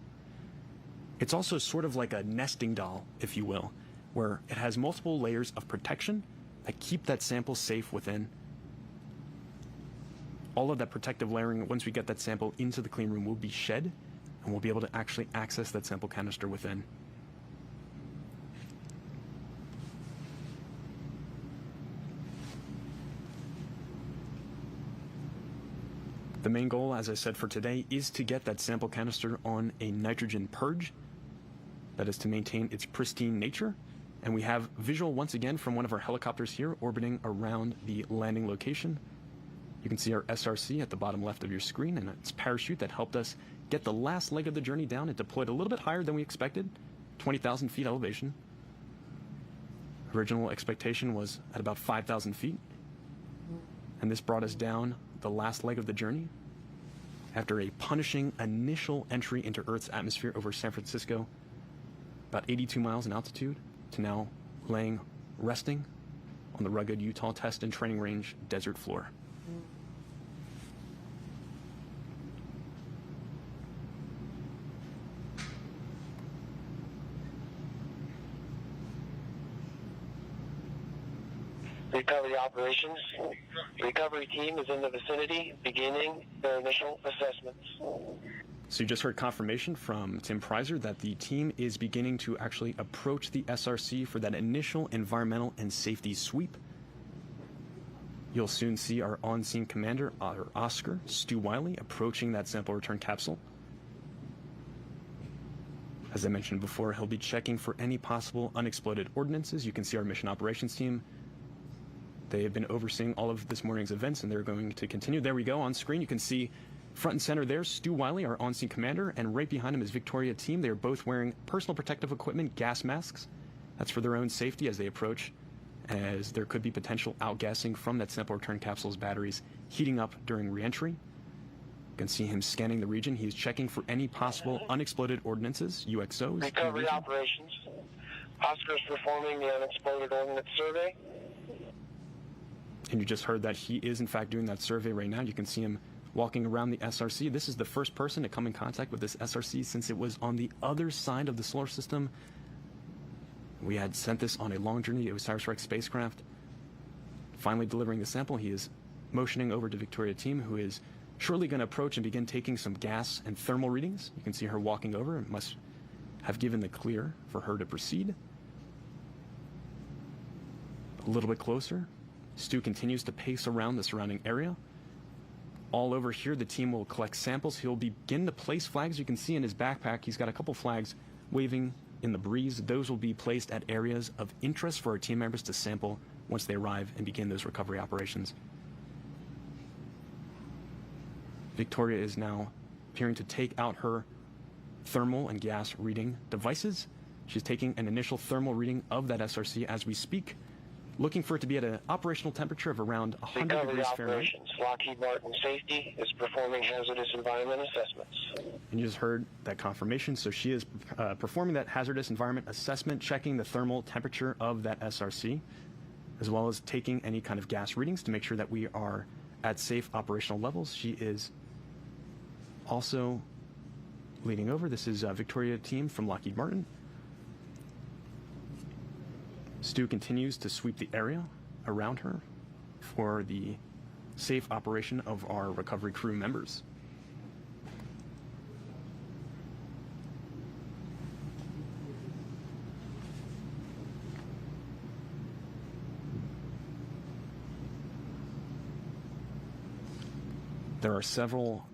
It's also sort of like a nesting doll, if you will, where it has multiple layers of protection that keep that sample safe within. All of that protective layering, once we get that sample into the clean room, will be shed, and we'll be able to actually access that sample canister within. The main goal, as I said, for today is to get that sample canister on a nitrogen purge. That is to maintain its pristine nature. And we have visual once again from one of our helicopters here orbiting around the landing location. You can see our SRC at the bottom left of your screen and its parachute that helped us get the last leg of the journey down. It deployed a little bit higher than we expected, 20,000 feet elevation. Original expectation was at about 5,000 feet. And this brought us down the last leg of the journey. After a punishing initial entry into Earth's atmosphere over San Francisco, about 82 miles in altitude, to now resting on the rugged Utah Test and Training Range desert floor. Recovery operations. Recovery team is in the vicinity, beginning their initial assessments. So you just heard confirmation from Tim Prizer that the team is beginning to actually approach the SRC for that initial environmental and safety sweep. You'll soon see our on-scene commander, Oscar Stu Wiley, approaching that sample return capsule. As I mentioned before, he'll be checking for any possible unexploded ordnances. You can see our mission operations team. They have been overseeing all of this morning's events, and they're going to continue. There we go. On screen, you can see front and center there, Stu Wiley, our on-scene commander, and right behind him is Victoria team. They are both wearing personal protective equipment, gas masks. That's for their own safety as they approach, as there could be potential outgassing from that sample return capsule's batteries heating up during re-entry. You can see him scanning the region. He's checking for any possible unexploded ordnances, UXOs. Recovery operations. Oscar is performing the unexploded ordnance survey. And you just heard that he is, in fact, doing that survey right now. You can see him walking around the SRC. This is the first person to come in contact with this SRC since it was on the other side of the solar system. We had sent this on a long journey. It was OSIRIS-REx spacecraft. Finally delivering the sample, he is motioning over to Victoria team, who is shortly going to approach and begin taking some gas and thermal readings. You can see her walking over and must have given the clear for her to proceed. A little bit closer. Stu continues to pace around the surrounding area. All over here, the team will collect samples. He'll begin to place flags. You can see in his backpack, he's got a couple flags waving in the breeze. Those will be placed at areas of interest for our team members to sample once they arrive and begin those recovery operations. Victoria is now appearing to take out her thermal and gas reading devices. She's taking an initial thermal reading of that SRC as we speak, looking for it to be at an operational temperature of around 100 degrees Fahrenheit. Lockheed Martin Safety is performing hazardous environment assessments. And you just heard that confirmation. So she is performing that hazardous environment assessment, checking the thermal temperature of that SRC, as well as taking any kind of gas readings to make sure that we are at safe operational levels. She is also leading over. This is Victoria team from Lockheed Martin. Stu continues to sweep the area around her for the safe operation of our recovery crew members. There are several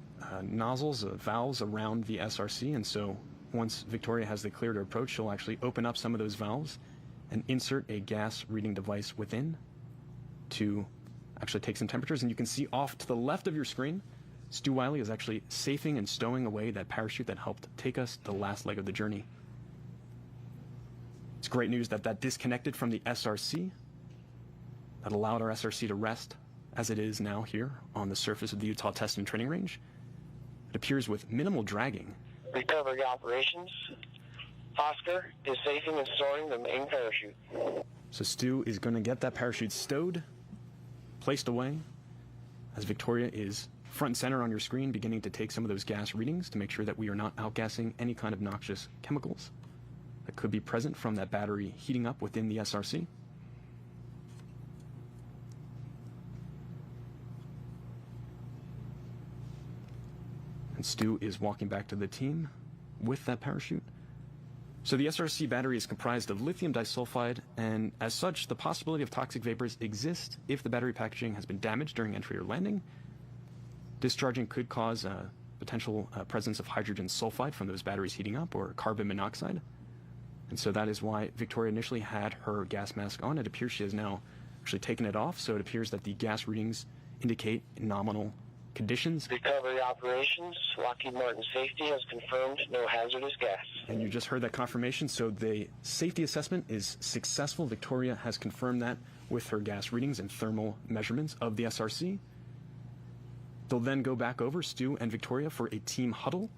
nozzles, valves around the SRC, and so once Victoria has the clear to approach, she'll actually open up some of those valves and insert a gas reading device within to actually take some temperatures. And you can see off to the left of your screen, Stu Wiley is actually safing and stowing away that parachute that helped take us the last leg of the journey. It's great news that that disconnected from the SRC. That allowed our SRC to rest as it is now here on the surface of the Utah Test and Training Range. It appears with minimal dragging. Recovery operations. Oscar is safing and storing the main parachute. So Stu is going to get that parachute stowed, placed away, as Victoria is front and center on your screen, beginning to take some of those gas readings to make sure that we are not outgassing any kind of noxious chemicals that could be present from that battery heating up within the SRC. And Stu is walking back to the team with that parachute. So the SRC battery is comprised of lithium disulfide, and as such, the possibility of toxic vapors exists if the battery packaging has been damaged during entry or landing. Discharging could cause potential presence of hydrogen sulfide from those batteries heating up, or carbon monoxide. And so that is why Victoria initially had her gas mask on. It appears she has now actually taken it off, so it appears that the gas readings indicate nominal conditions. Recovery operations. Lockheed Martin Safety has confirmed no hazardous gas. And you just heard that confirmation, so the safety assessment is successful. Victoria has confirmed that with her gas readings and thermal measurements of the SRC. They'll then go back over, Stu and Victoria, for a team huddle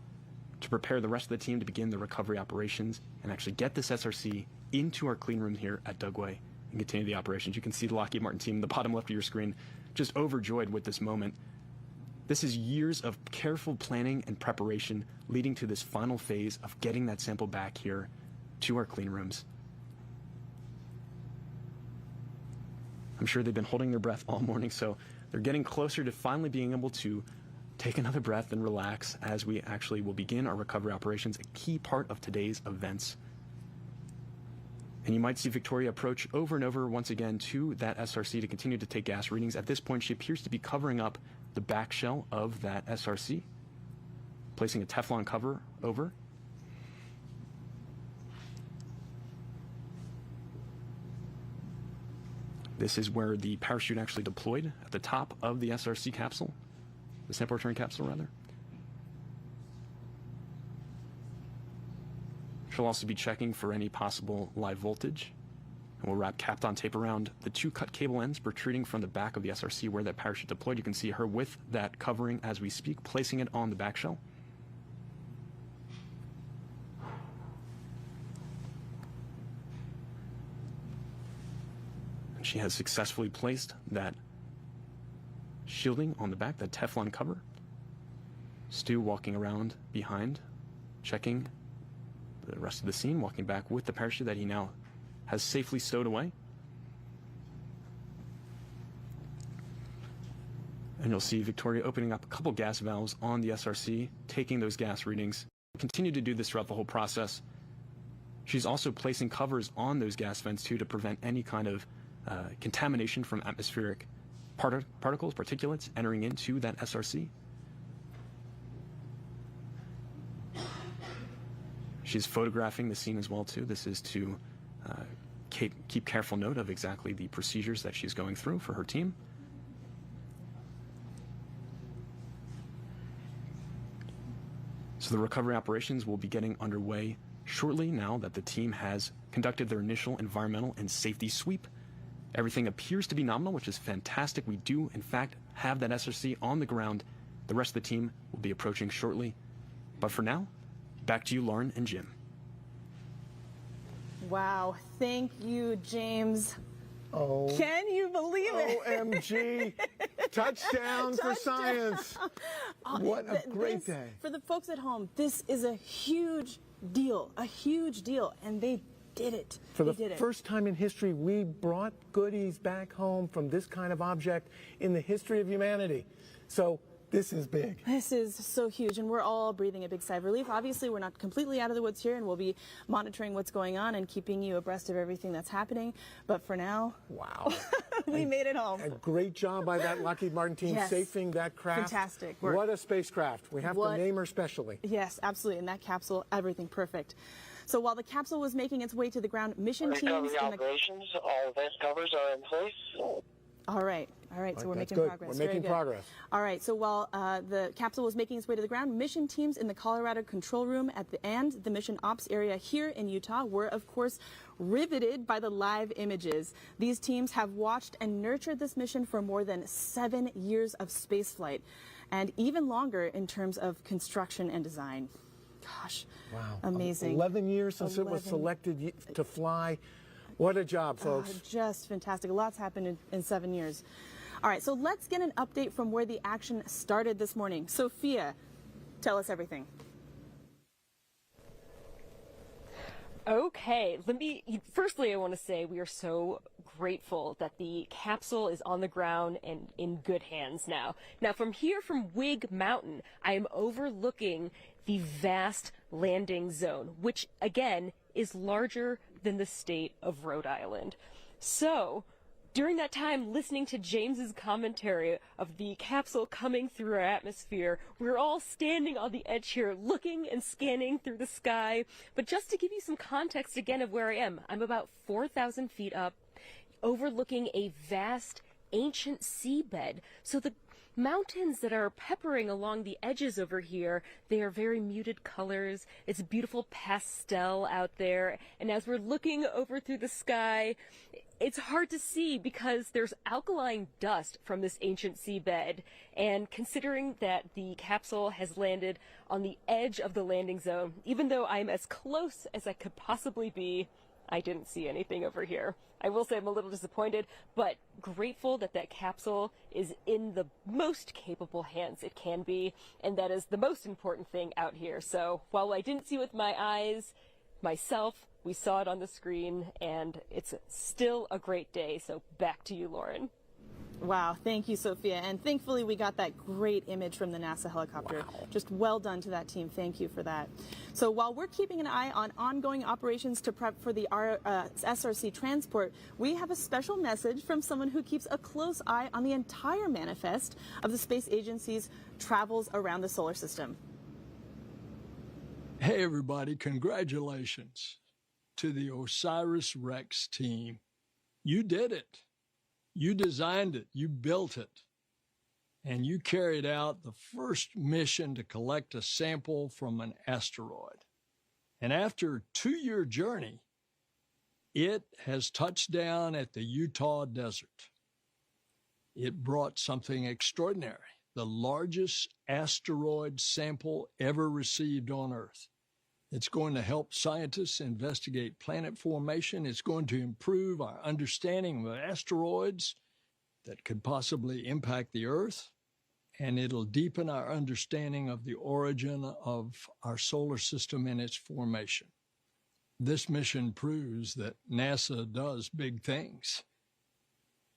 to prepare the rest of the team to begin the recovery operations and actually get this SRC into our clean room here at Dugway and continue the operations. You can see the Lockheed Martin team in the bottom left of your screen, just overjoyed with this moment. This is years of careful planning and preparation leading to this final phase of getting that sample back here to our clean rooms. I'm sure they've been holding their breath all morning, so they're getting closer to finally being able to take another breath and relax as we actually will begin our recovery operations, a key part of today's events. And you might see Victoria approach over and over once again to that SRC to continue to take gas readings. At this point, she appears to be covering up the back shell of that SRC, placing a Teflon cover over. This is where the parachute actually deployed at the top of the SRC capsule, the sample return capsule rather. She'll also be checking for any possible live voltage. And we'll wrap Kapton tape around the two cut cable ends protruding from the back of the SRC where that parachute deployed. You can see her with that covering as we speak, placing it on the back shell. And she has successfully placed that shielding on the back, that Teflon cover. Stu walking around behind, checking the rest of the scene, walking back with the parachute that he now has safely stowed away. And you'll see Victoria opening up a couple gas valves on the SRC, taking those gas readings. Continue to do this throughout the whole process. She's also placing covers on those gas vents too to prevent any kind of contamination from atmospheric particles, particulates entering into that SRC. She's photographing the scene as well too. This is to keep careful note of exactly the procedures that she's going through for her team. So the recovery operations will be getting underway shortly now that the team has conducted their initial environmental and safety sweep. Everything appears to be nominal, which is fantastic. We do, in fact, have that SRC on the ground. The rest of the team will be approaching shortly. But for now, back to you, Lauren and Jim. Wow. Thank you, James. Oh. Can you believe it? OMG. Touchdown for science. What a great day. For the folks at home, this is a huge deal, and they did it. For the first time in history, we brought goodies back home from this kind of object in the history of humanity. So this is big. This is so huge, and we're all breathing a big sigh of relief. Obviously, we're not completely out of the woods here, and we'll be monitoring what's going on and keeping you abreast of everything that's happening. But for now, wow, we made it home. A great job by that Lockheed Martin team safing that craft. Fantastic work. What a spacecraft. We have to name her specially. Yes, absolutely. And that capsule, everything perfect. So while the capsule was making its way to the ground, mission teams... Recovery operations, all event covers are in place. All right. So we're making progress. We're making progress. All right. So while the capsule was making its way to the ground, mission teams in the Colorado control room and the mission ops area here in Utah were, of course, riveted by the live images. These teams have watched and nurtured this mission for more than 7 years of spaceflight, and even longer in terms of construction and design. Gosh. Wow. Amazing. 11 years since it was selected to fly. What a job, folks. Just fantastic. A lot's happened in 7 years. All right, so let's get an update from where the action started this morning. Sophia, tell us everything. Okay, firstly, I want to say we are so grateful that the capsule is on the ground and in good hands now. Now, from here, from Whig Mountain, I am overlooking the vast landing zone, which, again, is larger than the state of Rhode Island. So, during that time, listening to James's commentary of the capsule coming through our atmosphere, we're all standing on the edge here, looking and scanning through the sky. But just to give you some context again of where I am, I'm about 4,000 feet up, overlooking a vast, ancient seabed. So the mountains that are peppering along the edges over here, they are very muted colors. It's beautiful pastel out there. And as we're looking over through the sky, It's hard to see because there's alkaline dust from this ancient seabed, and considering that the capsule has landed on the edge of the landing zone, even though I'm as close as I could possibly be, I didn't see anything over here. I will say I'm a little disappointed, but grateful that that capsule is in the most capable hands it can be, and that is the most important thing out here. So while I didn't see with my eyes myself, we saw it on the screen, and it's still a great day. So back to you, Lauren. Wow, thank you, Sophia. And thankfully, we got that great image from the NASA helicopter. Wow. Just well done to that team. Thank you for that. So while we're keeping an eye on ongoing operations to prep for the SRC transport, we have a special message from someone who keeps a close eye on the entire manifest of the space agency's travels around the solar system. Hey, everybody, congratulations to the OSIRIS-REx team. You did it. You designed it, you built it, and you carried out the first mission to collect a sample from an asteroid. And after a 2-year journey, it has touched down at the Utah desert. It brought something extraordinary, the largest asteroid sample ever received on Earth. It's going to help scientists investigate planet formation. It's going to improve our understanding of asteroids that could possibly impact the Earth, and it'll deepen our understanding of the origin of our solar system and its formation. This mission proves that NASA does big things,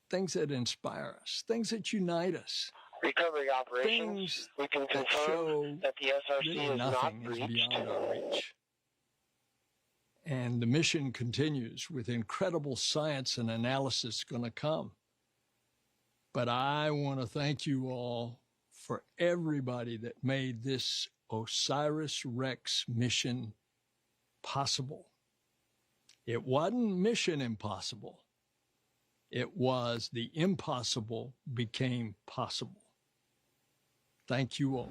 things that inspire us, things that unite us. Recovery operations, we can confirm that the SRC is not breached. Beyond our reach. And the mission continues with incredible science and analysis going to come. But I want to thank you all for everybody that made this OSIRIS-REx mission possible. It wasn't mission impossible. It was the impossible became possible. Thank you all.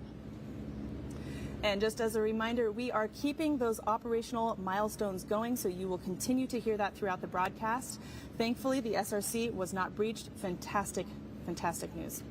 And just as a reminder, we are keeping those operational milestones going, so you will continue to hear that throughout the broadcast. Thankfully, the SRC was not breached. Fantastic, fantastic news.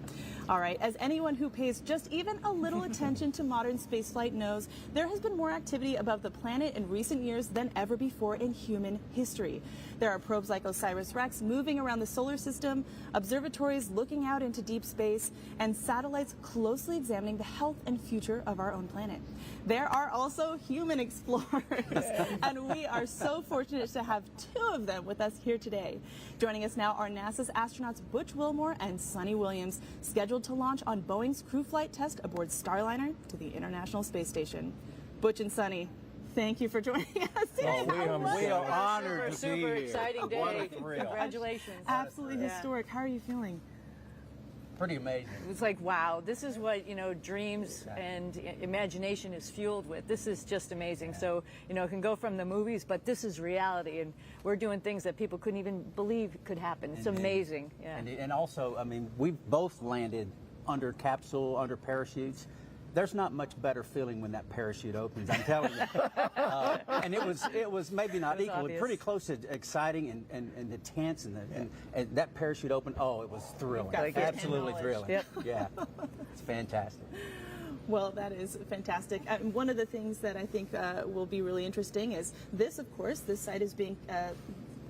All right, as anyone who pays just even a little attention to modern spaceflight knows, there has been more activity above the planet in recent years than ever before in human history. There are probes like OSIRIS-REx moving around the solar system, observatories looking out into deep space, and satellites closely examining the health and future of our own planet. There are also human explorers, and we are so fortunate to have 2 of them with us here today. Joining us now are NASA's astronauts Butch Wilmore and Suni Williams, scheduled to launch on Boeing's crew flight test aboard Starliner to the International Space Station. Butch and Suni, thank you for joining us. We are honored to be here. Super exciting day. What a thrill. Congratulations. Absolutely historic. How are you feeling? Pretty amazing. It's like, wow, this is what, dreams and imagination is fueled with. This is just amazing. So, it can go from the movies, but this is reality, and we're doing things that people couldn't even believe could happen. It's amazing. Yeah. And also, we've both landed under capsule, under parachutes. There's not much better feeling when that parachute opens, I'm telling you. And it was maybe not equal, obvious. Pretty close to exciting and intense, and that parachute opened, it was thrilling. Absolutely thrilling. Yep. Yeah, it's fantastic. Well, that is fantastic. One of the things that I think will be really interesting is this, of course, this site is being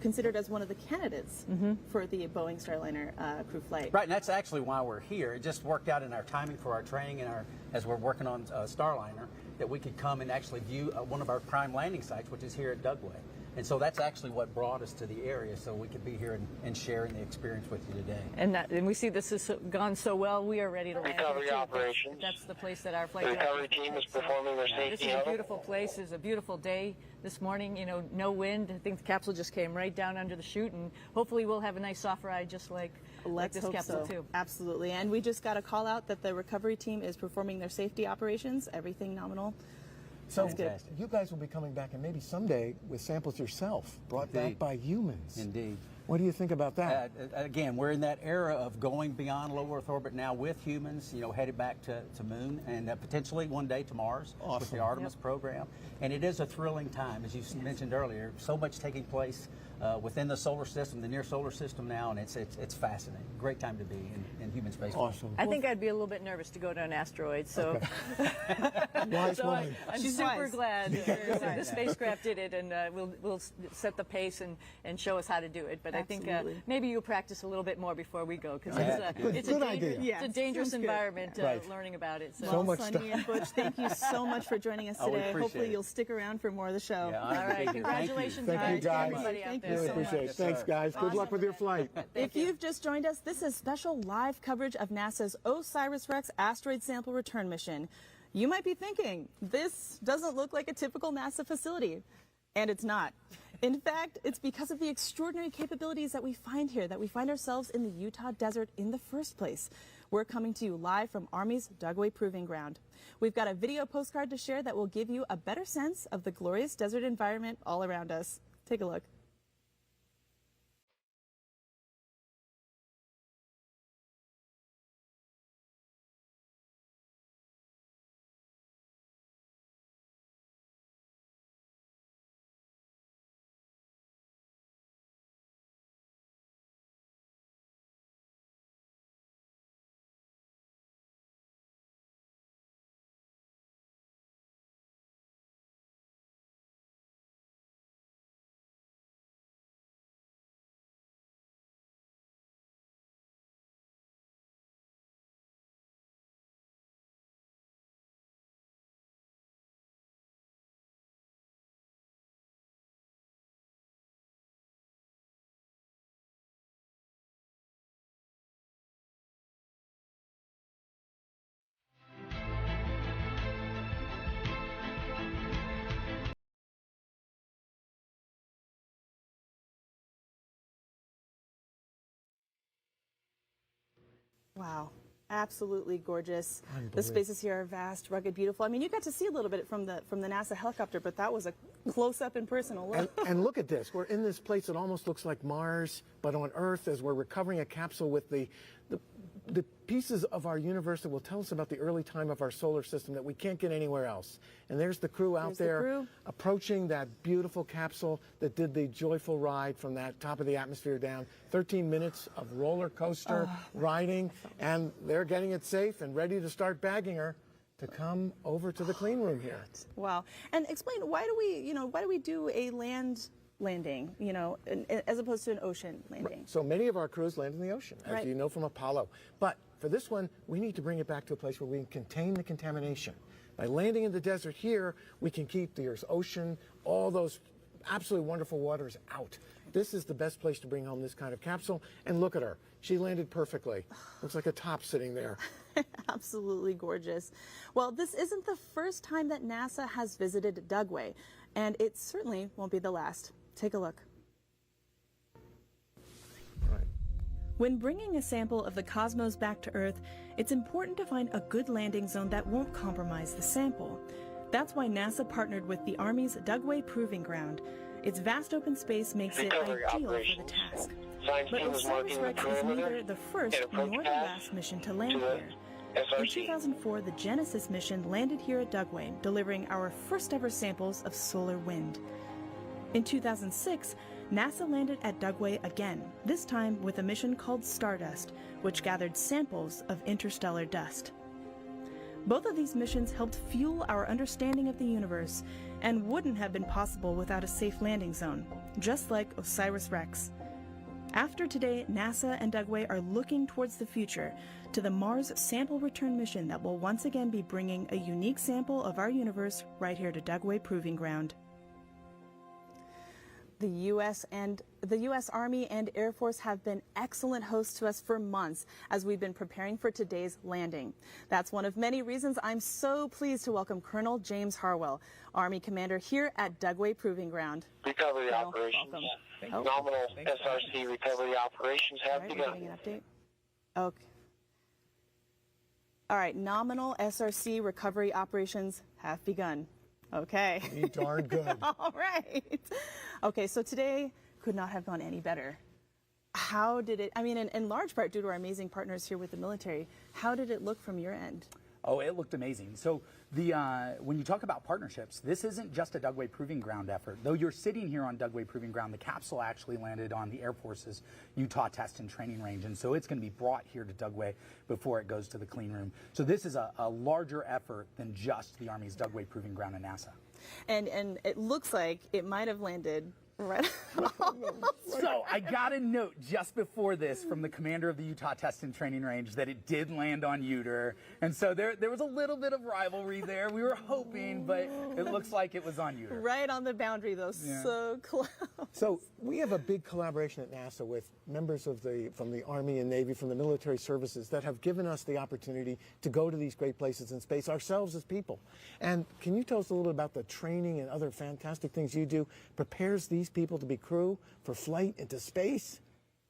considered as one of the candidates for the Boeing Starliner crew flight. Right, and that's actually why we're here. It just worked out in our timing for our training and as we're working on Starliner, that we could come and actually view one of our prime landing sites, which is here at Dugway. And so that's actually what brought us to the area, so we could be here and sharing the experience with you today. And we see this has gone so well, we are ready to land. Recovery operations. That's the place that our flight. The recovery team is performing their safety. This is a beautiful place. It's a beautiful day this morning. No wind. I think the capsule just came right down under the chute, and hopefully we'll have a nice soft ride, just like this capsule too. Absolutely. And we just got a call out that the recovery team is performing their safety operations. Everything nominal. So you guys will be coming back, and maybe someday with samples yourself, brought back by humans. Indeed. What do you think about that? Again, we're in that era of going beyond low Earth orbit now with humans, headed back to Moon, and potentially one day to Mars with the Artemis program. And it is a thrilling time, as you mentioned earlier. So much taking place within the solar system, the near solar system now, and it's fascinating. Great time to be in human space. Awesome. I think I'd be a little bit nervous to go to an asteroid, so, Wise so woman. I'm She's super wise. glad that the spacecraft did it, and we'll set the pace and show us how to do it. But Absolutely. I think maybe you'll practice a little bit more before we go, because it's Good idea. it's a dangerous sounds good. environment Right. learning about it. So, So much Sonny and Butch, thank you so much for joining us Oh, we today. appreciate Hopefully it. you'll stick around for more of the show. Yeah, all right, congratulations, Thank you, to guys. everybody out Thank there. you Really so appreciate it. Yes, Thanks, sir. guys. Good luck with your flight. If you've just joined us, this is special live coverage of NASA's OSIRIS-REx Asteroid Sample Return mission. You might be thinking, this doesn't look like a typical NASA facility. And it's not. In fact, it's because of the extraordinary capabilities that we find here, that we find ourselves in the Utah desert in the first place. We're coming to you live from Army's Dugway Proving Ground. We've got a video postcard to share that will give you a better sense of the glorious desert environment all around us. Take a look. Wow, absolutely gorgeous. The spaces here are vast, rugged, beautiful. I mean, you got to see a little bit from the NASA helicopter, but that was a close-up and personal look. And look at this. We're in this place that almost looks like Mars, but on Earth, as we're recovering a capsule with the pieces of our universe that will tell us about the early time of our solar system that we can't get anywhere else. And there's the crew out there approaching that beautiful capsule that did the joyful ride from that top of the atmosphere down. 13 minutes of roller coaster riding, and they're getting it safe and ready to start bagging her to come over to the clean room here. Wow. And explain, why do we do a land landing, as opposed to an ocean landing? So many of our crews land in the ocean, as you know from Apollo. But for this one, we need to bring it back to a place where we can contain the contamination. By landing in the desert here, we can keep the Earth's ocean, all those absolutely wonderful waters out. This is the best place to bring home this kind of capsule. And look at her. She landed perfectly. Looks like a top sitting there. Absolutely gorgeous. Well, this isn't the first time that NASA has visited Dugway, and it certainly won't be the last. Take a look. When bringing a sample of the cosmos back to Earth, it's important to find a good landing zone that won't compromise the sample. That's why NASA partnered with the Army's Dugway Proving Ground. Its vast open space makes it ideal for the task. But OSIRIS-REx is neither the first nor the last mission to land here. In 2004, the Genesis mission landed here at Dugway, delivering our first ever samples of solar wind. In 2006, NASA landed at Dugway again, this time with a mission called Stardust, which gathered samples of interstellar dust. Both of these missions helped fuel our understanding of the universe and wouldn't have been possible without a safe landing zone, just like OSIRIS-REx. After today, NASA and Dugway are looking towards the future, to the Mars sample return mission that will once again be bringing a unique sample of our universe right here to Dugway Proving Ground. The U.S. Army and Air Force have been excellent hosts to us for months as we've been preparing for today's landing. That's one of many reasons I'm so pleased to welcome Colonel James Harwell, Army Commander here at Dugway Proving Ground. Recovery operations. Nominal SRC recovery operations have begun. Getting an update. Okay. All right, nominal SRC recovery operations have begun. Okay. You darn good. All right. Okay, so today could not have gone any better. How did it, I mean, in large part due to our amazing partners here with the military, how did it look from your end? Oh, it looked amazing. So when you talk about partnerships, this isn't just a Dugway Proving Ground effort. Though you're sitting here on Dugway Proving Ground, the capsule actually landed on the Air Force's Utah Test and Training Range, and so it's going to be brought here to Dugway before it goes to the clean room. So this is a larger effort than just the Army's Dugway Proving Ground and NASA. And it looks like it might have landed right. So I got a note just before this from the commander of the Utah Test and Training Range that it did land on Uter. And so there was a little bit of rivalry there. We were hoping, but it looks like it was on Uter. Right on the boundary, though. Yeah. So close. So we have a big collaboration at NASA with members of from the Army and Navy, from the military services that have given us the opportunity to go to these great places in space ourselves as people. And can you tell us a little bit about the training and other fantastic things you do prepares these people to be crew for flight into space?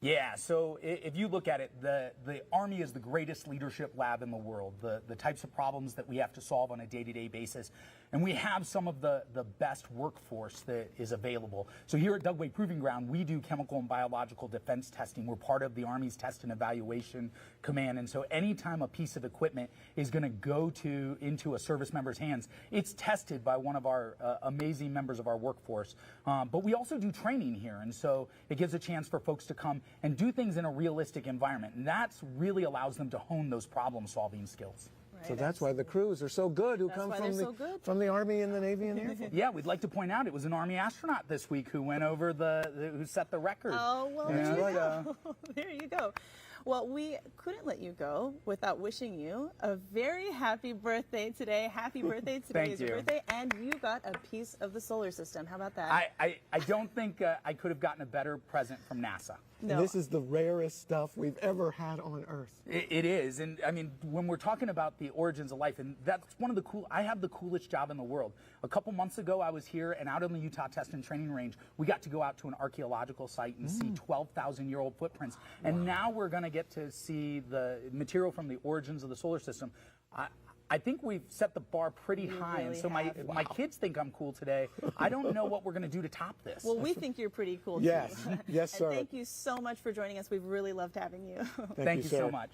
Yeah, so if you look at it, the Army is the greatest leadership lab in the world, the types of problems that we have to solve on a day-to-day basis. And we have some of the best workforce that is available. So here at Dugway Proving Ground, we do chemical and biological defense testing. We're part of the Army's Test and Evaluation Command. And so anytime a piece of equipment is going to go into a service member's hands, it's tested by one of our amazing members of our workforce. But we also do training here. And so it gives a chance for folks to come and do things in a realistic environment. And that's really allows them to hone those problem-solving skills. So that's why the crews are so good who come from the Army and the Navy and Air Force. Yeah, we'd like to point out it was an Army astronaut this week who went over who set the record. Oh, well, there you go. There you go. Well, we couldn't let you go without wishing you a very happy birthday today. Happy birthday. Today is your birthday, and you got a piece of the solar system. How about that? I don't think I could have gotten a better present from NASA. No. And this is the rarest stuff we've ever had on Earth. It is. And I mean, when we're talking about the origins of life, and that's one of the I have the coolest job in the world. A couple months ago, I was here, and out on the Utah Test and Training Range, we got to go out to an archaeological site and see 12,000-year-old footprints. And now we're going to get to see the material from the origins of the solar system. I think we've set the bar pretty high, really and so my kids think I'm cool today. I don't know what we're going to do to top this. Well, we think you're pretty cool, yes. too. Yes, sir. And thank you so much for joining us. We've really loved having you. Thank you so much.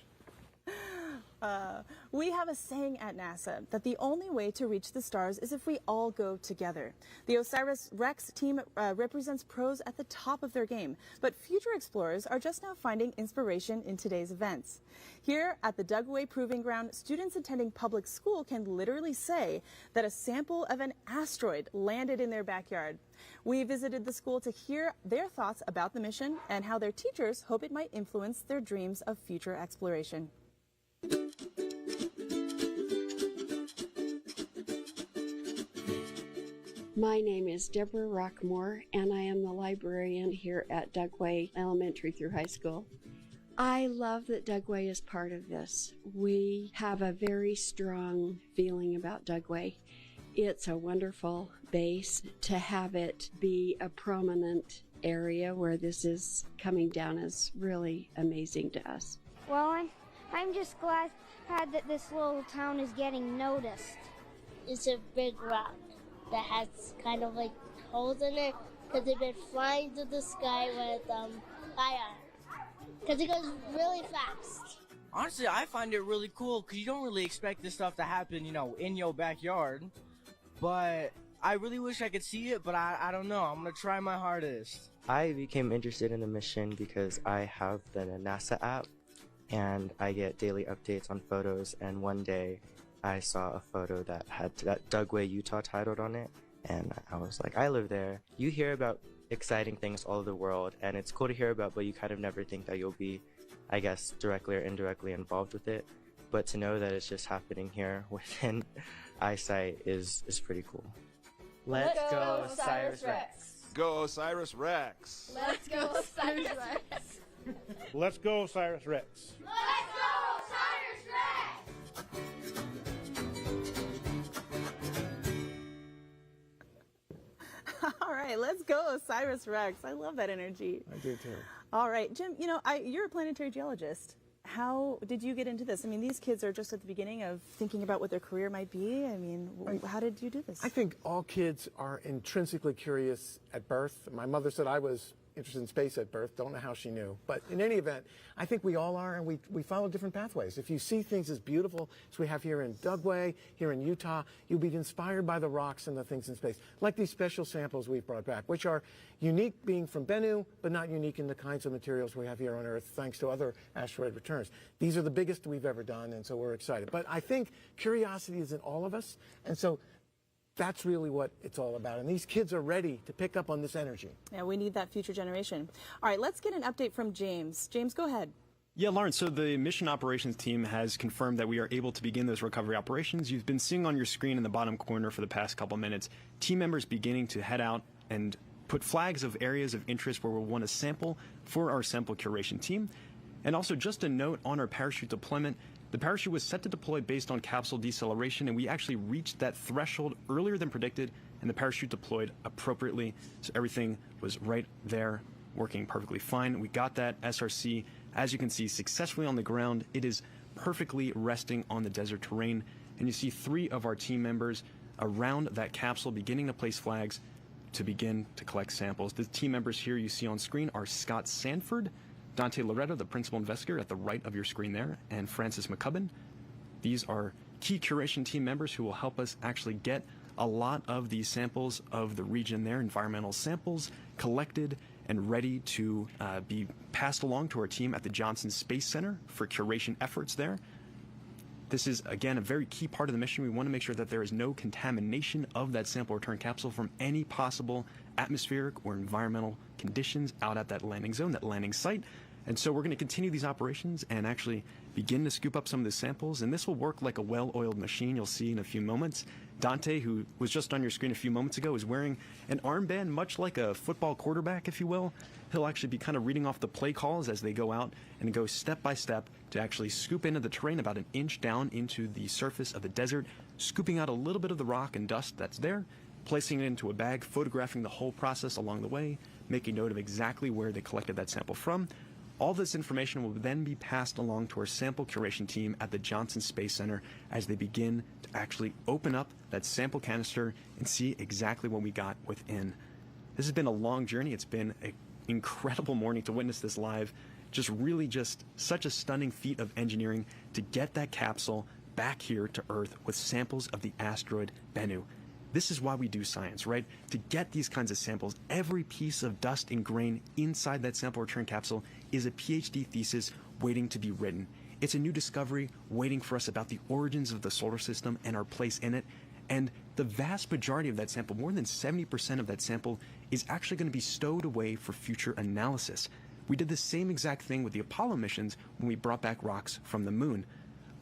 We have a saying at NASA that the only way to reach the stars is if we all go together. The OSIRIS-REx team represents pros at the top of their game, but future explorers are just now finding inspiration in today's events. Here at the Dugway Proving Ground, students attending public school can literally say that a sample of an asteroid landed in their backyard. We visited the school to hear their thoughts about the mission and how their teachers hope it might influence their dreams of future exploration. My name is Deborah Rockmore, and I am the librarian here at Dugway Elementary through High School. I love that Dugway is part of this. We have a very strong feeling about Dugway. It's a wonderful base. To have it be a prominent area where this is coming down is really amazing to us. Well, I'm just glad that this little town is getting noticed. It's a big rock that has kind of like holes in it because they've been flying through the sky with fire because it goes really fast. Honestly, I find it really cool because you don't really expect this stuff to happen, in your backyard. But I really wish I could see it, but I don't know. I'm going to try my hardest. I became interested in the mission because I have the NASA app and I get daily updates on photos, and one day I saw a photo that had that Dugway, Utah titled on it, and I was like, I live there. You hear about exciting things all over the world, and it's cool to hear about, but you kind of never think that you'll be, I guess, directly or indirectly involved with it. But to know that it's just happening here within eyesight is pretty cool. Let's go OSIRIS-REx. Go OSIRIS-REx. Let's go OSIRIS-REx. Let's go OSIRIS-REx. Let's go OSIRIS-REx. All right, let's go OSIRIS-REx. I love that energy. I do too. All right, Jim, you're a planetary geologist. How did you get into this? I mean, these kids are just at the beginning of thinking about what their career might be. I mean, how did you do this? I think all kids are intrinsically curious at birth. My mother said I was interested in space at birth. Don't know how she knew. But in any event, I think we all are, and we follow different pathways. If you see things as beautiful as we have here in Dugway, here in Utah, you'll be inspired by the rocks and the things in space, like these special samples we've brought back, which are unique being from Bennu, but not unique in the kinds of materials we have here on Earth, thanks to other asteroid returns. These are the biggest we've ever done, and so we're excited. But I think curiosity is in all of us, and so that's really what it's all about. And these kids are ready to pick up on this energy. Yeah, we need that future generation. All right, let's get an update from James. James, go ahead. Yeah, Lauren, so the mission operations team has confirmed that we are able to begin those recovery operations. You've been seeing on your screen in the bottom corner for the past couple minutes, team members beginning to head out and put flags of areas of interest where we'll want to sample for our sample curation team. And also just a note on our parachute deployment, the parachute was set to deploy based on capsule deceleration, and we actually reached that threshold earlier than predicted, and the parachute deployed appropriately. So everything was right there, working perfectly fine. We got that SRC, as you can see, successfully on the ground. It is perfectly resting on the desert terrain, and you see 3 of our team members around that capsule beginning to place flags to begin to collect samples. The team members here you see on screen are Scott Sanford, Dante Loretto, the principal investigator at the right of your screen there, and Francis McCubbin. These are key curation team members who will help us actually get a lot of these samples of the region there, environmental samples, collected and ready to be passed along to our team at the Johnson Space Center for curation efforts there. This is, again, a very key part of the mission. We want to make sure that there is no contamination of that sample return capsule from any possible atmospheric or environmental conditions out at that landing zone, that landing site. And so we're going to continue these operations and actually begin to scoop up some of the samples. And this will work like a well-oiled machine you'll see in a few moments. Dante, who was just on your screen a few moments ago, is wearing an armband, much like a football quarterback, if you will. He'll actually be kind of reading off the play calls as they go out and go step by step to actually scoop into the terrain about an inch down into the surface of the desert, scooping out a little bit of the rock and dust that's there, placing it into a bag, photographing the whole process along the way, making note of exactly where they collected that sample from. All this information will then be passed along to our sample curation team at the Johnson Space Center as they begin to actually open up that sample canister and see exactly what we got within. This has been a long journey. It's been an incredible morning to witness this live. Just such a stunning feat of engineering to get that capsule back here to Earth with samples of the asteroid Bennu. This is why we do science, right? To get these kinds of samples, every piece of dust and grain inside that sample return capsule is a PhD thesis waiting to be written. It's a new discovery waiting for us about the origins of the solar system and our place in it. And the vast majority of that sample, more than 70% of that sample, is actually going to be stowed away for future analysis. We did the same exact thing with the Apollo missions when we brought back rocks from the moon.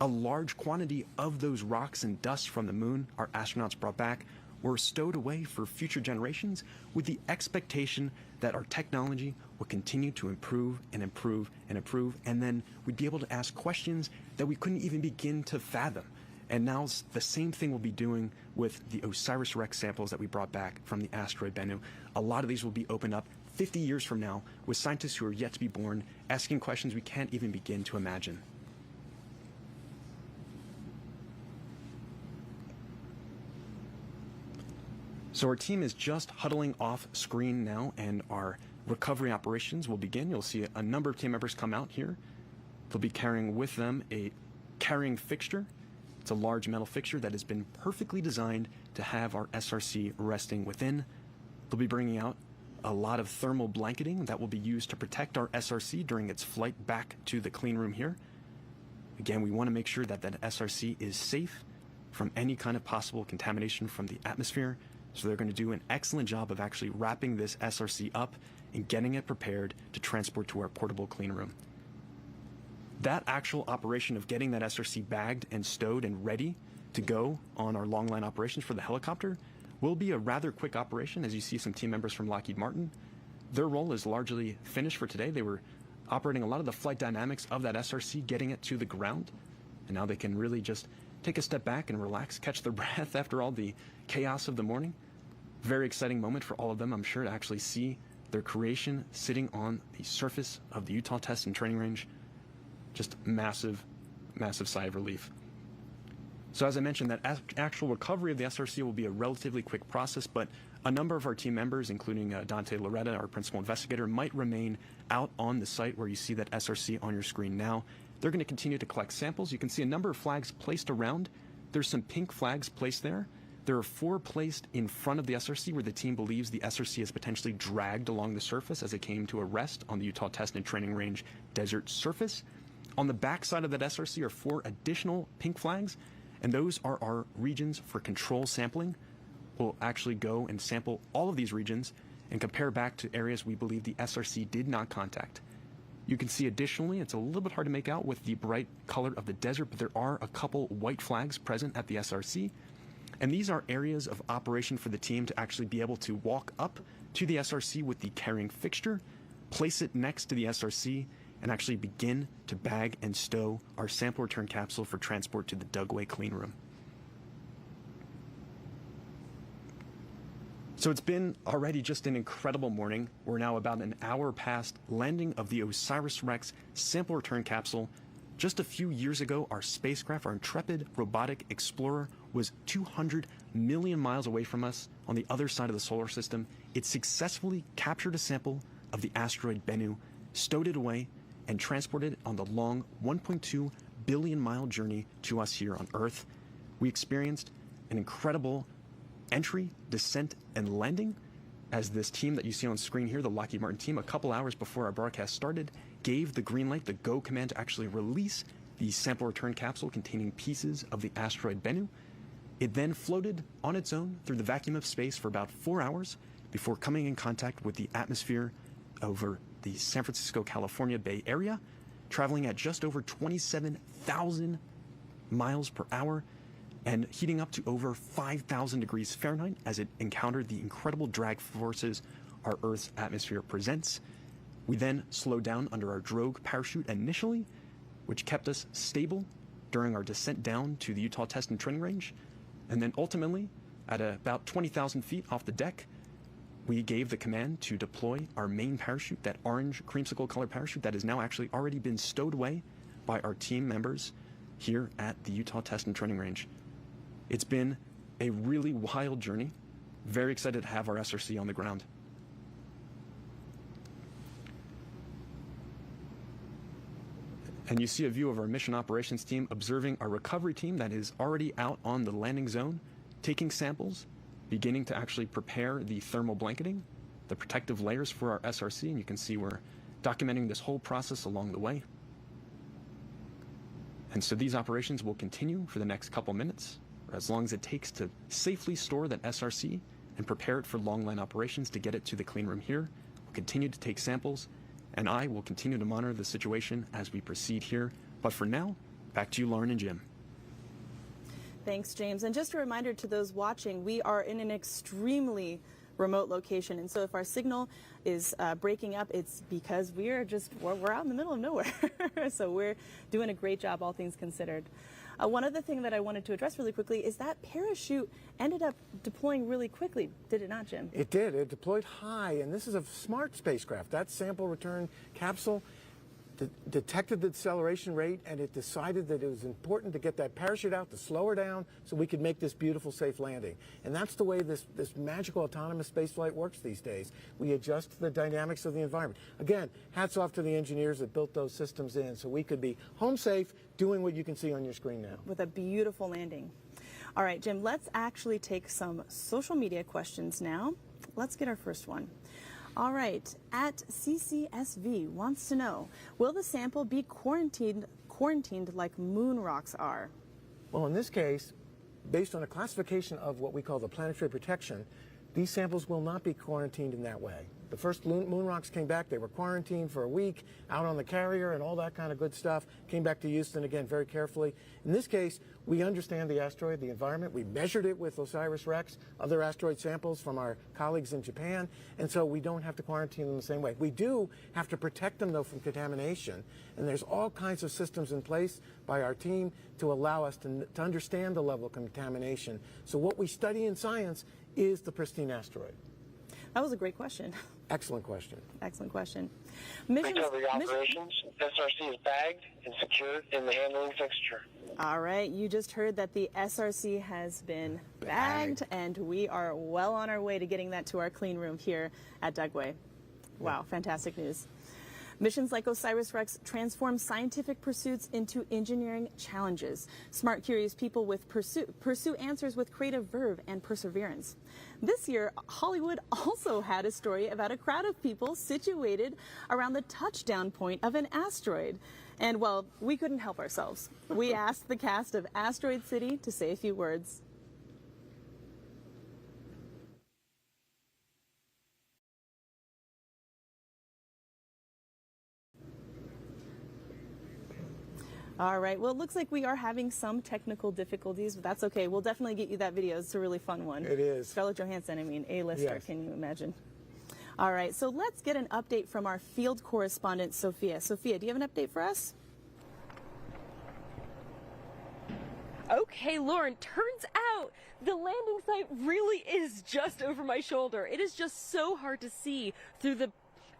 A large quantity of those rocks and dust from the moon our astronauts brought back were stowed away for future generations with the expectation that our technology would continue to improve and improve and improve, and then we'd be able to ask questions that we couldn't even begin to fathom. And now the same thing we'll be doing with the OSIRIS-REx samples that we brought back from the asteroid Bennu. A lot of these will be opened up 50 years from now with scientists who are yet to be born, asking questions we can't even begin to imagine. So our team is just huddling off screen now, and our recovery operations will begin. You'll see a number of team members come out here. They'll be carrying with them a carrying fixture. It's a large metal fixture that has been perfectly designed to have our SRC resting within. They'll be bringing out a lot of thermal blanketing that will be used to protect our SRC during its flight back to the clean room here. Again, we want to make sure that that SRC is safe from any kind of possible contamination from the atmosphere. So they're going to do an excellent job of actually wrapping this SRC up and getting it prepared to transport to our portable clean room. That actual operation of getting that SRC bagged and stowed and ready to go on our long line operations for the helicopter will be a rather quick operation. As you see some team members from Lockheed Martin, their role is largely finished for today. They were operating a lot of the flight dynamics of that SRC, getting it to the ground, and now they can really just take a step back and relax, catch their breath after all the chaos of the morning. Very exciting moment for all of them, I'm sure, to actually see their creation sitting on the surface of the Utah Test and Training Range. Just massive, massive sigh of relief. So as I mentioned, that actual recovery of the SRC will be a relatively quick process, but A number of our team members, including Dante Loretta, our principal investigator, might remain out on the site where you see that SRC on your screen now. They're going to continue to collect samples. You can see a number of flags placed around. There's some pink flags placed there. There are 4 placed in front of the SRC where the team believes the SRC is potentially dragged along the surface as it came to a rest on the Utah Test and Training Range desert surface. On the back side of that SRC are 4 additional pink flags, and those are our regions for control sampling. We'll actually go and sample all of these regions and compare back to areas we believe the SRC did not contact. You can see additionally, it's a little bit hard to make out with the bright color of the desert, but there are a couple white flags present at the SRC. And these are areas of operation for the team to actually be able to walk up to the SRC with the carrying fixture, place it next to the SRC, and actually begin to bag and stow our sample return capsule for transport to the Dugway clean room. So it's been already just an incredible morning. We're now about an hour past landing of the OSIRIS-REx sample return capsule. Just a few years ago, our spacecraft, our intrepid robotic explorer, was 200 million miles away from us on the other side of the solar system. It successfully captured a sample of the asteroid Bennu, stowed it away, and transported it on the long 1.2 billion mile journey to us here on Earth. We experienced an incredible entry, descent, and landing as this team that you see on screen here, the Lockheed Martin team, a couple hours before our broadcast started, gave the green light, the go command, to actually release the sample return capsule containing pieces of the asteroid Bennu. It then floated on its own through the vacuum of space for about 4 hours before coming in contact with the atmosphere over the San Francisco, California Bay Area, traveling at just over 27,000 miles per hour and heating up to over 5,000 degrees Fahrenheit as it encountered the incredible drag forces our Earth's atmosphere presents. We then slowed down under our drogue parachute initially, which kept us stable during our descent down to the Utah Test and Training Range. And then ultimately, at about 20,000 feet off the deck, we gave the command to deploy our main parachute, that orange creamsicle color parachute that has now actually already been stowed away by our team members here at the Utah Test and Training Range. It's been a really wild journey. Very excited to have our SRC on the ground. And you see a view of our mission operations team observing our recovery team that is already out on the landing zone, taking samples, beginning to actually prepare the thermal blanketing, the protective layers for our SRC, and you can see we're documenting this whole process along the way. And so these operations will continue for the next couple minutes, or as long as it takes to safely store that SRC and prepare it for long line operations to get it to the clean room here. We'll continue to take samples, and I will continue to monitor the situation as we proceed here. But for now, back to you, Lauren and Jim. Thanks, James. And just a reminder to those watching, we are in an extremely remote location, and so if our signal is breaking up, it's because we're out in the middle of nowhere. So we're doing a great job, all things considered. One other thing that I wanted to address really quickly is that parachute ended up deploying really quickly, did it not, Jim? It did. It deployed high, and this is a smart spacecraft. That sample return capsule detected the acceleration rate, and it decided that it was important to get that parachute out to slow her down so we could make this beautiful, safe landing. And that's the way this magical autonomous spaceflight works these days. We adjust to the dynamics of the environment. Again, hats off to the engineers that built those systems in so we could be home safe doing what you can see on your screen now. With a beautiful landing. All right, Jim, let's actually take some social media questions now. Let's get our first one. All right, at CCSV wants to know, will the sample be quarantined like moon rocks are? Well, in this case, based on a classification of what we call the planetary protection, these samples will not be quarantined in that way. The first moon rocks came back, they were quarantined for a week, out on the carrier and all that kind of good stuff, came back to Houston again very carefully. In this case, we understand the asteroid, the environment, we measured it with OSIRIS-REx, other asteroid samples from our colleagues in Japan, and so we don't have to quarantine them the same way. We do have to protect them, though, from contamination, and there's all kinds of systems in place by our team to allow us to understand the level of contamination. So what we study in science is the pristine asteroid. That was a great question. Excellent question. Excellent question. Recovery operations. SRC is bagged and secured in the handling fixture. All right, you just heard that the SRC has been bagged, and we are well on our way to getting that to our clean room here at Dugway. Wow, fantastic news. Missions like OSIRIS-REx transform scientific pursuits into engineering challenges. Smart, curious people pursue answers with creative verve and perseverance. This year, Hollywood also had a story about a crowd of people situated around the touchdown point of an asteroid. And, well, we couldn't help ourselves. We asked the cast of Asteroid City to say a few words. All right, well, it looks like we are having some technical difficulties, but that's okay. We'll definitely get you that video. It's a really fun one. It is. Scarlett Johansson, I mean, A-lister, Yes. Can you imagine? All right, so let's get an update from our field correspondent, Sophia. Sophia, do you have an update for us? Okay, Lauren, turns out the landing site really is just over my shoulder. It is just so hard to see through the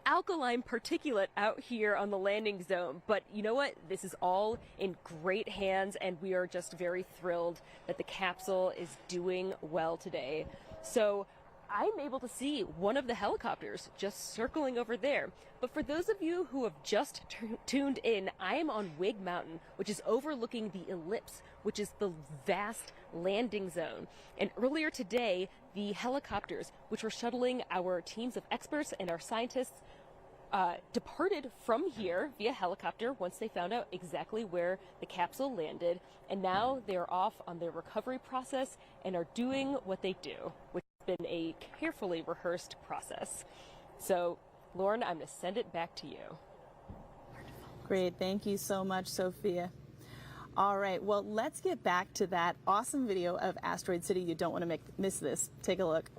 alkaline particulate out here on the landing zone. But you know what? This is all in great hands, and we are just very thrilled that the capsule is doing well today. So I'm able to see one of the helicopters just circling over there. But for those of you who have just tuned in, I am on Wig Mountain, which is overlooking the ellipse, which is the vast landing zone. And earlier today, the helicopters, which were shuttling our teams of experts and our scientists, departed from here via helicopter once they found out exactly where the capsule landed. And now they're off on their recovery process and are doing what they do, which has been a carefully rehearsed process. So, Lauren, I'm going to send it back to you. Great, thank you so much, Sophia. All right, well, let's get back to that awesome video of Asteroid City. You don't want to miss this. Take a look.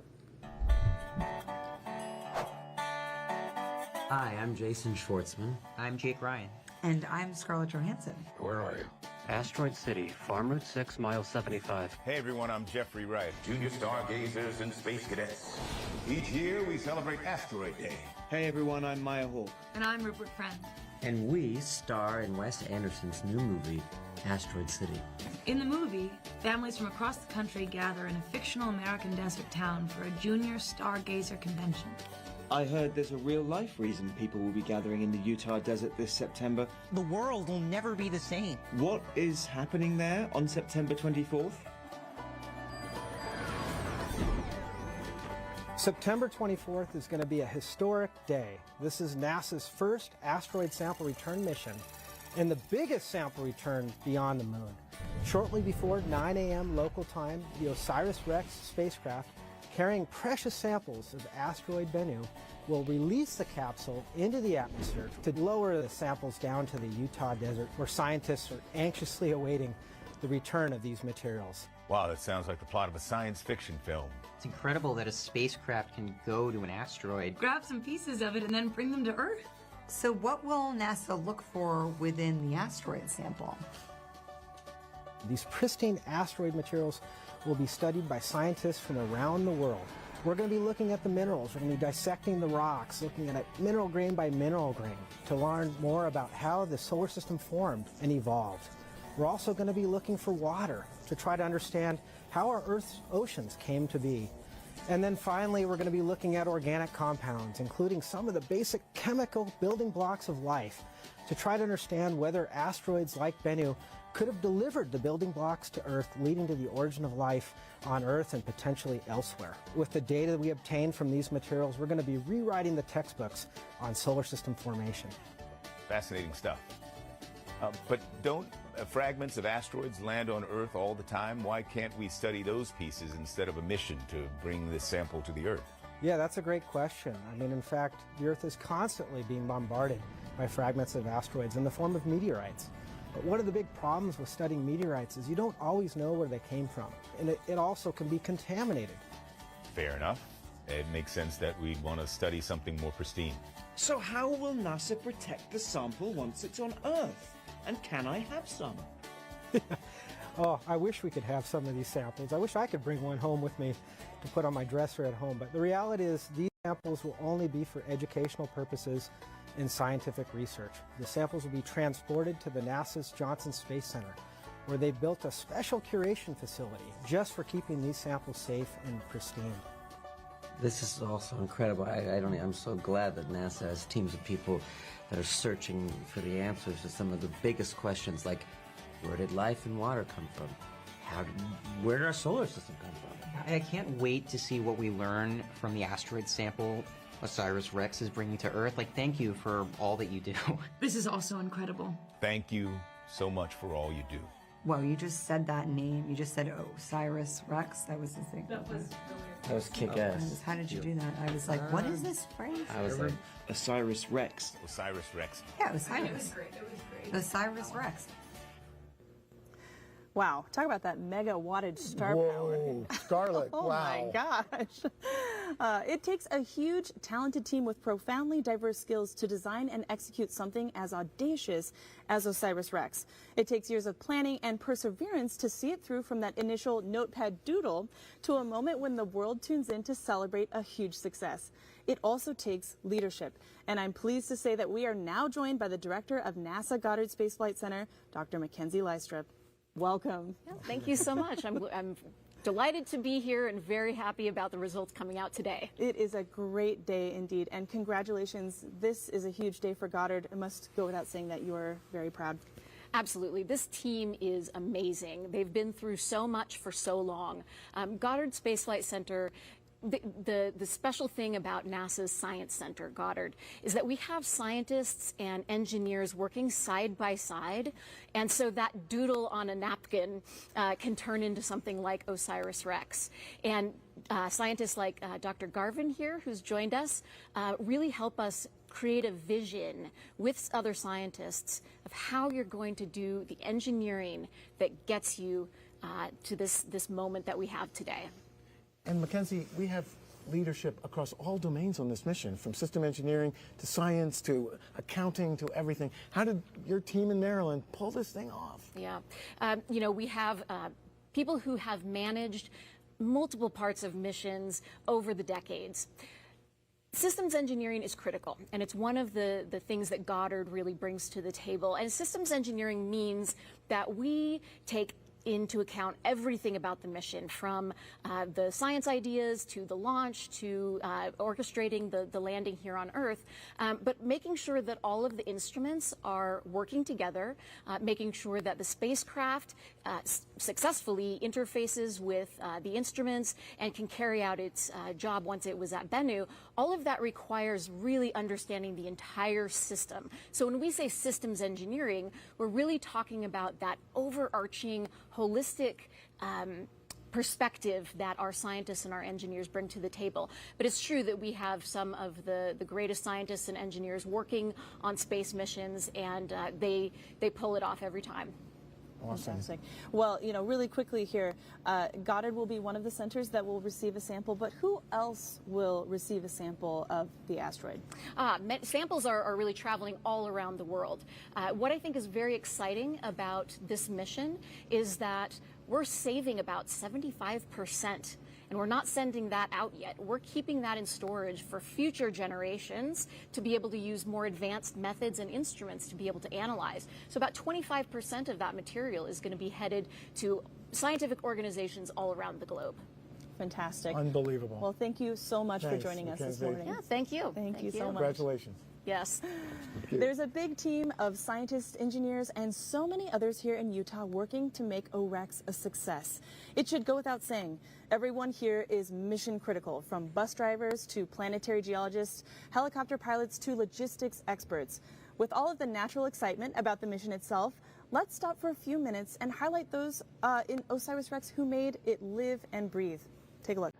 Hi, I'm Jason Schwartzman. I'm Jake Ryan. And I'm Scarlett Johansson. Where are you? Asteroid City, Farm Route 6, mile 75. Hey everyone, I'm Jeffrey Wright. Junior stargazers and space cadets. Each year we celebrate Asteroid Day. Hey everyone, I'm Maya Hall. And I'm Rupert Friend. And we star in Wes Anderson's new movie, Asteroid City. In the movie, families from across the country gather in a fictional American desert town for a junior stargazer convention. I heard there's a real-life reason people will be gathering in the Utah desert this September. The world will never be the same. What is happening there on September 24th? September 24th is going to be a historic day. This is NASA's first asteroid sample return mission and the biggest sample return beyond the moon. Shortly before 9 a.m. local time, the OSIRIS-REx spacecraft carrying precious samples of asteroid Bennu will release the capsule into the atmosphere to lower the samples down to the Utah desert, where scientists are anxiously awaiting the return of these materials. Wow, that sounds like the plot of a science fiction film. It's incredible that a spacecraft can go to an asteroid, grab some pieces of it, and then bring them to Earth. So what will NASA look for within the asteroid sample? These pristine asteroid materials will be studied by scientists from around the world. We're going to be looking at the minerals. We're going to be dissecting the rocks, looking at it mineral grain by mineral grain to learn more about how the solar system formed and evolved. We're also going to be looking for water to try to understand how our Earth's oceans came to be. And then finally, we're going to be looking at organic compounds, including some of the basic chemical building blocks of life, to try to understand whether asteroids like Bennu could have delivered the building blocks to Earth, leading to the origin of life on Earth and potentially elsewhere. With the data that we obtained from these materials, we're going to be rewriting the textbooks on solar system formation. Fascinating stuff. But don't fragments of asteroids land on Earth all the time? Why can't we study those pieces instead of a mission to bring this sample to the Earth? Yeah, that's a great question. I mean, in fact, the Earth is constantly being bombarded by fragments of asteroids in the form of meteorites. But one of the big problems with studying meteorites is you don't always know where they came from, and it also can be contaminated. Fair enough. It makes sense that we'd want to study something more pristine. So how will NASA protect the sample once it's on Earth? And can I have some? Oh, I wish we could have some of these samples. I wish I could bring one home with me to put on my dresser at home. But the reality is these samples will only be for educational purposes in scientific research. The samples will be transported to the NASA's Johnson Space Center, where they built a special curation facility just for keeping these samples safe and pristine. This is also incredible. I'm so glad that NASA has teams of people that are searching for the answers to some of the biggest questions, like where did life and water come from? Where did our solar system come from? I can't wait to see what we learn from the asteroid sample OSIRIS-REx is bringing to Earth. Thank you for all that you do. This is also incredible. Thank you so much for all you do. Well, you just said that name. You just said OSIRIS-REx. That was the thing. That was kick-ass. How did you do that? I was like, what is this phrase? I was like, OSIRIS-REx. OSIRIS-REx. Yeah, Osiris. It was great. OSIRIS-REx. Wow, talk about that mega wattage star Whoa, power. Scarlet, Oh wow. my gosh. It takes a huge, talented team with profoundly diverse skills to design and execute something as audacious as OSIRIS-REx. It takes years of planning and perseverance to see it through from that initial notepad doodle to a moment when the world tunes in to celebrate a huge success. It also takes leadership. And I'm pleased to say that we are now joined by the director of NASA Goddard Space Flight Center, Dr. Mackenzie Lystrup. Welcome. Yeah, thank you so much. I'm delighted to be here and very happy about the results coming out today. It is a great day indeed, and congratulations. This is a huge day for Goddard. It must go without saying that you are very proud. Absolutely. This team is amazing. They've been through so much for so long. Goddard Space Flight Center, the special thing about NASA's Science Center, Goddard, is that we have scientists and engineers working side by side, and so that doodle on a napkin can turn into something like OSIRIS-REx. And scientists like Dr. Garvin here, who's joined us, really help us create a vision with other scientists of how you're going to do the engineering that gets you to this moment that we have today. And Mackenzie, we have leadership across all domains on this mission, from system engineering to science to accounting to everything. How did your team in Maryland pull this thing off? Yeah, we have people who have managed multiple parts of missions over the decades. Systems engineering is critical, and it's one of the things that Goddard really brings to the table. And systems engineering means that we take into account everything about the mission, from the science ideas to the launch to orchestrating the landing here on Earth, but making sure that all of the instruments are working together, making sure that the spacecraft successfully interfaces with the instruments and can carry out its job once it was at Bennu. All of that requires really understanding the entire system. So when we say systems engineering, we're really talking about that overarching, holistic perspective that our scientists and our engineers bring to the table. But it's true that we have some of the greatest scientists and engineers working on space missions, and they pull it off every time. Awesome. Fantastic. Well, really quickly here, Goddard will be one of the centers that will receive a sample, but who else will receive a sample of the asteroid? Samples are really traveling all around the world. What I think is very exciting about this mission is that we're saving about 75%. And we're not sending that out yet. We're keeping that in storage for future generations to be able to use more advanced methods and instruments to be able to analyze. So about 25% of that material is going to be headed to scientific organizations all around the globe. Fantastic. Unbelievable. Well, thank you so much for joining us this morning. Yeah, thank you. Thank you so much. Congratulations. Yes. There's a big team of scientists, engineers, and so many others here in Utah working to make OREX a success. It should go without saying, everyone here is mission critical, from bus drivers to planetary geologists, helicopter pilots to logistics experts. With all of the natural excitement about the mission itself, let's stop for a few minutes and highlight those in OSIRIS-REx who made it live and breathe. Take a look.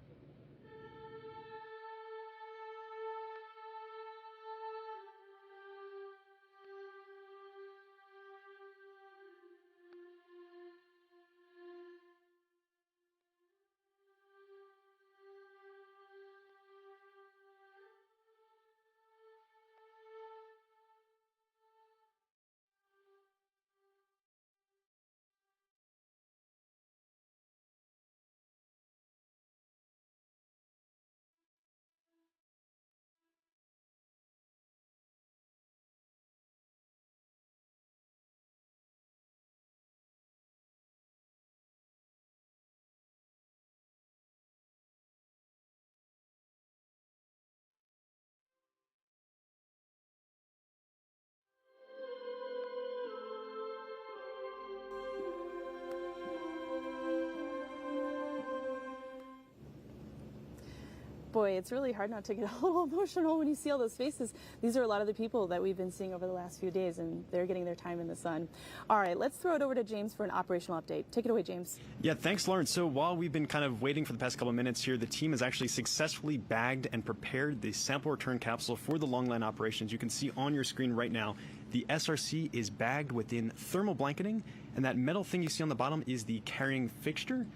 Boy, it's really hard not to get a little emotional when you see all those faces. These are a lot of the people that we've been seeing over the last few days, and they're getting their time in the sun. All right, let's throw it over to James for an operational update. Take it away, James. Yeah, thanks, Lauren. So while we've been kind of waiting for the past couple of minutes here, the team has actually successfully bagged and prepared the sample return capsule for the long line operations. You can see on your screen right now, the SRC is bagged within thermal blanketing, and that metal thing you see on the bottom is the carrying fixture.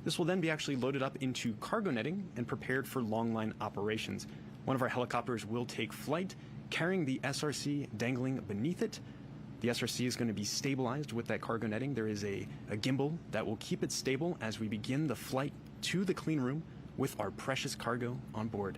This will then be actually loaded up into cargo netting and prepared for long line operations. One of our helicopters will take flight, carrying the SRC dangling beneath it. The SRC is going to be stabilized with that cargo netting. There is a gimbal that will keep it stable as we begin the flight to the clean room with our precious cargo on board.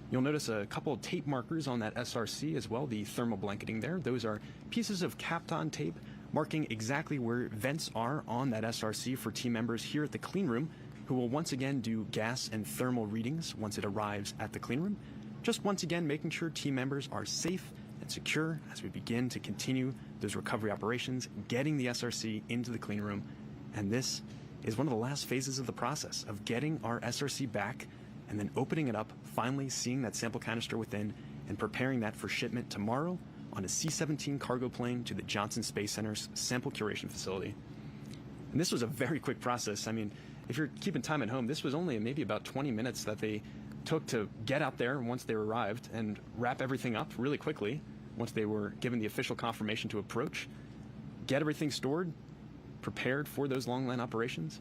You'll notice a couple of tape markers on that SRC as well, the thermal blanketing there. Those are pieces of Kapton tape marking exactly where vents are on that SRC for team members here at the clean room, who will once again do gas and thermal readings once it arrives at the clean room. Just once again making sure team members are safe and secure as we begin to continue those recovery operations, getting the SRC into the clean room. And this is one of the last phases of the process of getting our SRC back and then opening it up, finally seeing that sample canister within and preparing that for shipment tomorrow on a C-17 cargo plane to the Johnson Space Center's sample curation facility. And this was a very quick process. I mean, if you're keeping time at home, this was only maybe about 20 minutes that they took to get out there once they arrived and wrap everything up really quickly once they were given the official confirmation to approach, get everything stored, prepared for those long line operations.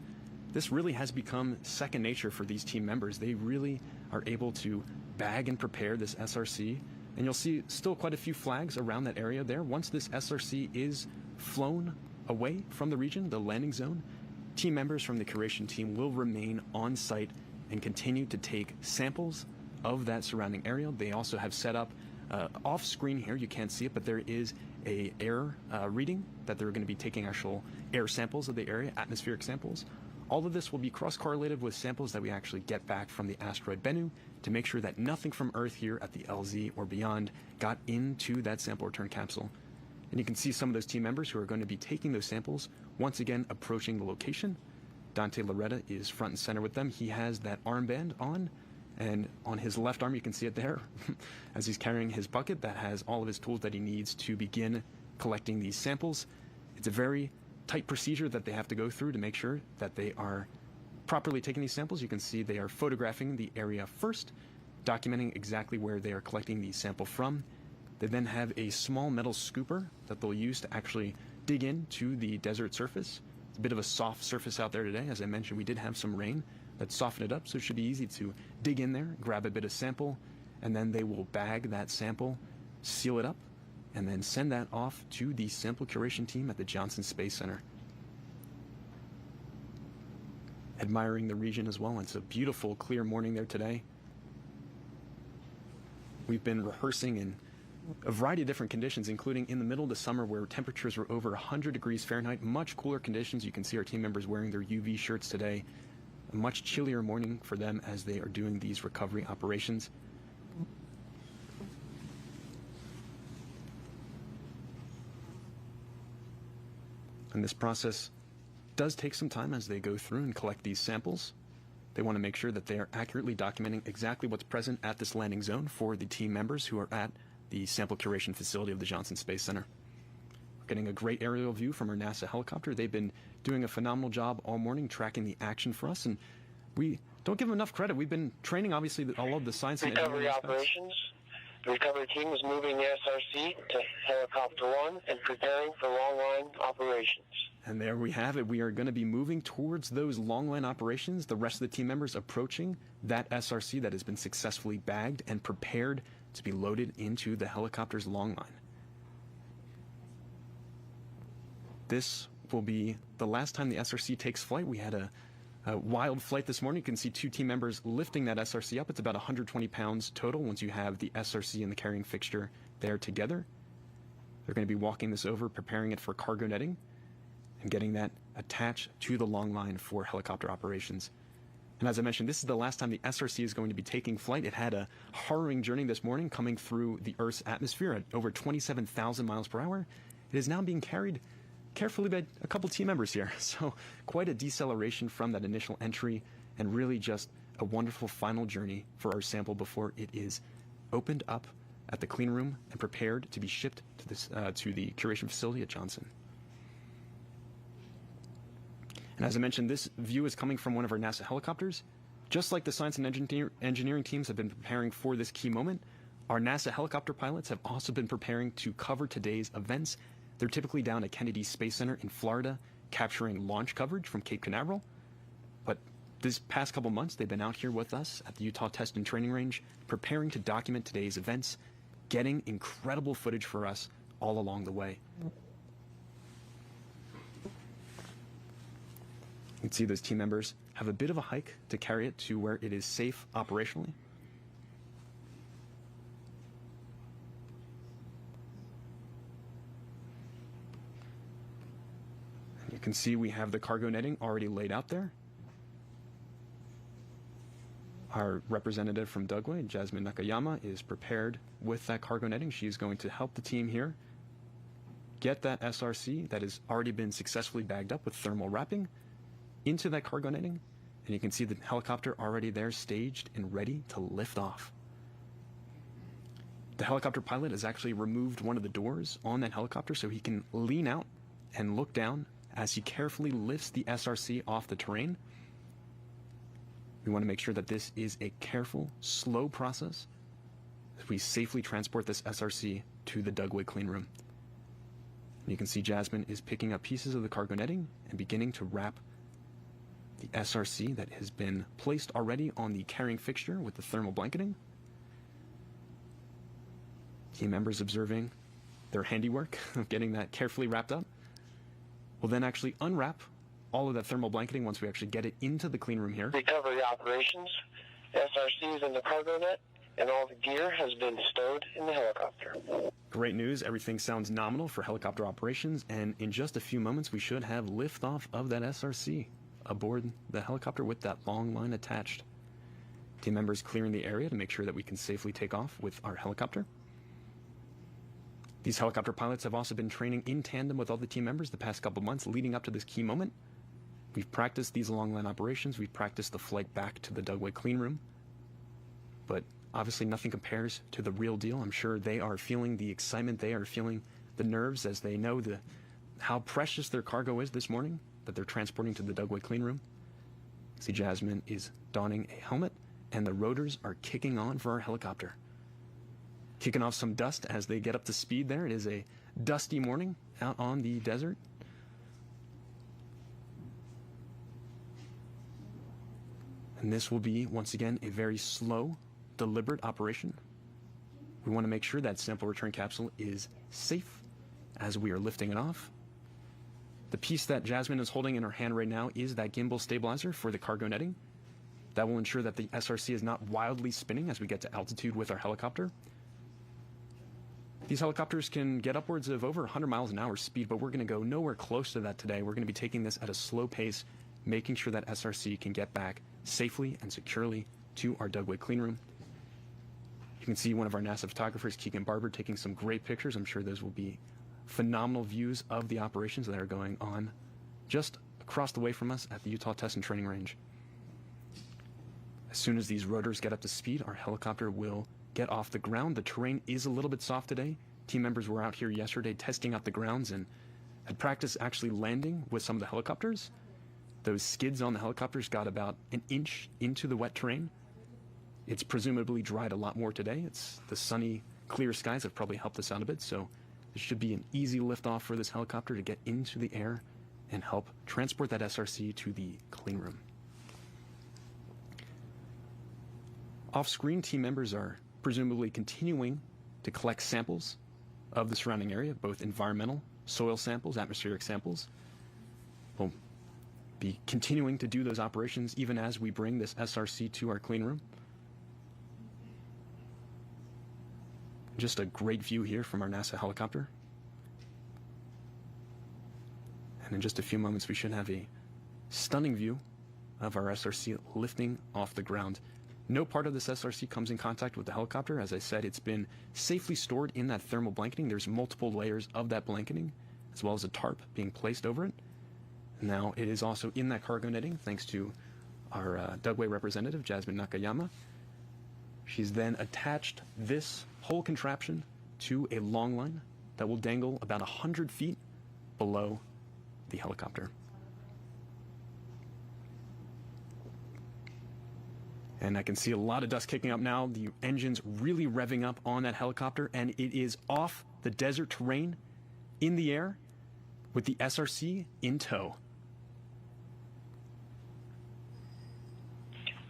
This really has become second nature for these team members. They really are able to bag and prepare this SRC. And you'll see still quite a few flags around that area there. Once this SRC is flown away from the region, the landing zone, team members from the curation team will remain on site and continue to take samples of that surrounding area. They also have set up off screen here, you can't see it, but there is a air reading that they're going to be taking actual air samples of the area, atmospheric samples. All of this will be cross-correlated with samples that we actually get back from the asteroid Bennu to make sure that nothing from Earth here at the LZ or beyond got into that sample return capsule. And you can see some of those team members who are going to be taking those samples once again approaching the location. Dante Loretta is front and center with them. He has that armband on, and on his left arm you can see it there as he's carrying his bucket that has all of his tools that he needs to begin collecting these samples. It's a very tight procedure that they have to go through to make sure that they are properly taking these samples. You can see they are photographing the area first, documenting exactly where they are collecting the sample from. They then have a small metal scooper that they'll use to actually dig into the desert surface. It's a bit of a soft surface out there today. As I mentioned, we did have some rain that softened it up, so it should be easy to dig in there, grab a bit of sample, and then they will bag that sample, seal it up, and then send that off to the sample curation team at the Johnson Space Center. Admiring the region as well. It's a beautiful, clear morning there today. We've been rehearsing in a variety of different conditions, including in the middle of the summer where temperatures were over 100 degrees Fahrenheit, much cooler conditions. You can see our team members wearing their UV shirts today. A much chillier morning for them as they are doing these recovery operations. And this process does take some time as they go through and collect these samples. They want to make sure that they are accurately documenting exactly what's present at this landing zone for the team members who are at the sample curation facility of the Johnson Space Center. We're getting a great aerial view from our NASA helicopter. They've been doing a phenomenal job all morning tracking the action for us, and we don't give them enough credit. We've been training, obviously, all of the science and recovery operations. The recovery team is moving the SRC to Helicopter 1 and preparing for long line operations. And there we have it. We are going to be moving towards those long line operations. The rest of the team members approaching that SRC that has been successfully bagged and prepared to be loaded into the helicopter's long line. This will be the last time the SRC takes flight. We had a wild flight this morning. You can see two team members lifting that SRC up. It's about 120 pounds total once you have the SRC and the carrying fixture there together. They're going to be walking this over, preparing it for cargo netting, and getting that attached to the long line for helicopter operations. And as I mentioned, this is the last time the SRC is going to be taking flight. It had a harrowing journey this morning coming through the Earth's atmosphere at over 27,000 miles per hour. It is now being carried carefully by a couple team members here. So quite a deceleration from that initial entry, and really just a wonderful final journey for our sample before it is opened up at the clean room and prepared to be shipped to the curation facility at Johnson. And as I mentioned, this view is coming from one of our NASA helicopters. Just like the science and engineering teams have been preparing for this key moment, our NASA helicopter pilots have also been preparing to cover today's events. They're typically down at Kennedy Space Center in Florida, capturing launch coverage from Cape Canaveral. But this past couple months, they've been out here with us at the Utah Test and Training Range, preparing to document today's events, getting incredible footage for us all along the way. You can see those team members have a bit of a hike to carry it to where it is safe operationally. And you can see we have the cargo netting already laid out there. Our representative from Dugway, Jasmine Nakayama, is prepared with that cargo netting. She's going to help the team here get that SRC that has already been successfully bagged up with thermal wrapping into that cargo netting, and you can see the helicopter already there staged and ready to lift off. The helicopter pilot has actually removed one of the doors on that helicopter so he can lean out and look down as he carefully lifts the SRC off the terrain. We want to make sure that this is a careful, slow process as we safely transport this SRC to the Dugway clean room. And you can see Jasmine is picking up pieces of the cargo netting and beginning to wrap the SRC that has been placed already on the carrying fixture with the thermal blanketing. Team members observing their handiwork of getting that carefully wrapped up. We'll then actually unwrap all of that thermal blanketing once we actually get it into the clean room here. Recovery operations, SRCs in the cargo net, and all the gear has been stowed in the helicopter. Great news, everything sounds nominal for helicopter operations, and in just a few moments we should have liftoff of that SRC aboard the helicopter with that long line attached. Team members clearing the area to make sure that we can safely take off with our helicopter. These helicopter pilots have also been training in tandem with all the team members the past couple months leading up to this key moment. We've practiced these long line operations, we've practiced the flight back to the Dugway clean room, but obviously nothing compares to the real deal. I'm sure they are feeling the excitement, they are feeling the nerves as they know how precious their cargo is this morning that they're transporting to the Dugway clean room. See, Jasmine is donning a helmet, and the rotors are kicking on for our helicopter. Kicking off some dust as they get up to speed there. It is a dusty morning out on the desert. And this will be, once again, a very slow, deliberate operation. We want to make sure that sample return capsule is safe as we are lifting it off. The piece that Jasmine is holding in her hand right now is that gimbal stabilizer for the cargo netting. That will ensure that the SRC is not wildly spinning as we get to altitude with our helicopter. These helicopters can get upwards of over 100 miles an hour speed, but we're going to go nowhere close to that today. We're going to be taking this at a slow pace, making sure that SRC can get back safely and securely to our Dugway clean room. You can see one of our NASA photographers, Keegan Barber, taking some great pictures. I'm sure those will be phenomenal views of the operations that are going on just across the way from us at the Utah Test and Training Range. As soon as these rotors get up to speed, our helicopter will get off the ground. The terrain is a little bit soft today. Team members were out here yesterday testing out the grounds and had practiced actually landing with some of the helicopters. Those skids on the helicopters got about an inch into the wet terrain. It's presumably dried a lot more today. It's the sunny, clear skies have probably helped us out a bit, so this should be an easy liftoff for this helicopter to get into the air and help transport that SRC to the clean room. Off-screen, team members are presumably continuing to collect samples of the surrounding area, both environmental, soil samples, atmospheric samples. We'll be continuing to do those operations even as we bring this SRC to our clean room. Just a great view here from our NASA helicopter. And in just a few moments, we should have a stunning view of our SRC lifting off the ground. No part of this SRC comes in contact with the helicopter. As I said, it's been safely stored in that thermal blanketing. There's multiple layers of that blanketing, as well as a tarp being placed over it. Now it is also in that cargo netting, thanks to our Dugway representative, Jasmine Nakayama. She's then attached this whole contraption to a long line that will dangle about 100 feet below the helicopter. And I can see a lot of dust kicking up now. The engine's really revving up on that helicopter, and it is off the desert terrain in the air with the SRC in tow.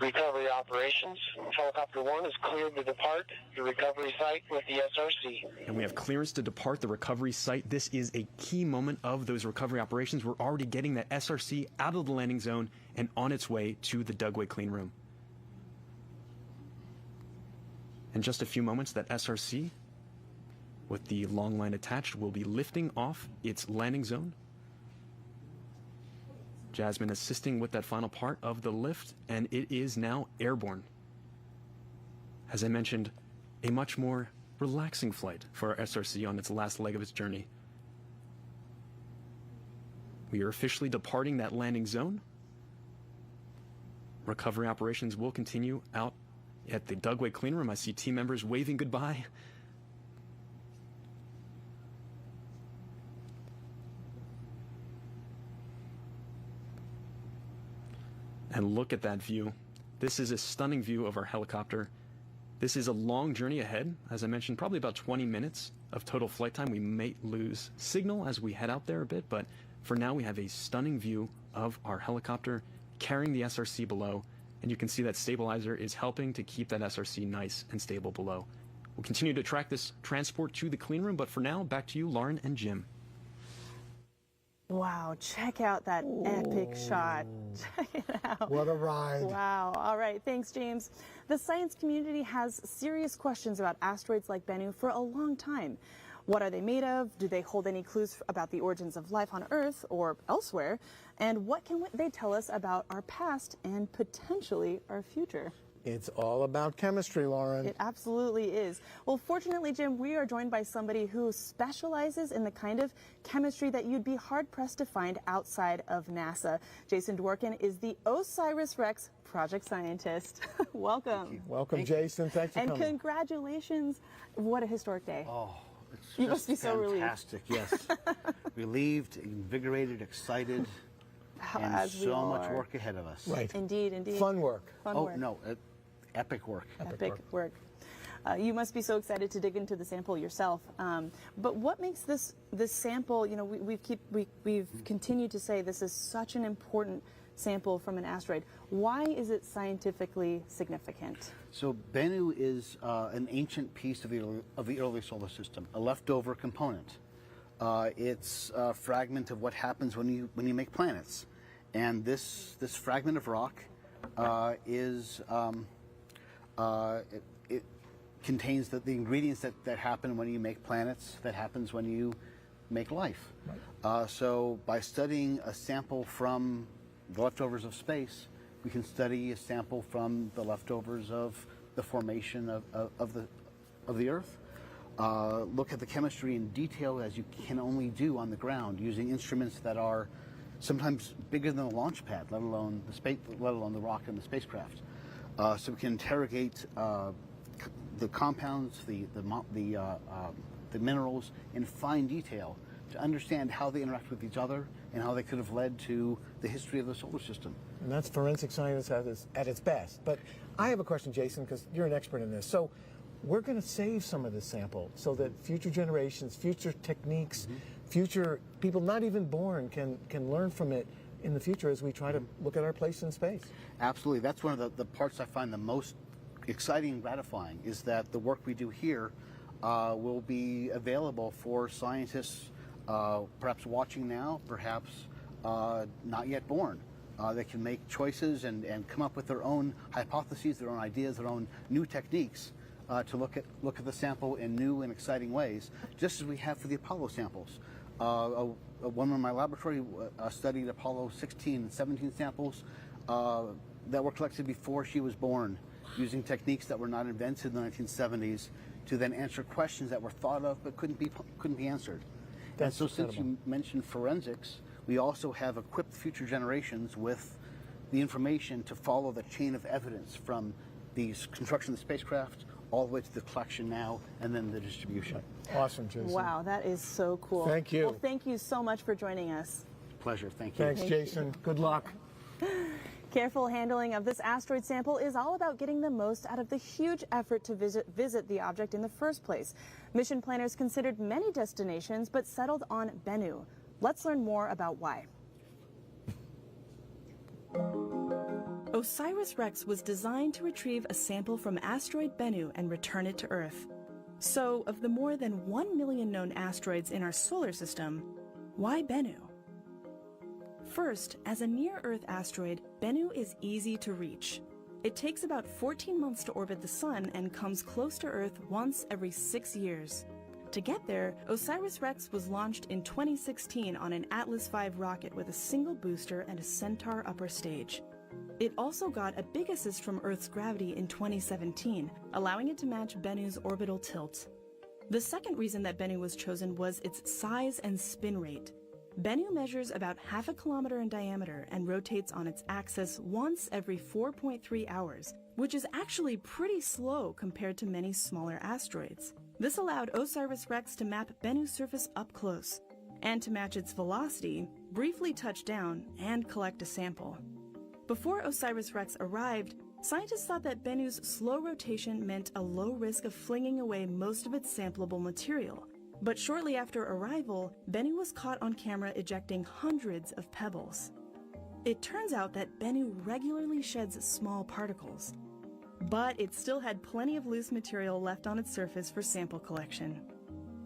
Recovery operations. Helicopter 1 is cleared to depart the recovery site with the SRC. And we have clearance to depart the recovery site. This is a key moment of those recovery operations. We're already getting that SRC out of the landing zone and on its way to the Dugway clean room. In just a few moments, that SRC with the long line attached will be lifting off its landing zone. Jasmine assisting with that final part of the lift, and it is now airborne. As I mentioned, a much more relaxing flight for our SRC on its last leg of its journey. We are officially departing that landing zone. Recovery operations will continue out at the Dugway clean room. I see team members waving goodbye. And look at that view. This is a stunning view of our helicopter. This is a long journey ahead. As I mentioned, probably about 20 minutes of total flight time. We may lose signal as we head out there a bit, but for now we have a stunning view of our helicopter carrying the SRC below. And you can see that stabilizer is helping to keep that SRC nice and stable below. We'll continue to track this transport to the clean room, but for now, back to you, Lauren and Jim. Wow, check out that epic shot. Check it out. What a ride. Wow. All right. Thanks, James. The science community has serious questions about asteroids like Bennu for a long time. What are they made of? Do they hold any clues about the origins of life on Earth or elsewhere? And what can they tell us about our past and potentially our future? It's all about chemistry, Lauren. It absolutely is. Well, fortunately, Jim, we are joined by somebody who specializes in the kind of chemistry that you'd be hard-pressed to find outside of NASA. Jason Dworkin is the OSIRIS-REx project scientist. Welcome. Welcome, Jason. Thanks for coming. And congratulations. What a historic day. Oh, it's You just must be so relieved. fantastic, yes. Relieved, invigorated, excited, and As we so all much are. work ahead of us. Right. Indeed, indeed. Fun work. Fun Oh, work. no, epic work. Epic work. You must be so excited to dig into the sample yourself. But what makes this sample? You know, we've continued to say this is such an important sample from an asteroid. Why is it scientifically significant? So Bennu is an ancient piece of the early solar system, a leftover component. It's a fragment of what happens when you make planets, and this fragment of rock it contains the ingredients that happen when you make planets, that happens when you make life. Right. So by studying a sample from the leftovers of space, we can study a sample from the leftovers of the formation of the Earth. Look at the chemistry in detail as you can only do on the ground using instruments that are sometimes bigger than a launch pad, let alone the rock and the spacecraft. So we can interrogate the compounds, the minerals in fine detail to understand how they interact with each other and how they could have led to the history of the solar system. And that's forensic science at its best. But I have a question, Jason, because you're an expert in this. So we're going to save some of this sample so that future generations, future techniques, future people not even born can learn from it in the future as we try to look at our place in space. Absolutely. That's one of the parts I find the most exciting and gratifying, is that the work we do here will be available for scientists perhaps watching now, perhaps not yet born. They can make choices and come up with their own hypotheses, their own ideas, their own new techniques to look at the sample in new and exciting ways, just as we have for the Apollo samples. A woman in my laboratory studied Apollo 16 and 17 samples that were collected before she was born, using techniques that were not invented in the 1970s to then answer questions that were thought of but couldn't be answered. That's and so incredible. Since you mentioned forensics, we also have equipped future generations with the information to follow the chain of evidence from the construction of the spacecraft all the way to the collection now and then the distribution. Awesome, Jason. Wow, that is so cool. Thank you. Well, thank you so much for joining us. Pleasure. Thank you. Thanks, Jason. Good luck. Careful handling of this asteroid sample is all about getting the most out of the huge effort to visit the object in the first place. Mission planners considered many destinations but settled on Bennu. Let's learn more about why. OSIRIS-REx was designed to retrieve a sample from asteroid Bennu and return it to Earth. So, of the more than 1 million known asteroids in our solar system, why Bennu? First, as a near-Earth asteroid, Bennu is easy to reach. It takes about 14 months to orbit the Sun and comes close to Earth once every 6 years. To get there, OSIRIS-REx was launched in 2016 on an Atlas V rocket with a single booster and a Centaur upper stage. It also got a big assist from Earth's gravity in 2017, allowing it to match Bennu's orbital tilt. The second reason that Bennu was chosen was its size and spin rate. Bennu measures about half a kilometer in diameter and rotates on its axis once every 4.3 hours, which is actually pretty slow compared to many smaller asteroids. This allowed OSIRIS-REx to map Bennu's surface up close, and to match its velocity, briefly touch down, and collect a sample. Before OSIRIS-REx arrived, scientists thought that Bennu's slow rotation meant a low risk of flinging away most of its sampleable material. But shortly after arrival, Bennu was caught on camera ejecting hundreds of pebbles. It turns out that Bennu regularly sheds small particles, but it still had plenty of loose material left on its surface for sample collection.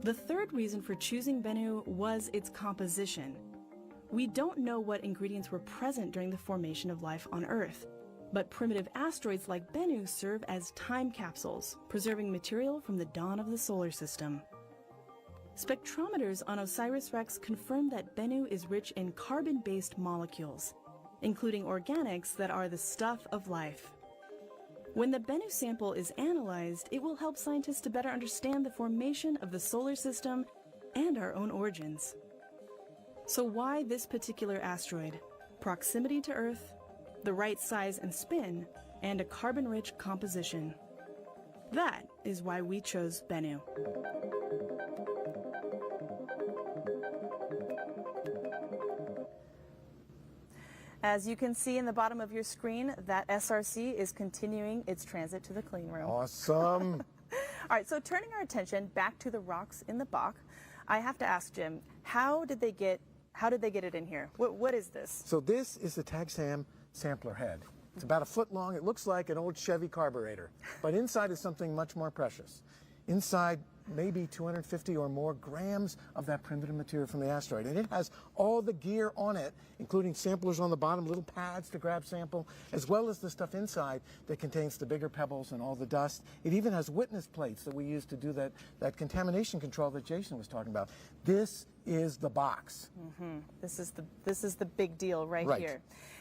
The third reason for choosing Bennu was its composition. We don't know what ingredients were present during the formation of life on Earth, but primitive asteroids like Bennu serve as time capsules, preserving material from the dawn of the solar system. Spectrometers on OSIRIS-REx confirm that Bennu is rich in carbon-based molecules, including organics that are the stuff of life. When the Bennu sample is analyzed, it will help scientists to better understand the formation of the solar system and our own origins. So why this particular asteroid? Proximity to Earth, the right size and spin, and a carbon-rich composition. That is why we chose Bennu. As you can see in the bottom of your screen, that SRC is continuing its transit to the clean room. Awesome. All right, so turning our attention back to the rocks in the Bach, I have to ask Jim, how did they get it in here? What is this? So this is the TAGSAM sampler head. It's about 1 foot long. It looks like an old Chevy carburetor, but inside is something much more precious. Inside, maybe 250 or more grams of that primitive material from the asteroid. And it has all the gear on it, including samplers on the bottom, little pads to grab sample, as well as the stuff inside that contains the bigger pebbles and all the dust. It even has witness plates that we use to do that contamination control that Jason was talking about. This is the box. Mm-hmm. This is the big deal right here.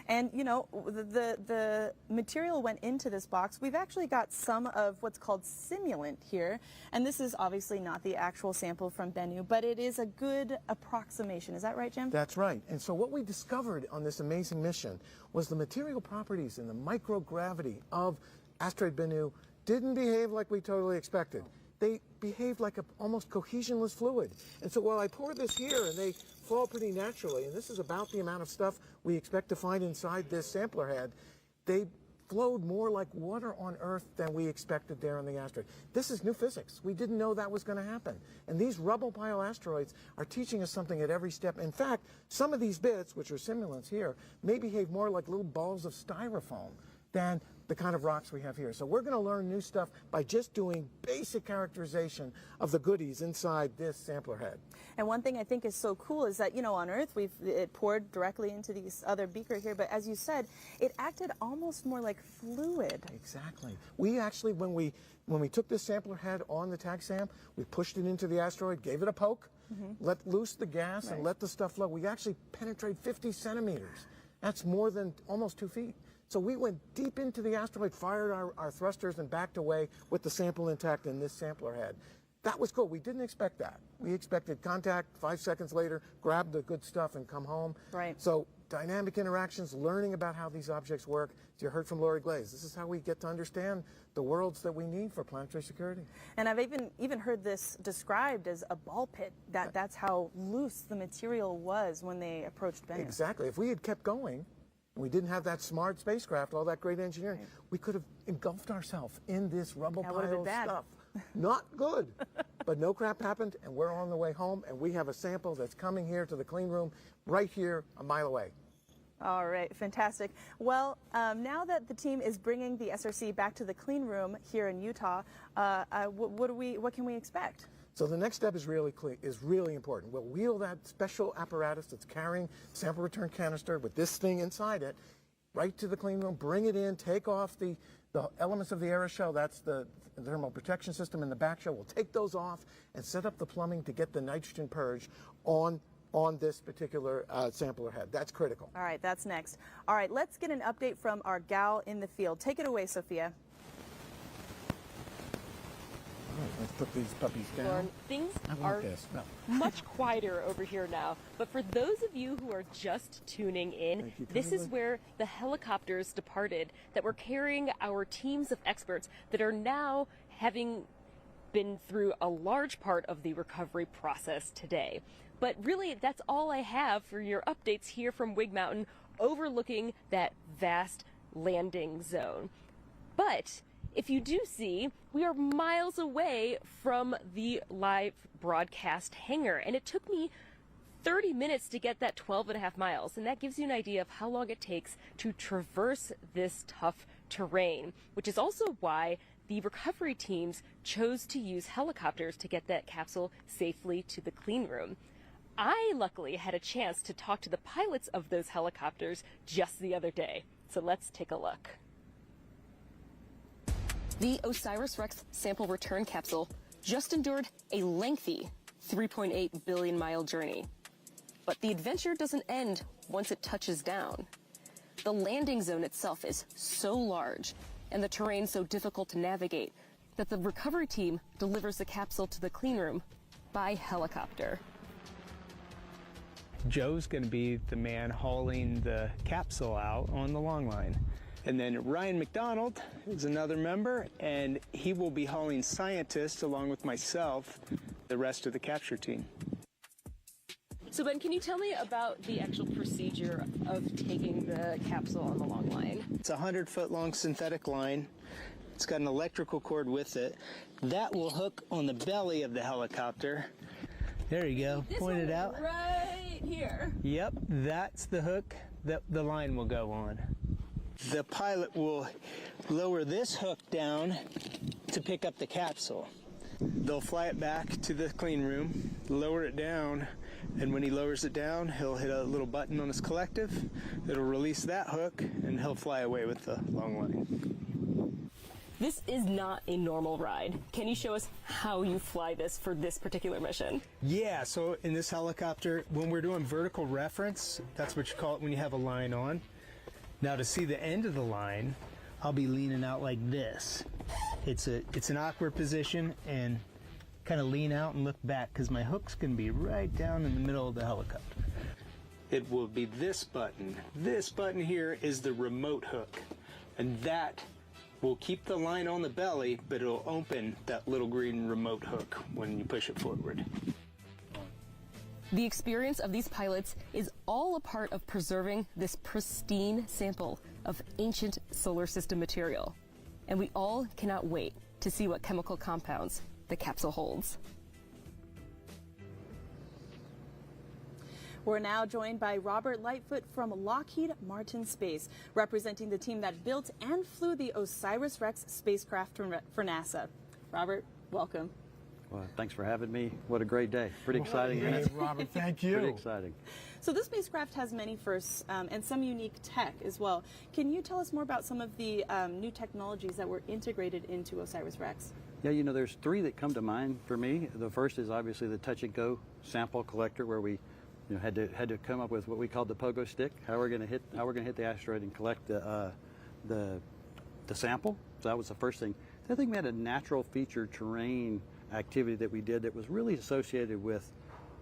And you know, the material went into this box. We've actually got some of what's called simulant here, and this is obviously not the actual sample from Bennu, but it is a good approximation. Is that right, Jim? That's right. And so what we discovered on this amazing mission was the material properties and the microgravity of asteroid Bennu didn't behave like we totally expected. They behaved like almost cohesionless fluid. And so while I pour this here and they fall pretty naturally, and this is about the amount of stuff we expect to find inside this sampler head, they flowed more like water on Earth than we expected there on the asteroid. This is new physics. We didn't know that was going to happen. And these rubble pile asteroids are teaching us something at every step. In fact, some of these bits, which are simulants here, may behave more like little balls of styrofoam than the kind of rocks we have here. So we're going to learn new stuff by just doing basic characterization of the goodies inside this sampler head. And one thing I think is so cool is that, you know, on Earth it poured directly into these other beaker here, but as you said, it acted almost more like fluid. Exactly. We actually, when we took this sampler head on the TAGSAM, we pushed it into the asteroid, gave it a poke, let loose the gas and let the stuff flow. We actually penetrated 50 centimeters. That's more than almost 2 feet. So we went deep into the asteroid, fired our thrusters, and backed away with the sample intact in this sampler head. That was cool. We didn't expect that. We expected contact, 5 seconds later, grab the good stuff and come home. Right. So dynamic interactions, learning about how these objects work. As you heard from Lori Glaze, this is how we get to understand the worlds that we need for planetary security. And I've even heard this described as a ball pit. That's how loose the material was when they approached Bennu. Exactly. If we had kept going, and we didn't have that smart spacecraft, all that great engineering, we could have engulfed ourselves in this rubble pile of stuff. Not good. But no crap happened, and we're on the way home, and we have a sample that's coming here to the clean room right here a mile away. All right, fantastic. Well, now that the team is bringing the SRC back to the clean room here in Utah, what can we expect? So the next step is really important. We'll wheel that special apparatus that's carrying sample return canister with this thing inside it right to the clean room, bring it in, take off the elements of the aeroshell. That's the thermal protection system in the back shell. We'll take those off and set up the plumbing to get the nitrogen purge on this particular sampler head. That's critical. All right, that's next. All right, let's get an update from our gal in the field. Take it away, Sophia. All right, let's put these puppies down. Lauren, things are much quieter over here now. But for those of you who are just tuning in, this is where the helicopters departed that were carrying our teams of experts that are now having been through a large part of the recovery process today. But really, that's all I have for your updates here from Wig Mountain, overlooking that vast landing zone. But if you do see, we are miles away from the live broadcast hangar, and it took me 30 minutes to get that 12.5 miles, and that gives you an idea of how long it takes to traverse this tough terrain, which is also why the recovery teams chose to use helicopters to get that capsule safely to the clean room. I luckily had a chance to talk to the pilots of those helicopters just the other day, so let's take a look. The OSIRIS-REx sample return capsule just endured a lengthy 3.8 billion mile journey. But the adventure doesn't end once it touches down. The landing zone itself is so large and the terrain so difficult to navigate that the recovery team delivers the capsule to the clean room by helicopter. Joe's going to be the man hauling the capsule out on the long line. And then Ryan McDonald is another member, and he will be hauling scientists along with myself, the rest of the capture team. So Ben, can you tell me about the actual procedure of taking the capsule on the long line? It's a 100-foot long synthetic line. It's got an electrical cord with it. That will hook on the belly of the helicopter. There you go, point it out. Right here. Yep, that's the hook that the line will go on. The pilot will lower this hook down to pick up the capsule. They'll fly it back to the clean room, lower it down, and when he lowers it down, he'll hit a little button on his collective. It'll release that hook, and he'll fly away with the long line. This is not a normal ride. Can you show us how you fly this for this particular mission? Yeah, so in this helicopter, when we're doing vertical reference, that's what you call it when you have a line on. Now to see the end of the line, I'll be leaning out like this. It's an awkward position, and kind of lean out and look back because my hook's going to be right down in the middle of the helicopter. It will be this button. This button here is the remote hook, and that will keep the line on the belly, but it'll open that little green remote hook when you push it forward. The experience of these pilots is all a part of preserving this pristine sample of ancient solar system material. And we all cannot wait to see what chemical compounds the capsule holds. We're now joined by Robert Lightfoot from Lockheed Martin Space, representing the team that built and flew the OSIRIS-REx spacecraft for NASA. Robert, welcome. Well, thanks for having me. What a great day. Pretty exciting. Hey, Robert, thank you. Pretty exciting. So this spacecraft has many firsts and some unique tech as well. Can you tell us more about some of the new technologies that were integrated into OSIRIS-REx? Yeah, you know, there's three that come to mind for me. The first is obviously the touch and go sample collector, where we had to come up with what we called the pogo stick. How we're going to hit the asteroid and collect the sample. So that was the first thing. The other thing, we had a natural feature terrain activity that we did that was really associated with,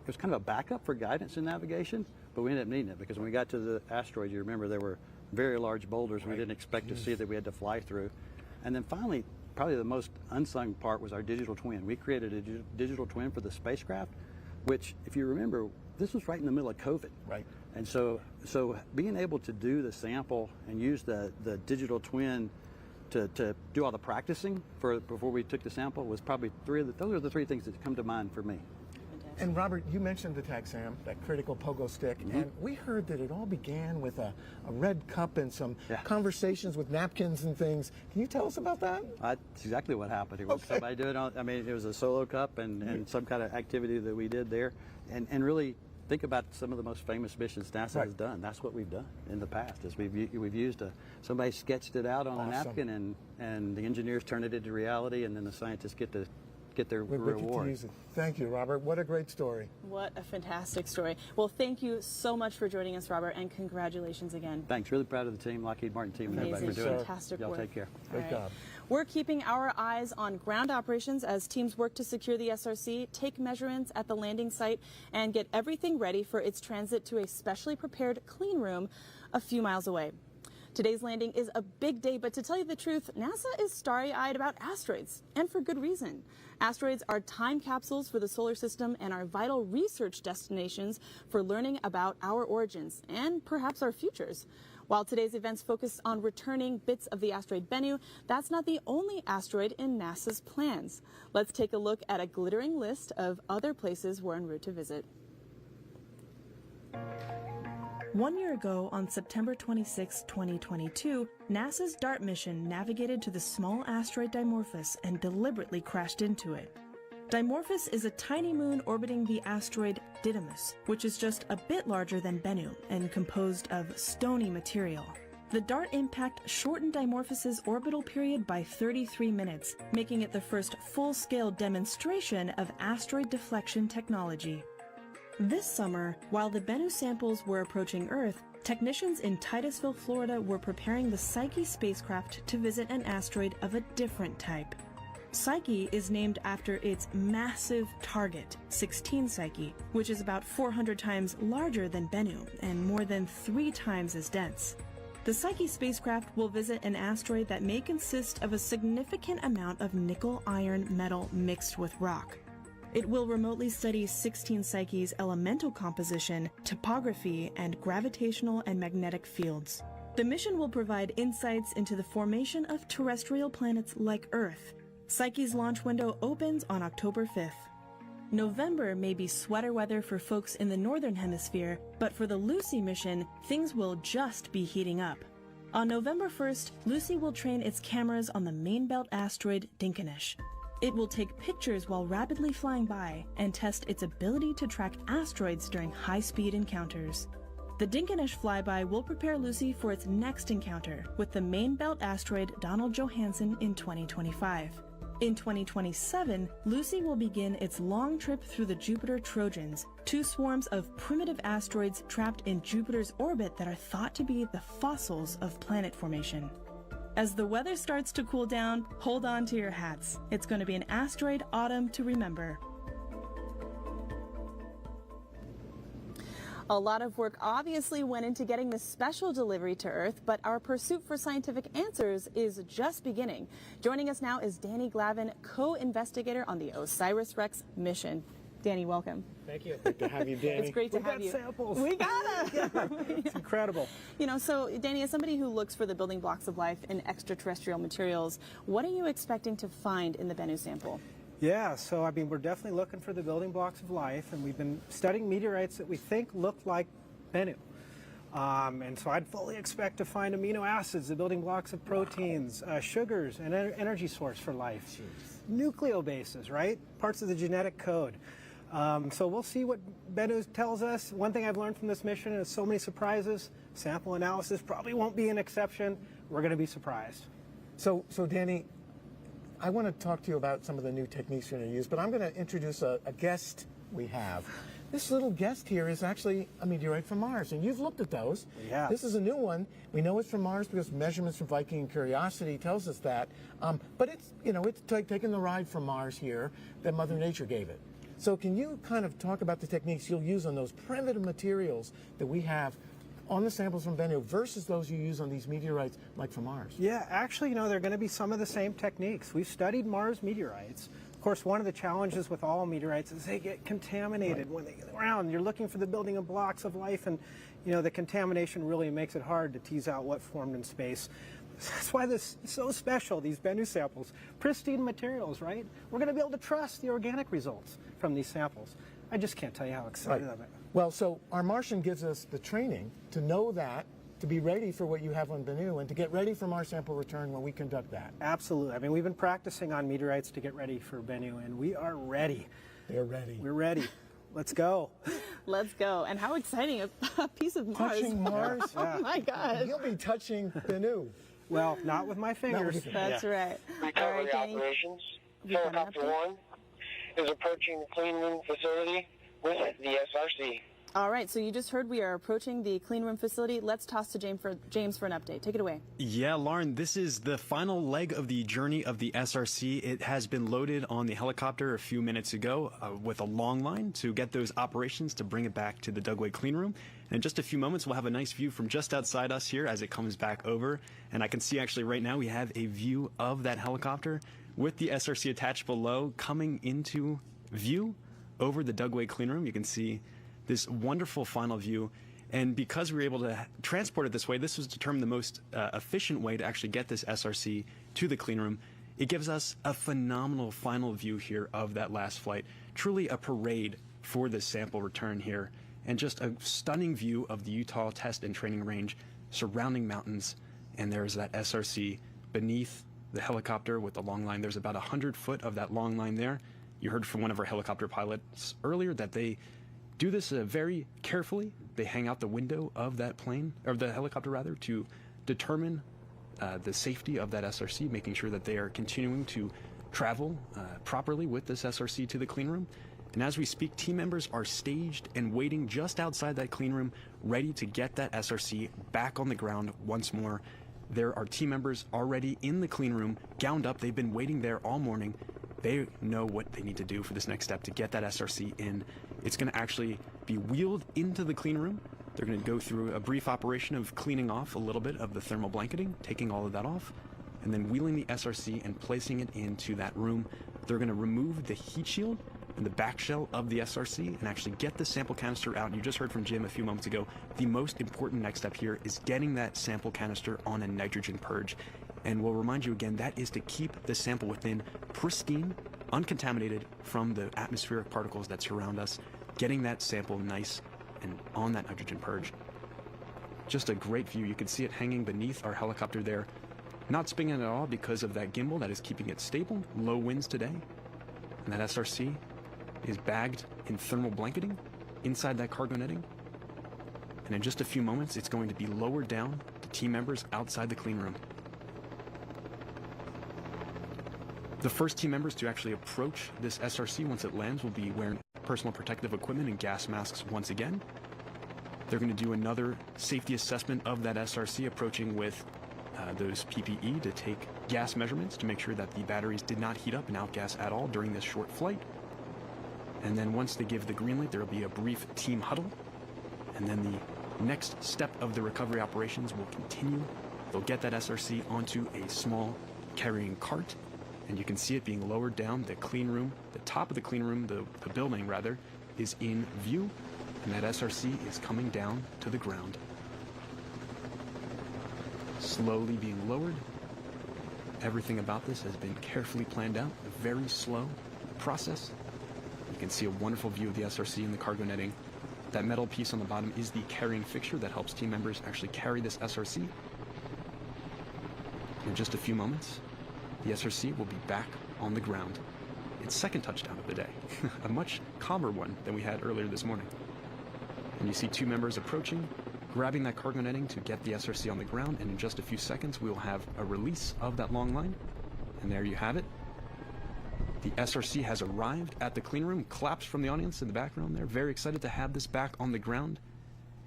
it was kind of a backup for guidance and navigation. but we ended up needing it because when we got to the asteroid, you remember there were very large boulders we didn't expect to see that we had to fly through. And then finally, probably the most unsung part was our digital twin. We created a digital twin for the spacecraft, which, if you remember, this was right in the middle of COVID. Right. And so being able to do the sample and use the digital twin to do all the practicing before we took the sample was probably those are the three things that come to mind for me. And Robert, you mentioned the TAGSAM, that critical pogo stick, and we heard that it all began with a red cup and some conversations with napkins and things. Can you tell us about that? That's exactly what happened. It was somebody doing it was a solo cup and some kind of activity that we did there. And really think about some of the most famous missions NASA has done. That's what we've done in the past, is we've used somebody sketched it out on a napkin and the engineers turned it into reality, and then the scientists get their reward. To use it. Thank you, Robert. What a great story. What a fantastic story. Well, thank you so much for joining us, Robert, and congratulations again. Thanks. Really proud of the team, Lockheed Martin team, and everybody for doing fantastic Y'all work. take care. Great job. We're keeping our eyes on ground operations as teams work to secure the SRC, take measurements at the landing site, and get everything ready for its transit to a specially prepared clean room a few miles away. Today's landing is a big day, but to tell you the truth, NASA is starry-eyed about asteroids, and for good reason. Asteroids are time capsules for the solar system and are vital research destinations for learning about our origins and perhaps our futures. While today's events focus on returning bits of the asteroid Bennu, that's not the only asteroid in NASA's plans. Let's take a look at a glittering list of other places we're en route to visit. 1 year ago, on September 26, 2022, NASA's DART mission navigated to the small asteroid Dimorphos and deliberately crashed into it. Dimorphos is a tiny moon orbiting the asteroid Didymos, which is just a bit larger than Bennu and composed of stony material. The DART impact shortened Dimorphos's orbital period by 33 minutes, making it the first full-scale demonstration of asteroid deflection technology. This summer, while the Bennu samples were approaching Earth, technicians in Titusville, Florida were preparing the Psyche spacecraft to visit an asteroid of a different type. Psyche is named after its massive target, 16 Psyche, which is about 400 times larger than Bennu and more than 3 times as dense. The Psyche spacecraft will visit an asteroid that may consist of a significant amount of nickel-iron metal mixed with rock. It will remotely study 16 Psyche's elemental composition, topography, and gravitational and magnetic fields. The mission will provide insights into the formation of terrestrial planets like Earth. Psyche's launch window opens on October 5th. November may be sweater weather for folks in the northern hemisphere, but for the Lucy mission, things will just be heating up. On November 1st, Lucy will train its cameras on the main belt asteroid Dinkinesh. It will take pictures while rapidly flying by and test its ability to track asteroids during high-speed encounters. The Dinkinesh flyby will prepare Lucy for its next encounter with the main belt asteroid Donald Johanson in 2025. In 2027, Lucy will begin its long trip through the Jupiter Trojans, 2 swarms of primitive asteroids trapped in Jupiter's orbit that are thought to be the fossils of planet formation. As the weather starts to cool down, hold on to your hats. It's going to be an asteroid autumn to remember. A lot of work obviously went into getting this special delivery to Earth, but our pursuit for scientific answers is just beginning. Joining us now is Danny Glavin, co-investigator on the OSIRIS-REx mission. Danny, welcome. Thank you. Great to have you, Danny. It's great to have you. We got samples. We got them. It's incredible. You know, so Danny, as somebody who looks for the building blocks of life in extraterrestrial materials, what are you expecting to find in the Bennu sample? Yeah, so I mean, we're definitely looking for the building blocks of life, and we've been studying meteorites that we think look like Bennu. And so I'd fully expect to find amino acids, the building blocks of proteins, sugars, and energy source for life. Nucleobases, right? Parts of the genetic code. So we'll see what Bennu tells us. One thing I've learned from this mission is so many surprises. Sample analysis probably won't be an exception. We're going to be surprised. So Danny, I want to talk to you about some of the new techniques you're going to use, but I'm going to introduce a guest we have. This little guest here is actually a meteorite from Mars, and you've looked at those. Yeah. This is a new one. We know it's from Mars because measurements from Viking and Curiosity tells us that. But it's, you know, it's taking the ride from Mars here that Mother Nature gave it. So can you kind of talk about the techniques you'll use on those primitive materials that we have on the samples from Bennu versus those you use on these meteorites like from Mars? Yeah, actually, you know, they're going to be some of the same techniques. We've studied Mars meteorites. Of course, one of the challenges with all meteorites is they get contaminated when they get around. You're looking for the building of blocks of life, and you know the contamination really makes it hard to tease out what formed in space. That's why this is so special, these Bennu samples. Pristine materials, right? We're going to be able to trust the organic results from these samples. I just can't tell you how excited I am. Well, so our Martian gives us the training to know that, to be ready for what you have on Bennu, and to get ready for Mars sample return when we conduct that. Absolutely. I mean, we've been practicing on meteorites to get ready for Bennu, and we are ready. They're ready. We're ready. Let's go. Let's go. And how exciting a piece of Mars. Touching Mars? Oh my God. You'll be touching Bennu. Well, not with my fingers. That's right. Recovery operations. Helicopter 1 is approaching the clean room facility with the SRC. All right, so you just heard we are approaching the clean room facility. Let's toss to James for an update. Take it away. Yeah, Lauren, this is the final leg of the journey of the SRC. It has been loaded on the helicopter a few minutes ago with a long line to get those operations to bring it back to the Dugway clean room. And in just a few moments, we'll have a nice view from just outside us here as it comes back over. And I can see actually right now we have a view of that helicopter with the SRC attached below coming into view over the Dugway clean room. You can see this wonderful final view. And because we were able to transport it this way, this was determined the most efficient way to actually get this SRC to the clean room. It gives us a phenomenal final view here of that last flight. Truly a parade for this sample return here. And just a stunning view of the Utah Test and Training Range, surrounding mountains. And there's that SRC beneath the helicopter with the long line. There's about 100 foot of that long line there. You heard from one of our helicopter pilots earlier that they do this very carefully. They hang out the window of that plane, or the helicopter rather, to determine the safety of that SRC, making sure that they are continuing to travel properly with this SRC to the clean room. And as we speak, team members are staged and waiting just outside that clean room, ready to get that SRC back on the ground once more. There are team members already in the clean room, gowned up. They've been waiting there all morning. They know what they need to do for this next step to get that SRC in. It's going to actually be wheeled into the clean room. They're going to go through a brief operation of cleaning off a little bit of the thermal blanketing, taking all of that off, and then wheeling the SRC and placing it into that room. They're going to remove the heat shield and the back shell of the SRC and actually get the sample canister out. You just heard from Jim a few moments ago. The most important next step here is getting that sample canister on a nitrogen purge. And we'll remind you again, that is to keep the sample within pristine, uncontaminated from the atmospheric particles that surround us, getting that sample nice and on that nitrogen purge. Just a great view. You can see it hanging beneath our helicopter there, not spinning at all because of that gimbal that is keeping it stable. Low winds today. And that SRC is bagged in thermal blanketing inside that cargo netting. And in just a few moments, it's going to be lowered down to team members outside the clean room. The first team members to actually approach this SRC once it lands will be wearing personal protective equipment and gas masks once again. They're going to do another safety assessment of that SRC, approaching with those PPE to take gas measurements to make sure that the batteries did not heat up and outgas at all during this short flight. And then once they give the green light, there will be a brief team huddle. And then the next step of the recovery operations will continue. They'll get that SRC onto a small carrying cart, and you can see it being lowered down. The clean room, the top of the clean room, the building rather, is in view, and that SRC is coming down to the ground. Slowly being lowered. Everything about this has been carefully planned out, a very slow process. You can see a wonderful view of the SRC in the cargo netting. That metal piece on the bottom is the carrying fixture that helps team members actually carry this SRC. In just a few moments, the SRC will be back on the ground. Its second touchdown of the day, a much calmer one than we had earlier this morning. And you see two members approaching, grabbing that cargo netting to get the SRC on the ground, and in just a few seconds we will have a release of that long line. And there you have it. The SRC has arrived at the clean room. Claps from the audience in the background there. Very excited to have this back on the ground.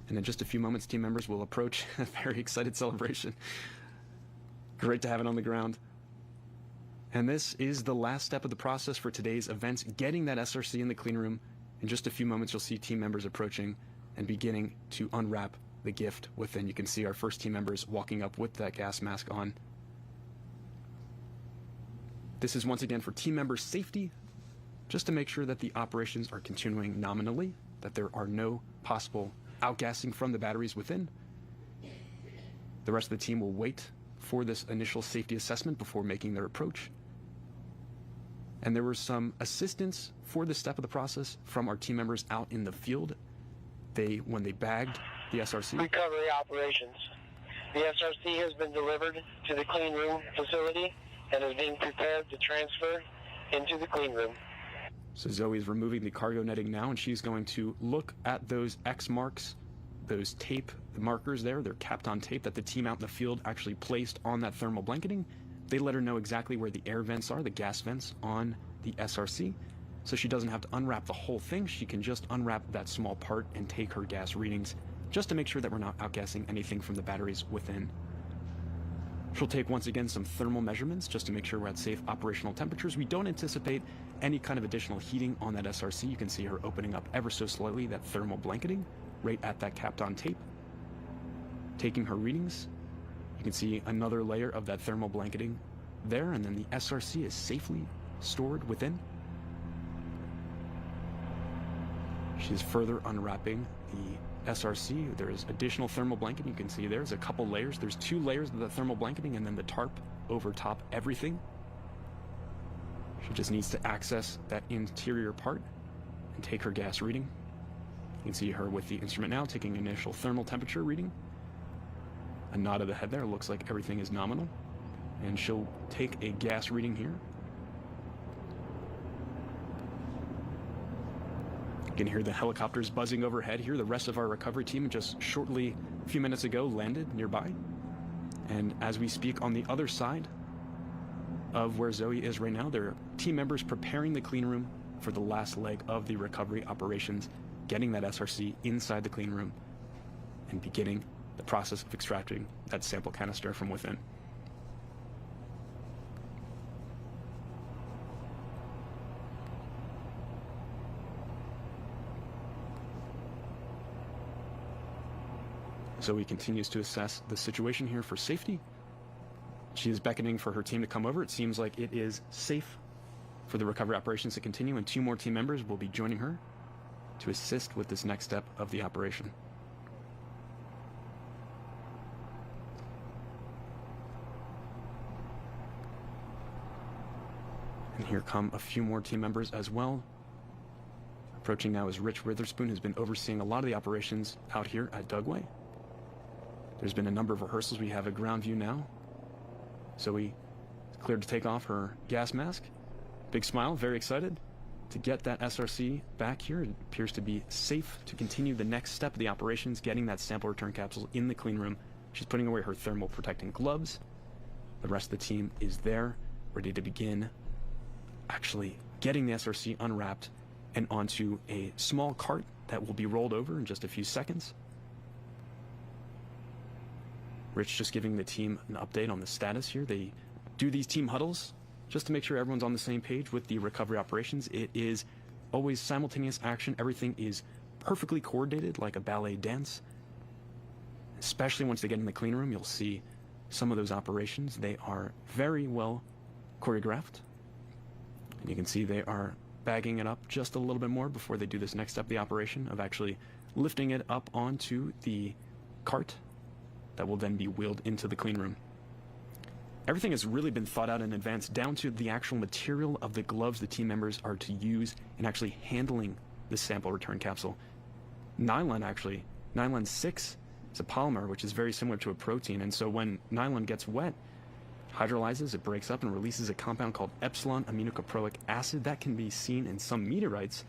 And in just a few moments, team members will approach. A very excited celebration. Great to have it on the ground. And this is the last step of the process for today's event, getting that SRC in the clean room. In just a few moments, you'll see team members approaching and beginning to unwrap the gift within. You can see our first team members walking up with that gas mask on. This is once again for team members' safety, just to make sure that the operations are continuing nominally, that there are no possible outgassing from the batteries within. The rest of the team will wait for this initial safety assessment before making their approach. And there was some assistance for this step of the process from our team members out in the field. When they bagged the SRC. Recovery operations. The SRC has been delivered to the clean room facility and is being prepared to transfer into the clean room. So Zoe is removing the cargo netting now, and she's going to look at those X marks, those tape markers there. They're capped on tape that the team out in the field actually placed on that thermal blanketing. They let her know exactly where the air vents are, the gas vents on the SRC. So she doesn't have to unwrap the whole thing. She can just unwrap that small part and take her gas readings just to make sure that we're not outgassing anything from the batteries within. She'll take, once again, some thermal measurements just to make sure we're at safe operational temperatures. We don't anticipate any kind of additional heating on that SRC. You can see her opening up ever so slightly that thermal blanketing right at that capped on tape. Taking her readings, you can see another layer of that thermal blanketing there, and then the SRC is safely stored within. She's further unwrapping the SRC. There's additional thermal blanketing. You can see there's a couple layers. There's 2 layers of the thermal blanketing and then the tarp over top everything. She just needs to access that interior part and take her gas reading. You can see her with the instrument now taking initial thermal temperature reading. A nod of the head there. Looks like everything is nominal. And she'll take a gas reading here. You can hear the helicopters buzzing overhead here. The rest of our recovery team just shortly, a few minutes ago, landed nearby. And as we speak on the other side of where Zoe is right now, there are team members preparing the clean room for the last leg of the recovery operations, getting that SRC inside the clean room and beginning the process of extracting that sample canister from within. Zoe continues to assess the situation here for safety. She is beckoning for her team to come over. It seems like it is safe for the recovery operations to continue, and 2 more team members will be joining her to assist with this next step of the operation. And here come a few more team members as well. Approaching now is Rich Witherspoon, who's been overseeing a lot of the operations out here at Dugway. There's been a number of rehearsals. We have a ground view now. Zoe is cleared to take off her gas mask. Big smile, very excited to get that SRC back here. It appears to be safe to continue the next step of the operations, getting that sample return capsule in the clean room. She's putting away her thermal protecting gloves. The rest of the team is there, ready to begin actually getting the SRC unwrapped and onto a small cart that will be rolled over in just a few seconds. Rich just giving the team an update on the status here. They do these team huddles just to make sure everyone's on the same page with the recovery operations. It is always simultaneous action. Everything is perfectly coordinated like a ballet dance. Especially once they get in the clean room, you'll see some of those operations. They are very well choreographed. And you can see they are bagging it up just a little bit more before they do this next step of the operation of actually lifting it up onto the cart that will then be wheeled into the clean room. Everything has really been thought out in advance, down to the actual material of the gloves the team members are to use in actually handling the sample return capsule. Nylon 6 is a polymer which is very similar to a protein, and so when nylon gets wet, hydrolyzes, it breaks up and releases a compound called epsilon aminocaproic acid that can be seen in some meteorites.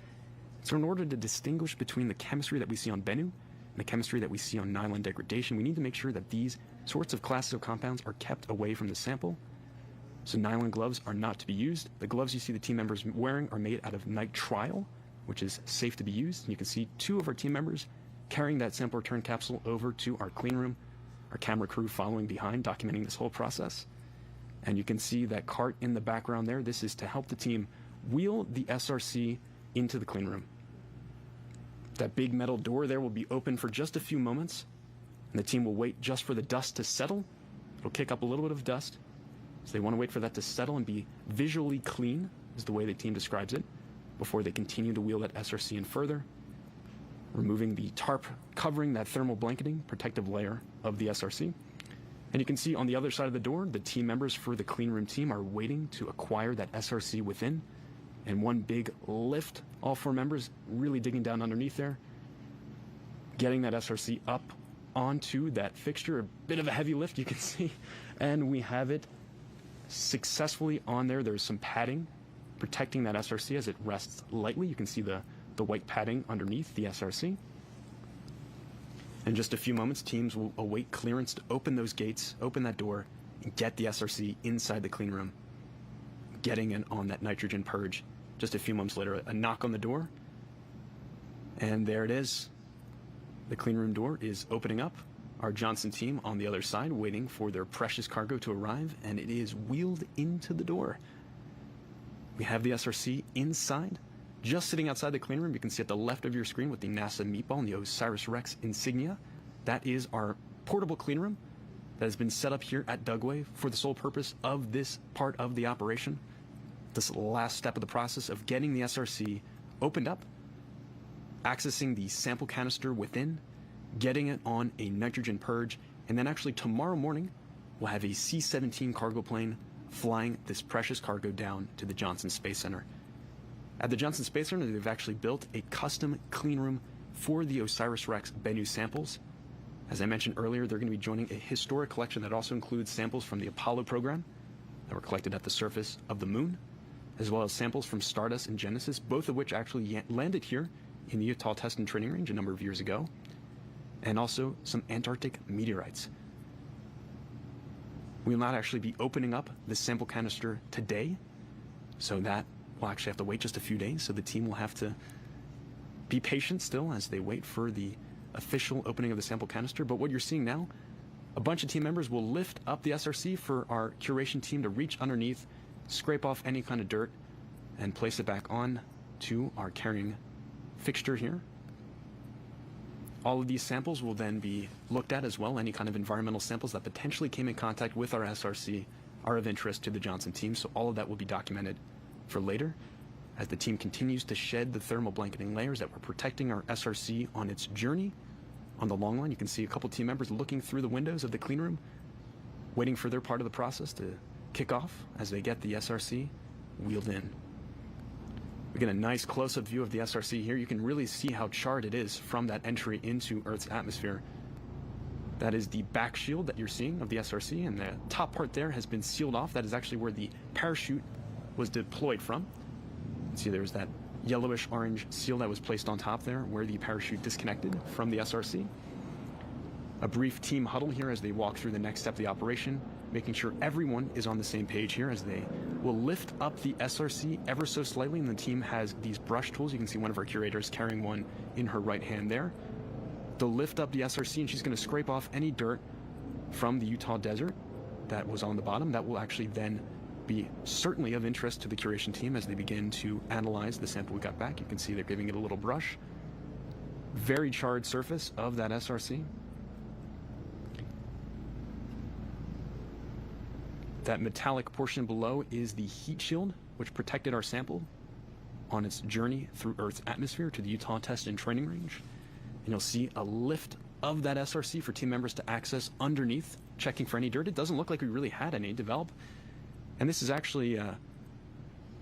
So in order to distinguish between the chemistry that we see on Bennu the chemistry that we see on nylon degradation, we need to make sure that these sorts of classes of compounds are kept away from the sample. So nylon gloves are not to be used. The gloves you see the team members wearing are made out of nitrile, which is safe to be used. And you can see 2 of our team members carrying that sample return capsule over to our clean room, our camera crew following behind, documenting this whole process. And you can see that cart in the background there. This is to help the team wheel the SRC into the clean room. That big metal door there will be open for just a few moments, and the team will wait just for the dust to settle. It'll kick up a little bit of dust. So they want to wait for that to settle and be visually clean, is the way the team describes it, before they continue to wheel that SRC in further, removing the tarp covering that thermal blanketing protective layer of the SRC. And you can see on the other side of the door, the team members for the clean room team are waiting to acquire that SRC within. And one big lift, all 4 members really digging down underneath there, getting that SRC up onto that fixture. A bit of a heavy lift, you can see. And we have it successfully on there. There's some padding protecting that SRC as it rests lightly. You can see the white padding underneath the SRC. In just a few moments, teams will await clearance to open those gates, open that door, and get the SRC inside the clean room, getting it on that nitrogen purge. Just a few moments later, a knock on the door, and there it is. The clean room door is opening up. Our Johnson team on the other side waiting for their precious cargo to arrive, and it is wheeled into the door. We have the SRC inside, just sitting outside the clean room. You can see at the left of your screen with the NASA meatball and the OSIRIS-REx insignia. That is our portable clean room that has been set up here at Dugway for the sole purpose of this part of the operation. This last step of the process of getting the SRC opened up, accessing the sample canister within, getting it on a nitrogen purge, and then actually tomorrow morning we'll have a C-17 cargo plane flying this precious cargo down to the Johnson Space Center. At the Johnson Space Center, they've actually built a custom clean room for the OSIRIS-REx Bennu samples. As I mentioned earlier, they're going to be joining a historic collection that also includes samples from the Apollo program that were collected at the surface of the moon, as well as samples from Stardust and Genesis, both of which actually landed here in the Utah Test and Training Range a number of years ago, and also some Antarctic meteorites. We will not actually be opening up the sample canister today, so that we'll actually have to wait just a few days, so the team will have to be patient still as they wait for the official opening of the sample canister. But what you're seeing now, a bunch of team members will lift up the SRC for our curation team to reach underneath, scrape off any kind of dirt, and place it back on to our carrying fixture here. All of these samples will then be looked at as well. Any kind of environmental samples that potentially came in contact with our SRC are of interest to the Johnson team, so all of that will be documented for later as the team continues to shed the thermal blanketing layers that were protecting our SRC on its journey. On the long line, you can see a couple team members looking through the windows of the clean room, waiting for their part of the process to kick off as they get the SRC wheeled in. We get a nice close-up view of the SRC here. You can really see how charred it is from that entry into Earth's atmosphere. That is the back shield that you're seeing of the SRC, and the top part there has been sealed off. That is actually where the parachute was deployed from. See, there's that yellowish orange seal that was placed on top there where the parachute disconnected from the SRC. A brief team huddle here as they walk through the next step of the operation, making sure everyone is on the same page here as they will lift up the SRC ever so slightly, and the team has these brush tools. You can see one of our curators carrying one in her right hand there. They'll lift up the SRC and she's going to scrape off any dirt from the Utah desert that was on the bottom. That will actually then be certainly of interest to the curation team as they begin to analyze the sample we got back. You can see they're giving it a little brush. Very charred surface of that SRC. That metallic portion below is the heat shield, which protected our sample on its journey through Earth's atmosphere to the Utah Test and Training Range. And you'll see a lift of that SRC for team members to access underneath, checking for any dirt. It doesn't look like we really had any develop. And this is actually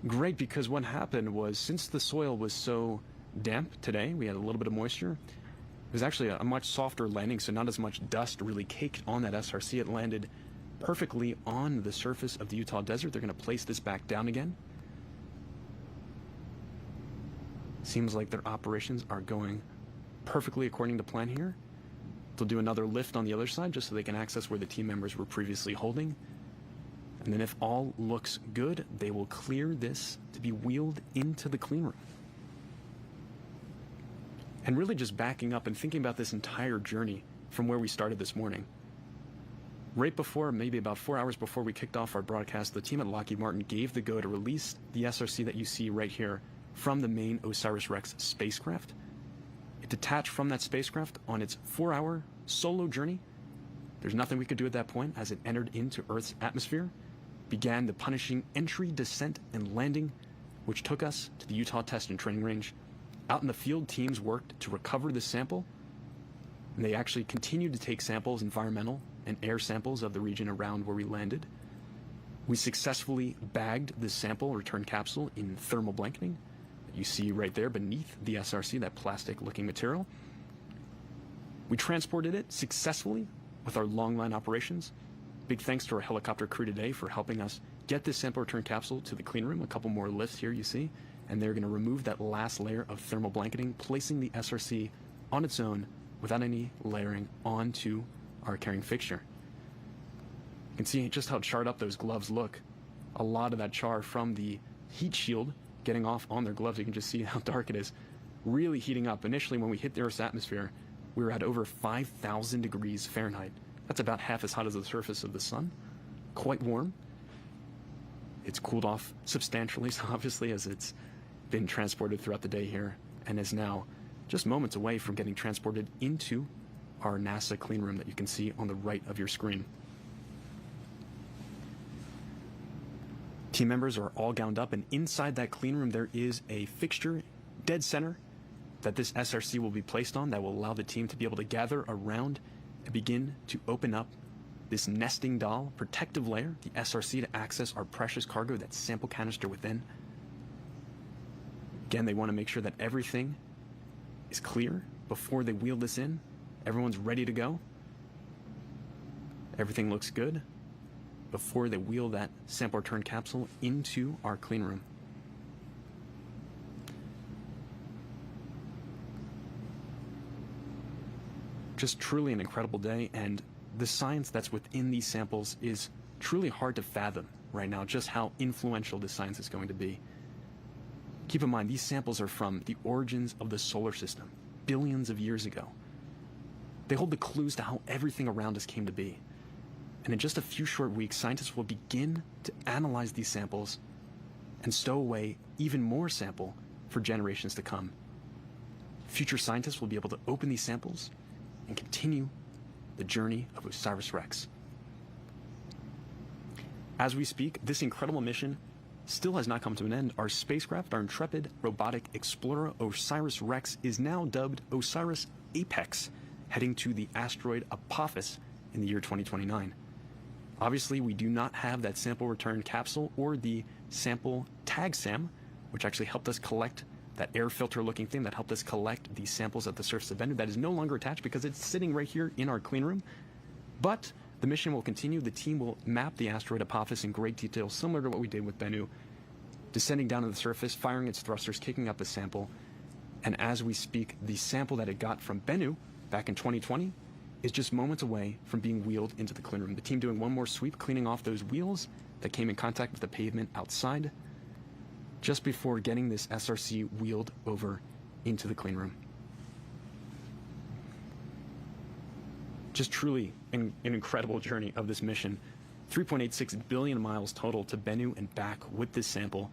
great because what happened was, since the soil was so damp today, we had a little bit of moisture. It was actually a much softer landing, so not as much dust really caked on that SRC. It landed perfectly on the surface of the Utah desert. They're going to place this back down again. Seems like their operations are going perfectly according to plan here. They'll do another lift on the other side just so they can access where the team members were previously holding. And then if all looks good, they will clear this to be wheeled into the clean room. And really just backing up and thinking about this entire journey from where we started this morning. Right before, maybe about 4 hours before we kicked off our broadcast, the team at Lockheed Martin gave the go to release the SRC that you see right here from the main OSIRIS-REx spacecraft. It detached from that spacecraft on its 4-hour solo journey. There's nothing we could do at that point as it entered into Earth's atmosphere, began the punishing entry, descent, and landing, which took us to the Utah Test and Training Range. Out in the field, teams worked to recover the sample, and they actually continued to take samples, environmental and air samples of the region around where we landed. We successfully bagged this sample return capsule in thermal blanketing that you see right there beneath the SRC, that plastic-looking material. We transported it successfully with our long line operations. Big thanks to our helicopter crew today for helping us get this sample return capsule to the clean room. A couple more lifts here you see, and they're going to remove that last layer of thermal blanketing, placing the SRC on its own without any layering onto our carrying fixture. You can see just how charred up those gloves look. A lot of that char from the heat shield getting off on their gloves. You can just see how dark it is, really heating up. Initially, when we hit the Earth's atmosphere, we were at over 5,000 degrees Fahrenheit. That's about half as hot as the surface of the sun. Quite warm. It's cooled off substantially, so obviously, as it's been transported throughout the day here, and is now just moments away from getting transported into our NASA clean room that you can see on the right of your screen. Team members are all gowned up, and inside that clean room there is a fixture dead center that this SRC will be placed on that will allow the team to be able to gather around and begin to open up this nesting doll protective layer, the SRC, to access our precious cargo, that sample canister within. Again, they want to make sure that everything is clear before they wheel this in. Everyone's ready to go. Everything looks good before they wheel that sample return capsule into our clean room. Just truly an incredible day, and the science that's within these samples is truly hard to fathom right now, just how influential this science is going to be. Keep in mind, these samples are from the origins of the solar system, billions of years ago. They hold the clues to how everything around us came to be. And in just a few short weeks, scientists will begin to analyze these samples and stow away even more sample for generations to come. Future scientists will be able to open these samples and continue the journey of OSIRIS-REx. As we speak, this incredible mission still has not come to an end. Our spacecraft, our intrepid robotic explorer OSIRIS-REx, is now dubbed OSIRIS-APEX, heading to the asteroid Apophis in the year 2029. Obviously, we do not have that sample return capsule or the sample tag SAM, which actually helped us collect that air filter looking thing that helped us collect the samples at the surface of Bennu. That is no longer attached because it's sitting right here in our clean room. But the mission will continue. The team will map the asteroid Apophis in great detail, similar to what we did with Bennu, descending down to the surface, firing its thrusters, kicking up a sample. And as we speak, the sample that it got from Bennu back in 2020 is just moments away from being wheeled into the clean room. The team doing one more sweep, cleaning off those wheels that came in contact with the pavement outside, just before getting this SRC wheeled over into the clean room. Just truly an incredible journey of this mission. 3.86 billion miles total to Bennu and back with this sample.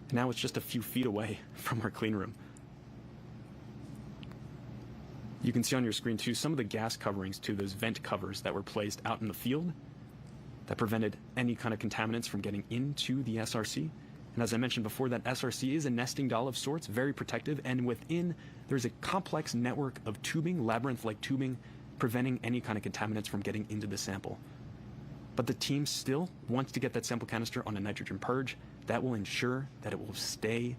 And now it's just a few feet away from our clean room. You can see on your screen too some of the gas coverings to those vent covers that were placed out in the field that prevented any kind of contaminants from getting into the SRC. And as I mentioned before, that SRC is a nesting doll of sorts, very protective, and within there's a complex network of tubing, labyrinth-like tubing, preventing any kind of contaminants from getting into the sample. But the team still wants to get that sample canister on a nitrogen purge. That will ensure that it will stay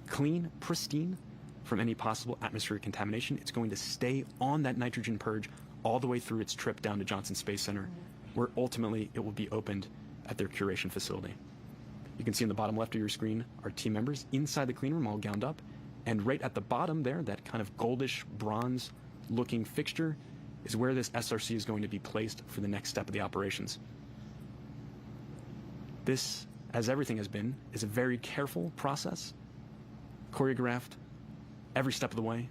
clean, pristine from any possible atmospheric contamination. It's going to stay on that nitrogen purge all the way through its trip down to Johnson Space Center, where ultimately it will be opened at their curation facility. You can see in the bottom left of your screen our team members inside the clean room, all gowned up. And right at the bottom there, that kind of goldish bronze looking fixture is where this SRC is going to be placed for the next step of the operations. This, as everything has been, is a very careful process, choreographed every step of the way.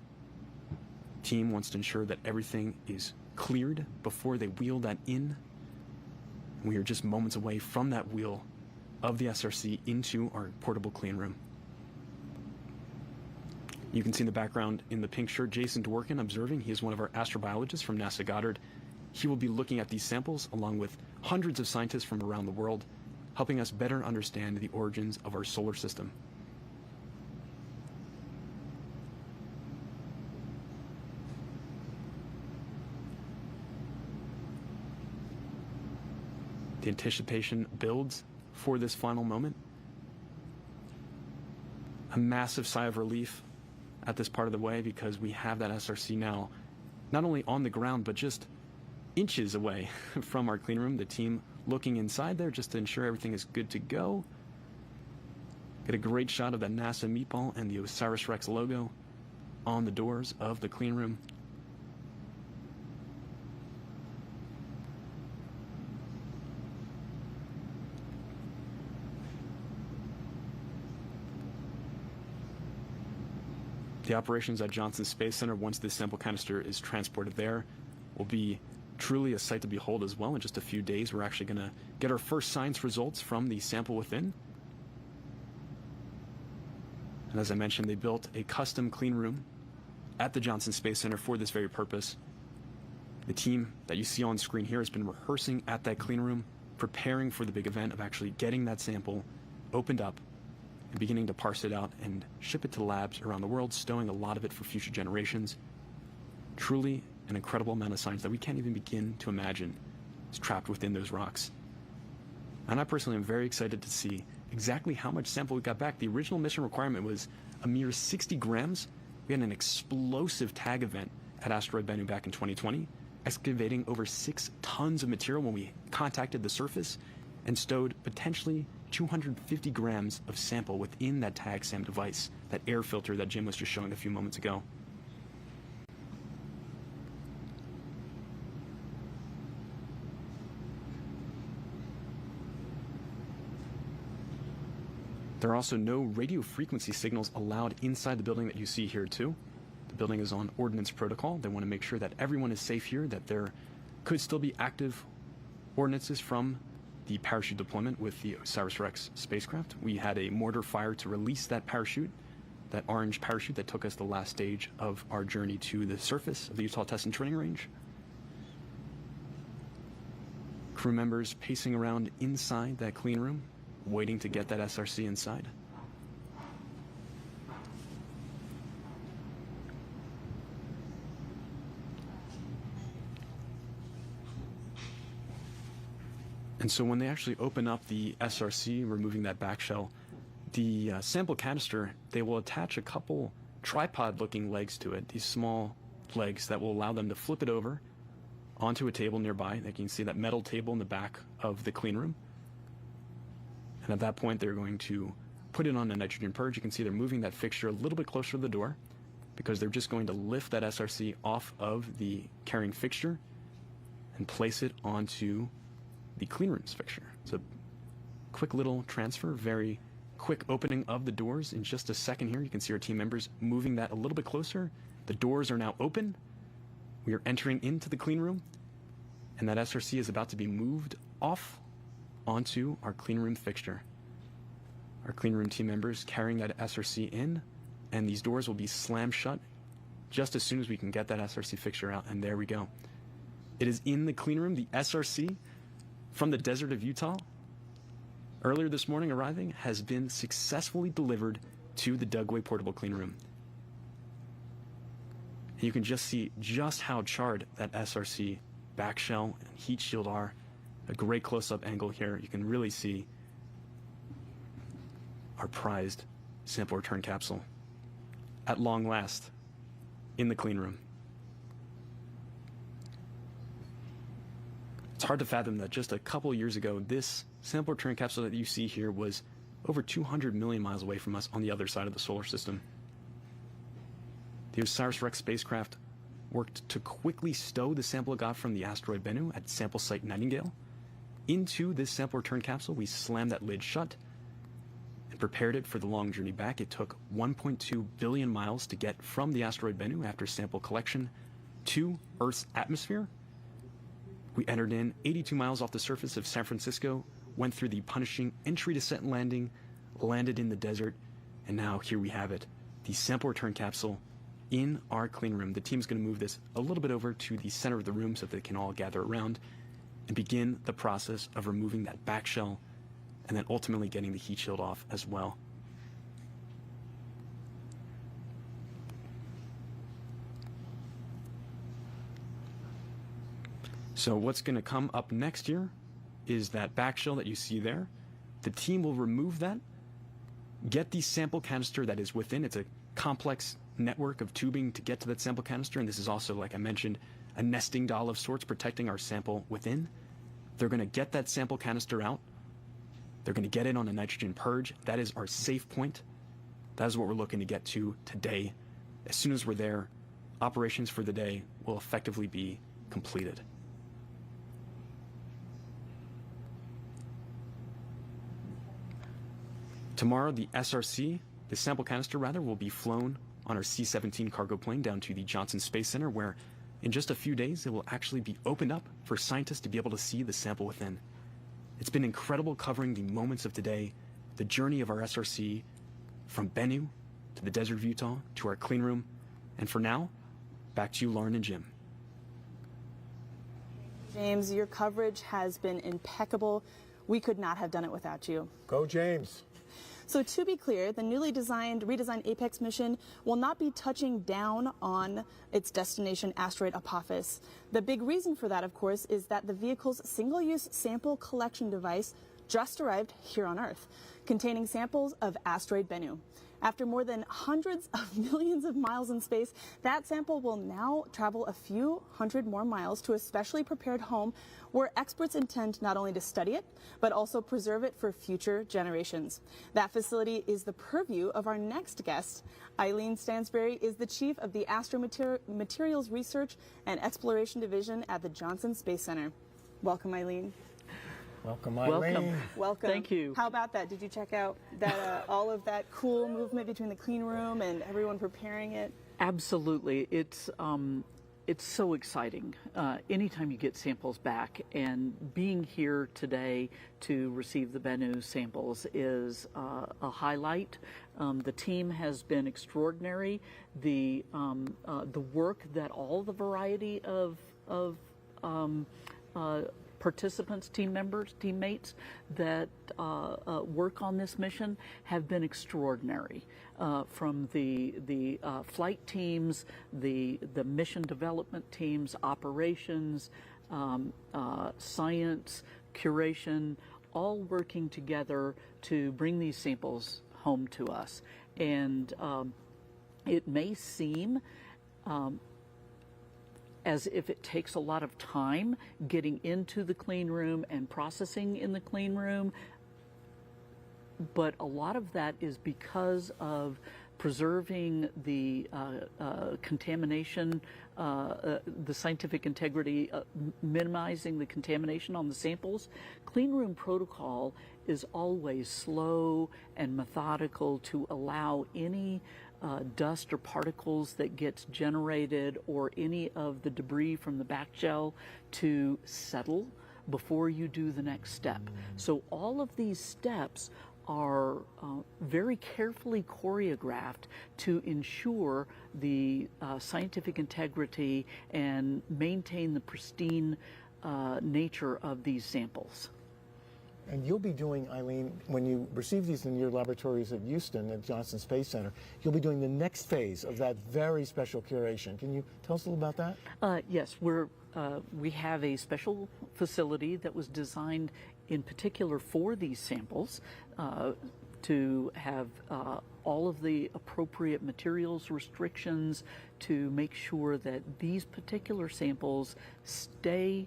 Team wants to ensure that everything is cleared before they wheel that in We are just moments away from that wheel of the SRC into our portable clean room. You can see in the background in the pink shirt, Jason Dworkin observing. He is one of our astrobiologists from NASA Goddard. He will be looking at these samples along with hundreds of scientists from around the world, helping us better understand the origins of our solar system. The anticipation builds for this final moment. A massive sigh of relief at this part of the way, because we have that SRC now not only on the ground but just inches away from our clean room. The team looking inside there just to ensure everything is good to go. Get a great shot of that NASA meatball and the OSIRIS-REx logo on the doors of the clean room. The operations at Johnson Space Center, once this sample canister is transported there, will be truly a sight to behold as well. In just a few days, we're actually going to get our first science results from the sample within. And as I mentioned, they built a custom clean room at the Johnson Space Center for this very purpose. The team that you see on screen here has been rehearsing at that clean room, preparing for the big event of actually getting that sample opened up and beginning to parse it out and ship it to labs around the world, stowing a lot of it for future generations. Truly an incredible amount of science that we can't even begin to imagine is trapped within those rocks. And I personally am very excited to see exactly how much sample we got back. The original mission requirement was a mere 60 grams. We had an explosive tag event at Asteroid Bennu back in 2020, excavating over 6 tons of material when we contacted the surface and stowed potentially 250 grams of sample within that tag SAM device, that air filter that Jim was just showing a few moments ago. There are also no radio frequency signals allowed inside the building that you see here too. The building is on ordnance protocol. They want to make sure that everyone is safe here, that there could still be active ordinances from the parachute deployment with the OSIRIS-REx spacecraft. We had a mortar fire to release that parachute, that orange parachute that took us the last stage of our journey to the surface of the Utah Test and Training Range. Crew members pacing around inside that clean room, waiting to get that SRC inside. And so when they actually open up the SRC, removing that back shell, the sample canister, they will attach a couple tripod-looking legs to it, these small legs that will allow them to flip it over onto a table nearby. You can see that metal table in the back of the clean room. And at that point, they're going to put it on a nitrogen purge. You can see they're moving that fixture a little bit closer to the door because they're just going to lift that SRC off of the carrying fixture and place it onto the clean room's fixture. It's a quick little transfer, very quick opening of the doors. In just a second here, you can see our team members moving that a little bit closer. The doors are now open. We are entering into the clean room, and that SRC is about to be moved off onto our clean room fixture. Our clean room team members carrying that SRC in, and these doors will be slammed shut just as soon as we can get that SRC fixture out, and there we go. It is in the clean room. The SRC from the desert of Utah, earlier this morning arriving, has been successfully delivered to the Dugway portable clean room. You can just see just how charred that SRC back shell and heat shield are. A great close-up angle here. You can really see our prized sample return capsule at long last in the clean room. It's hard to fathom that just a couple years ago, this sample return capsule that you see here was over 200 million miles away from us on the other side of the solar system. The OSIRIS-REx spacecraft worked to quickly stow the sample it got from the asteroid Bennu at sample site Nightingale into this sample return capsule. We slammed that lid shut and prepared it for the long journey back. It took 1.2 billion miles to get from the asteroid Bennu after sample collection to Earth's atmosphere. We entered in 82 miles off the surface of San Francisco, went through the punishing entry, descent, and landing, landed in the desert, and now here we have it, the sample return capsule in our clean room. The team's going to move this a little bit over to the center of the room so they can all gather around and begin the process of removing that back shell and then ultimately getting the heat shield off as well. So what's going to come up next here is that back shell that you see there. The team will remove that, get the sample canister that is within. It's a complex network of tubing to get to that sample canister, and this is also, like I mentioned, a nesting doll of sorts protecting our sample within. They're going to get that sample canister out. They're going to get it on a nitrogen purge. That is our safe point. That is what we're looking to get to today. As soon as we're there, operations for the day will effectively be completed. Tomorrow, the SRC, the sample canister rather, will be flown on our C-17 cargo plane down to the Johnson Space Center, where in just a few days it will actually be opened up for scientists to be able to see the sample within. It's been incredible covering the moments of today, the journey of our SRC from Bennu to the desert of Utah to our clean room. And for now, back to you, Lauren and Jim. James, your coverage has been impeccable. We could not have done it without you. Go, James. So to be clear, the newly redesigned Apex mission will not be touching down on its destination asteroid Apophis. The big reason for that, of course, is that the vehicle's single-use sample collection device just arrived here on Earth, containing samples of asteroid Bennu. After more than hundreds of millions of miles in space, that sample will now travel a few hundred more miles to a specially prepared home where experts intend not only to study it, but also preserve it for future generations. That facility is the purview of our next guest. Eileen Stansberry is the chief of the Astromaterials Research and Exploration Division at the Johnson Space Center. Welcome, Eileen. Welcome, Eileen. Welcome. Thank you. How about that? Did you check out that all of that cool movement between the clean room and everyone preparing it? Absolutely. It's so exciting. Anytime you get samples back, and being here today to receive the Bennu samples is a highlight. The team has been extraordinary. The work that all the variety of participants, team members, teammates that work on this mission have been extraordinary. From the flight teams, the mission development teams, operations, science, curation, all working together to bring these samples home to us. And it may seem as if it takes a lot of time getting into the clean room and processing in the clean room, but a lot of that is because of preserving the contamination, the scientific integrity, minimizing the contamination on the samples. Clean room protocol is always slow and methodical to allow any dust or particles that gets generated or any of the debris from the back shell to settle before you do the next step. So all of these steps are very carefully choreographed to ensure the scientific integrity and maintain the pristine nature of these samples. And you'll be doing, Eileen, when you receive these in your laboratories at Houston at Johnson Space Center, you'll be doing the next phase of that very special curation. Can you tell us a little about that? Yes, we have a special facility that was designed in particular for these samples to have all of the appropriate materials restrictions to make sure that these particular samples stay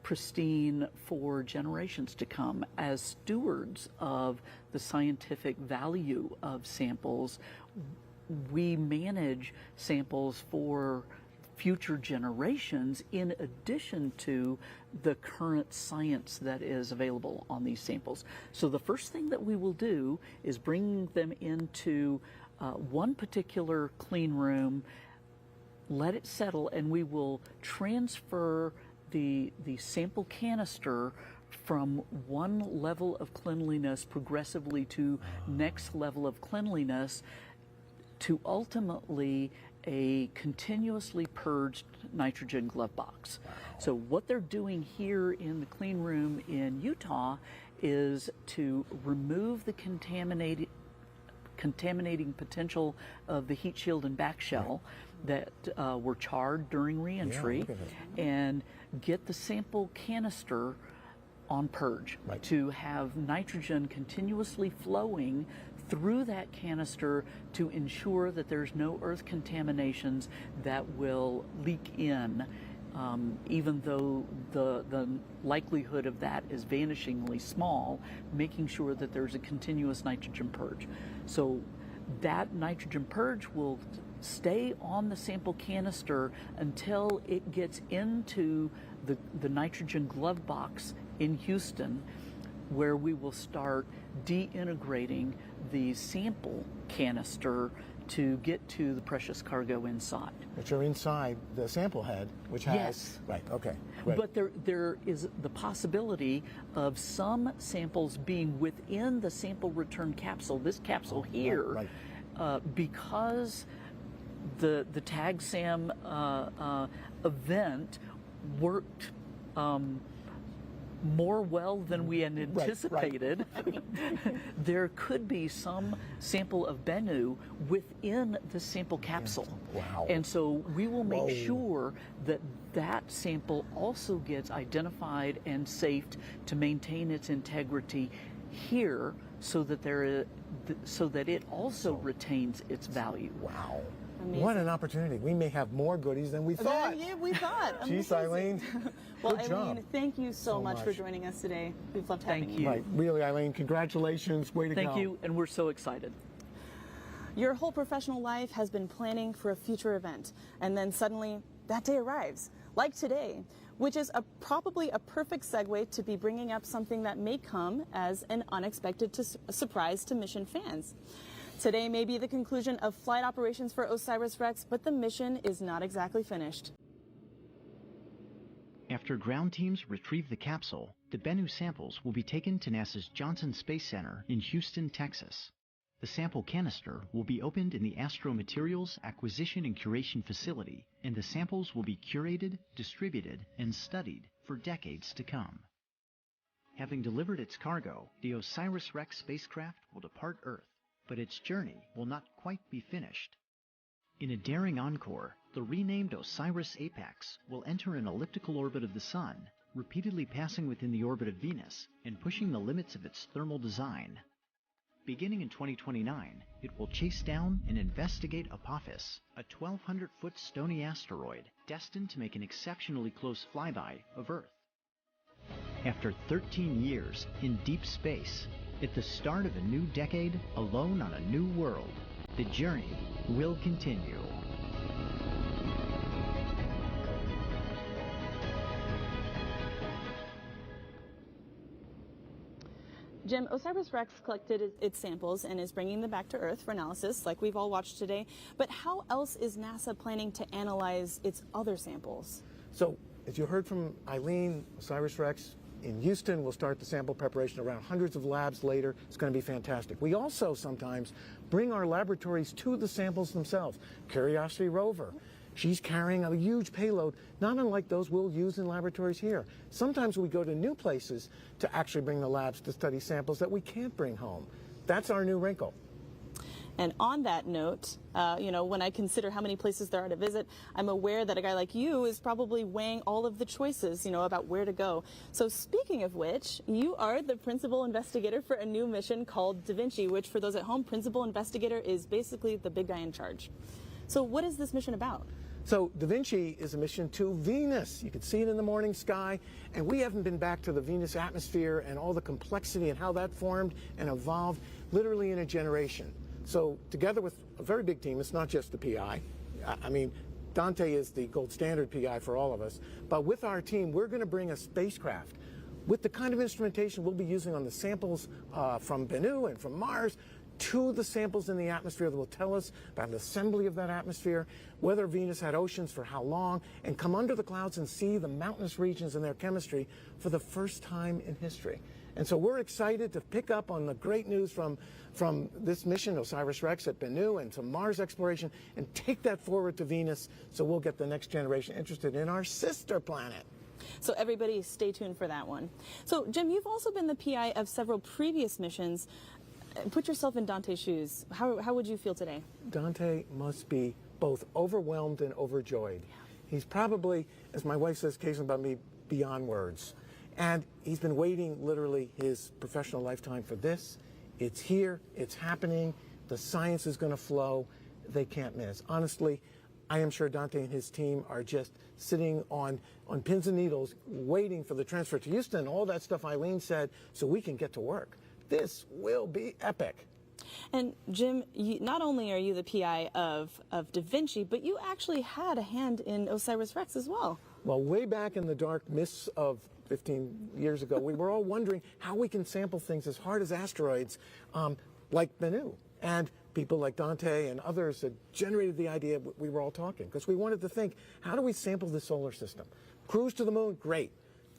pristine for generations to come. As stewards of the scientific value of samples, we manage samples for future generations in addition to the current science that is available on these samples. So the first thing that we will do is bring them into one particular clean room, let it settle, and we will transfer the sample canister from one level of cleanliness progressively to next level of cleanliness to ultimately a continuously purged nitrogen glove box. Wow. So what they're doing here in the clean room in Utah is to remove the contaminating potential of the heat shield and back shell that were charred during reentry, and get the sample canister on purge to have nitrogen continuously flowing through that canister to ensure that there's no earth contaminations that will leak in, even though the likelihood of that is vanishingly small, making sure that there's a continuous nitrogen purge. So that nitrogen purge will stay on the sample canister until it gets into the nitrogen glove box in Houston, where we will start deintegrating the sample canister to get to the precious cargo inside. Which are inside the sample head, which has... Yes. Right, okay. Right. But there is the possibility of some samples being within the sample return capsule, this capsule here, because the TAG-SAM event worked more well than we had anticipated. There could be some sample of Bennu within the sample capsule. Wow. And so we will make sure that that sample also gets identified and safed to maintain its integrity here, so that it also retains its value. Wow. Amazing. What an opportunity. We may have more goodies than we thought. Yeah, we thought. Jeez, Eileen. Well, Good Eileen, job. thank you so much for joining us today. We've loved having you. Right, really, Eileen, congratulations. Way to go. Thank you, and we're so excited. Your whole professional life has been planning for a future event, and then suddenly that day arrives, like today, which is probably a perfect segue to be bringing up something that may come as an unexpected surprise to mission fans. Today may be the conclusion of flight operations for OSIRIS-REx, but the mission is not exactly finished. After ground teams retrieve the capsule, the Bennu samples will be taken to NASA's Johnson Space Center in Houston, Texas. The sample canister will be opened in the Astro Materials Acquisition and Curation Facility, and the samples will be curated, distributed, and studied for decades to come. Having delivered its cargo, the OSIRIS-REx spacecraft will depart Earth, but its journey will not quite be finished. In a daring encore, the renamed OSIRIS-APEX will enter an elliptical orbit of the Sun, repeatedly passing within the orbit of Venus and pushing the limits of its thermal design. Beginning in 2029, it will chase down and investigate Apophis, a 1,200-foot stony asteroid destined to make an exceptionally close flyby of Earth. After 13 years in deep space, at the start of a new decade, alone on a new world, the journey will continue. Jim, OSIRIS-REx collected its samples and is bringing them back to Earth for analysis, like we've all watched today. But how else is NASA planning to analyze its other samples? So, as you heard from Eileen, OSIRIS-REx in Houston will start the sample preparation around hundreds of labs later. It's going to be fantastic. We also sometimes bring our laboratories to the samples themselves. Curiosity rover. She's carrying a huge payload, not unlike those we'll use in laboratories here. Sometimes we go to new places to actually bring the labs to study samples that we can't bring home. That's our new wrinkle. And on that note, when I consider how many places there are to visit, I'm aware that a guy like you is probably weighing all of the choices, about where to go. So speaking of which, you are the principal investigator for a new mission called Da Vinci, which for those at home, principal investigator is basically the big guy in charge. So what is this mission about? So Da Vinci is a mission to Venus. You can see it in the morning sky, and we haven't been back to the Venus atmosphere and all the complexity and how that formed and evolved literally in a generation. So together with a very big team, it's not just the PI. I mean, Dante is the gold standard PI for all of us, but with our team, we're going to bring a spacecraft with the kind of instrumentation we'll be using on the samples from Bennu and from Mars to the samples in the atmosphere that will tell us about the assembly of that atmosphere, whether Venus had oceans for how long, and come under the clouds and see the mountainous regions and their chemistry for the first time in history. And so we're excited to pick up on the great news from this mission, OSIRIS-REx at Bennu, and some Mars exploration, and take that forward to Venus so we'll get the next generation interested in our sister planet. So everybody stay tuned for that one. So Jim, you've also been the PI of several previous missions. Put yourself in Dante's shoes. How would you feel today? Dante must be both overwhelmed and overjoyed. Yeah. He's probably, as my wife says occasionally about me, beyond words. And he's been waiting literally his professional lifetime for this. It's here, it's happening, the science is going to flow, they can't miss. Honestly, I am sure Dante and his team are just sitting on pins and needles waiting for the transfer to Houston, all that stuff Eileen said, so we can get to work. This will be epic. And Jim, not only are you the PI of Da Vinci, but you actually had a hand in OSIRIS-REx as well. Well, way back in the dark mists of 15 years ago, we were all wondering how we can sample things as hard as asteroids like Bennu. And people like Dante and others had generated the idea we were all talking, because we wanted to think, how do we sample the solar system? Cruise to the moon, great.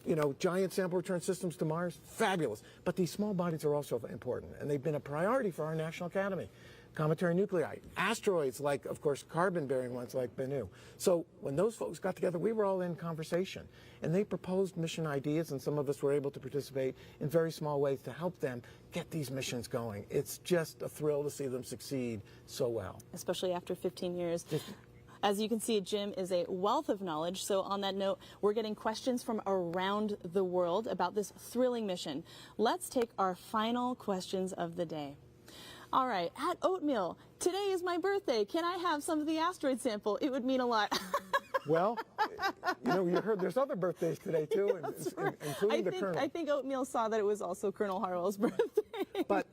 You know, giant sample return systems to Mars, fabulous. But these small bodies are also important, and they've been a priority for our National Academy. Cometary nuclei, asteroids like, of course, carbon-bearing ones like Bennu. So when those folks got together, we were all in conversation, and they proposed mission ideas, and some of us were able to participate in very small ways to help them get these missions going. It's just a thrill to see them succeed so well. Especially after 15 years. As you can see, Jim is a wealth of knowledge. So on that note, we're getting questions from around the world about this thrilling mission. Let's take our final questions of the day. All right, at Oatmeal, today is my birthday. Can I have some of the asteroid sample? It would mean a lot. Well, you know, you heard there's other birthdays today, too, including the Colonel. I think Oatmeal saw that it was also Colonel Harwell's birthday. But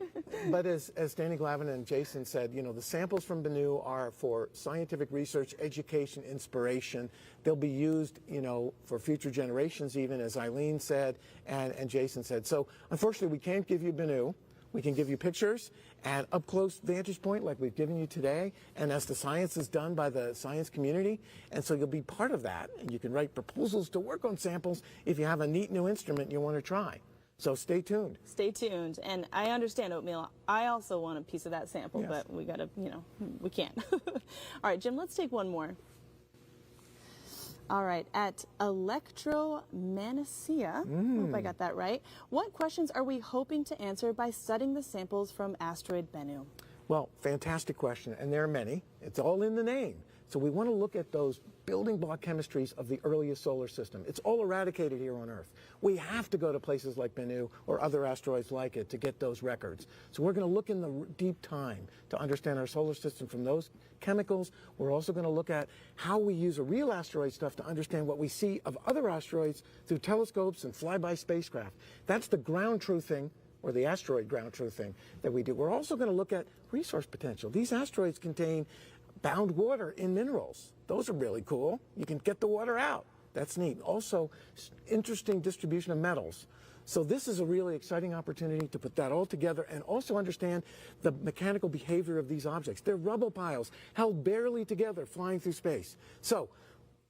as Danny Glavin and Jason said, you know, the samples from Bennu are for scientific research, education, inspiration. They'll be used, you know, for future generations even, as Eileen said and Jason said. So, unfortunately, we can't give you Bennu. We can give you pictures and up-close vantage point like we've given you today, and as the science is done by the science community, and so you'll be part of that, and you can write proposals to work on samples if you have a neat new instrument you want to try. So stay tuned. Stay tuned. And I understand, Oatmeal. I also want a piece of that sample, yes. But we got to, you know, we can't. All right, Jim, let's take one more. All right, at Electromanicia, hope I got that right. What questions are we hoping to answer by studying the samples from asteroid Bennu? Well, fantastic question, and there are many. It's all in the name. So we want to look at those building block chemistries of the earliest solar system. It's all eradicated here on Earth. We have to go to places like Bennu or other asteroids like it to get those records. So we're going to look in the deep time to understand our solar system from those chemicals. We're also going to look at how we use a real asteroid stuff to understand what we see of other asteroids through telescopes and flyby spacecraft. That's the ground truthing, or the asteroid ground truthing that we do. We're also going to look at resource potential. These asteroids contain bound water in minerals. Those are really cool. You can get the water out. That's neat. Also, interesting distribution of metals. So this is a really exciting opportunity to put that all together and also understand the mechanical behavior of these objects. They're rubble piles held barely together flying through space. So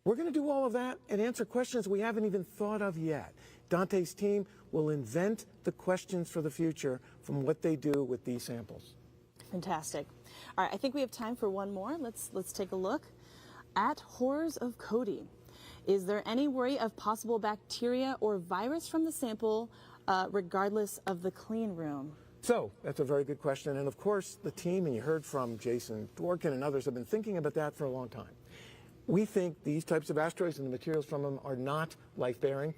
we're going to do all of that and answer questions we haven't even thought of yet. Dante's team will invent the questions for the future from what they do with these samples. Fantastic. All right, I think we have time for one more. Let's take a look. At Horrors of Cody, is there any worry of possible bacteria or virus from the sample regardless of the clean room? So that's a very good question. And of course, the team, and you heard from Jason Dworkin and others, have been thinking about that for a long time. We think these types of asteroids and the materials from them are not life-bearing.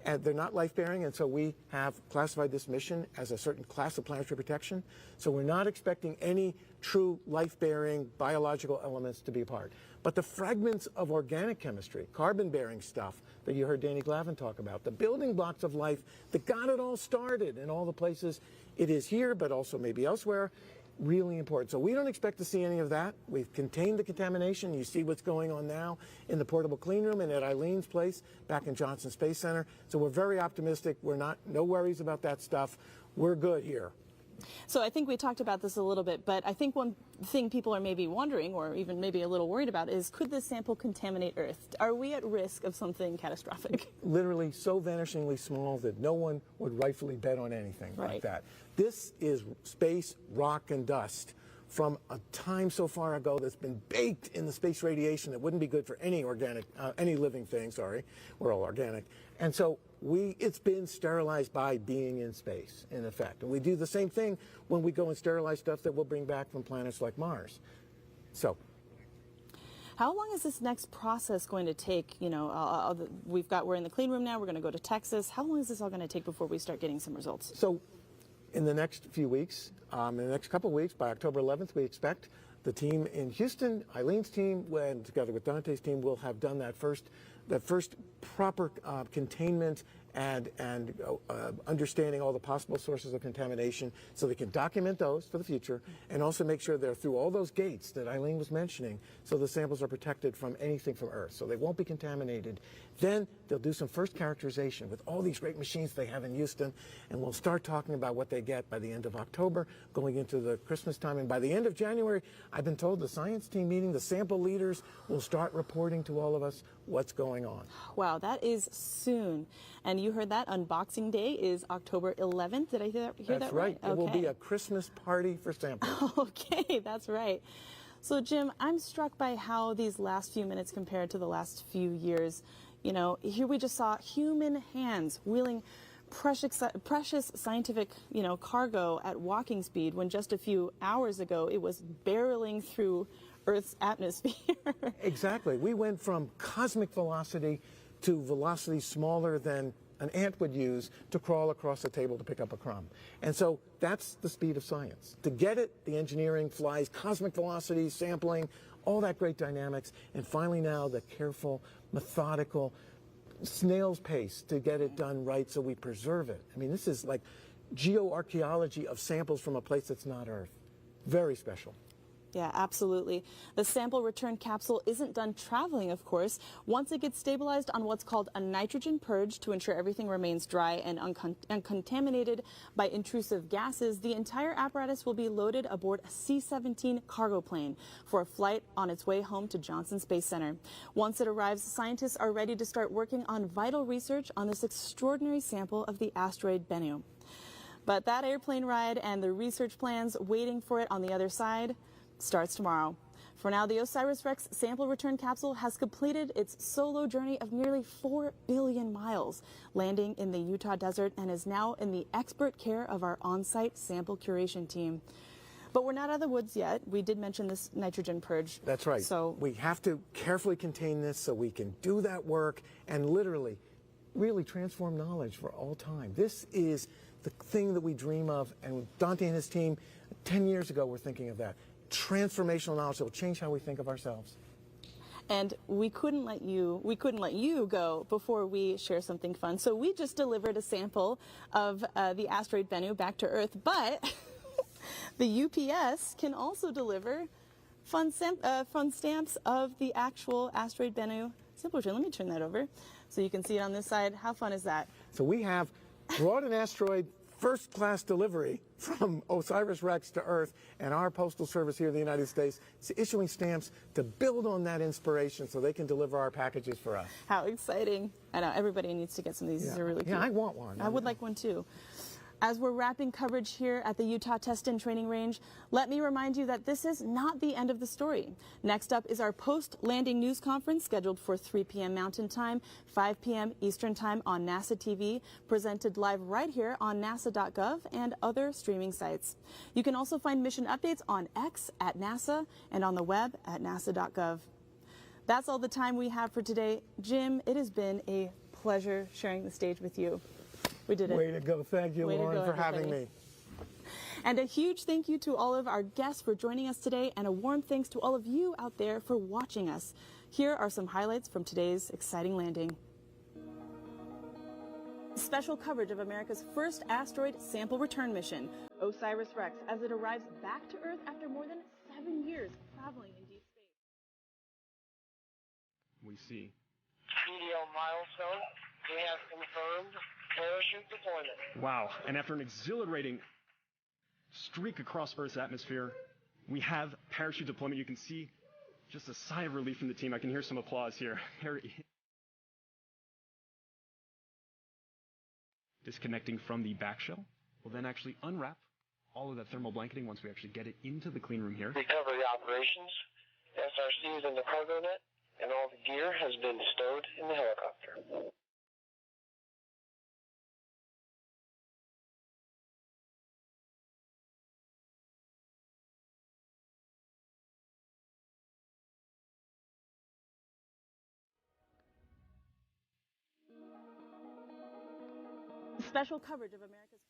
And they're not life-bearing, and so we have classified this mission as a certain class of planetary protection. So we're not expecting any true life-bearing biological elements to be a part. But the fragments of organic chemistry, carbon-bearing stuff that you heard Danny Glavin talk about, the building blocks of life that got it all started in all the places it is here, but also maybe elsewhere, really important. So we don't expect to see any of that. We've contained the contamination. You see what's going on now in the portable clean room and at Eileen's place back in Johnson Space Center. So we're very optimistic. No worries about that stuff. We're good here. So I think we talked about this a little bit, but I think one thing people are maybe wondering, or even maybe a little worried about, is could this sample contaminate Earth? Are we at risk of something catastrophic? Literally so vanishingly small that no one would rightfully bet on anything like that. This is space, rock, and dust from a time so far ago that's been baked in the space radiation that wouldn't be good for any organic, any living thing, sorry. We're all organic. And so it's been sterilized by being in space, in effect. And we do the same thing when we go and sterilize stuff that we'll bring back from planets like Mars. So. How long is this next process going to take? You know, we're in the clean room now, we're going to go to Texas. How long is this all going to take before we start getting some results? So in the next few weeks, in the next couple of weeks, by October 11th, we expect the team in Houston, Eileen's team, and together with Dante's team, will have done that first proper containment and understanding all the possible sources of contamination, so they can document those for the future and also make sure they're through all those gates that Eileen was mentioning, so the samples are protected from anything from Earth, so they won't be contaminated. Then they'll do some first characterization with all these great machines they have in Houston, and we'll start talking about what they get by the end of October, going into the Christmas time. And by the end of January, I've been told the science team meeting, the sample leaders will start reporting to all of us what's going on. Wow, that is soon. And you heard that unboxing day is October 11th. Did I hear that That's right. Okay. It will be a Christmas party for samples. Okay, that's right. So, Jim, I'm struck by how these last few minutes compared to the last few years. You know, here we just saw human hands wheeling precious scientific, cargo at walking speed, when just a few hours ago it was barreling through Earth's atmosphere. Exactly. We went from cosmic velocity to velocity smaller than an ant would use to crawl across the table to pick up a crumb. And so that's the speed of science. To get it, the engineering flies, cosmic velocity, sampling, all that great dynamics, and finally now the careful, methodical, snail's pace to get it done right so we preserve it. I mean, this is like geoarchaeology of samples from a place that's not Earth. Very special. Yeah, absolutely. The sample return capsule isn't done traveling, of course. Once it gets stabilized on what's called a nitrogen purge to ensure everything remains dry and uncontaminated by intrusive gases, the entire apparatus will be loaded aboard a C-17 cargo plane for a flight on its way home to Johnson Space Center. Once it arrives, scientists are ready to start working on vital research on this extraordinary sample of the asteroid Bennu. But that airplane ride and the research plans waiting for it on the other side starts tomorrow. For now, the OSIRIS-REx sample return capsule has completed its solo journey of nearly 4 billion miles, landing in the Utah desert, and is now in the expert care of our on-site sample curation team. But we're not out of the woods yet. We did mention this nitrogen purge. That's right. So we have to carefully contain this so we can do that work and literally, really transform knowledge for all time. This is the thing that we dream of, and Dante and his team, 10 years ago, were thinking of that. Transformational knowledge that will change how we think of ourselves. And we couldn't let you go before we share something fun. So we just delivered a sample of the asteroid Bennu back to Earth, but the UPS can also deliver fun stamps of the actual asteroid Bennu sample return. Let me turn that over so you can see it on this side. How fun is that? So we have brought an asteroid first-class delivery from OSIRIS-REx to Earth, and our postal service here in the United States is issuing stamps to build on that inspiration so they can deliver our packages for us. How exciting. I know, everybody needs to get some of these. Yeah. These are really cute. Yeah, I want one. I would like one too. As we're wrapping coverage here at the Utah Test and Training Range, let me remind you that this is not the end of the story. Next up is our post-landing news conference scheduled for 3 p.m. Mountain Time, 5 p.m. Eastern Time on NASA TV, presented live right here on nasa.gov and other streaming sites. You can also find mission updates on X at NASA and on the web at nasa.gov. That's all the time we have for today. Jim, it has been a pleasure sharing the stage with you. We did it. Way to go. Thank you, Lauren, for having me. And a huge thank you to all of our guests for joining us today, and a warm thanks to all of you out there for watching us. Here are some highlights from today's exciting landing. Special coverage of America's first asteroid sample return mission, OSIRIS-REx, as it arrives back to Earth after more than 7 years traveling in deep space. We see. PDL milestone, we have confirmed parachute deployment. Wow, and after an exhilarating streak across Earth's atmosphere. We have parachute deployment. You can see just a sigh of relief from the team. I can hear some applause here. Disconnecting from the back shell. We'll then actually unwrap all of that thermal blanketing once we actually get it into the clean room here. Recovery operations. SRC is in the cargo net, and all the gear has been stowed in the helicopter. Special coverage of America's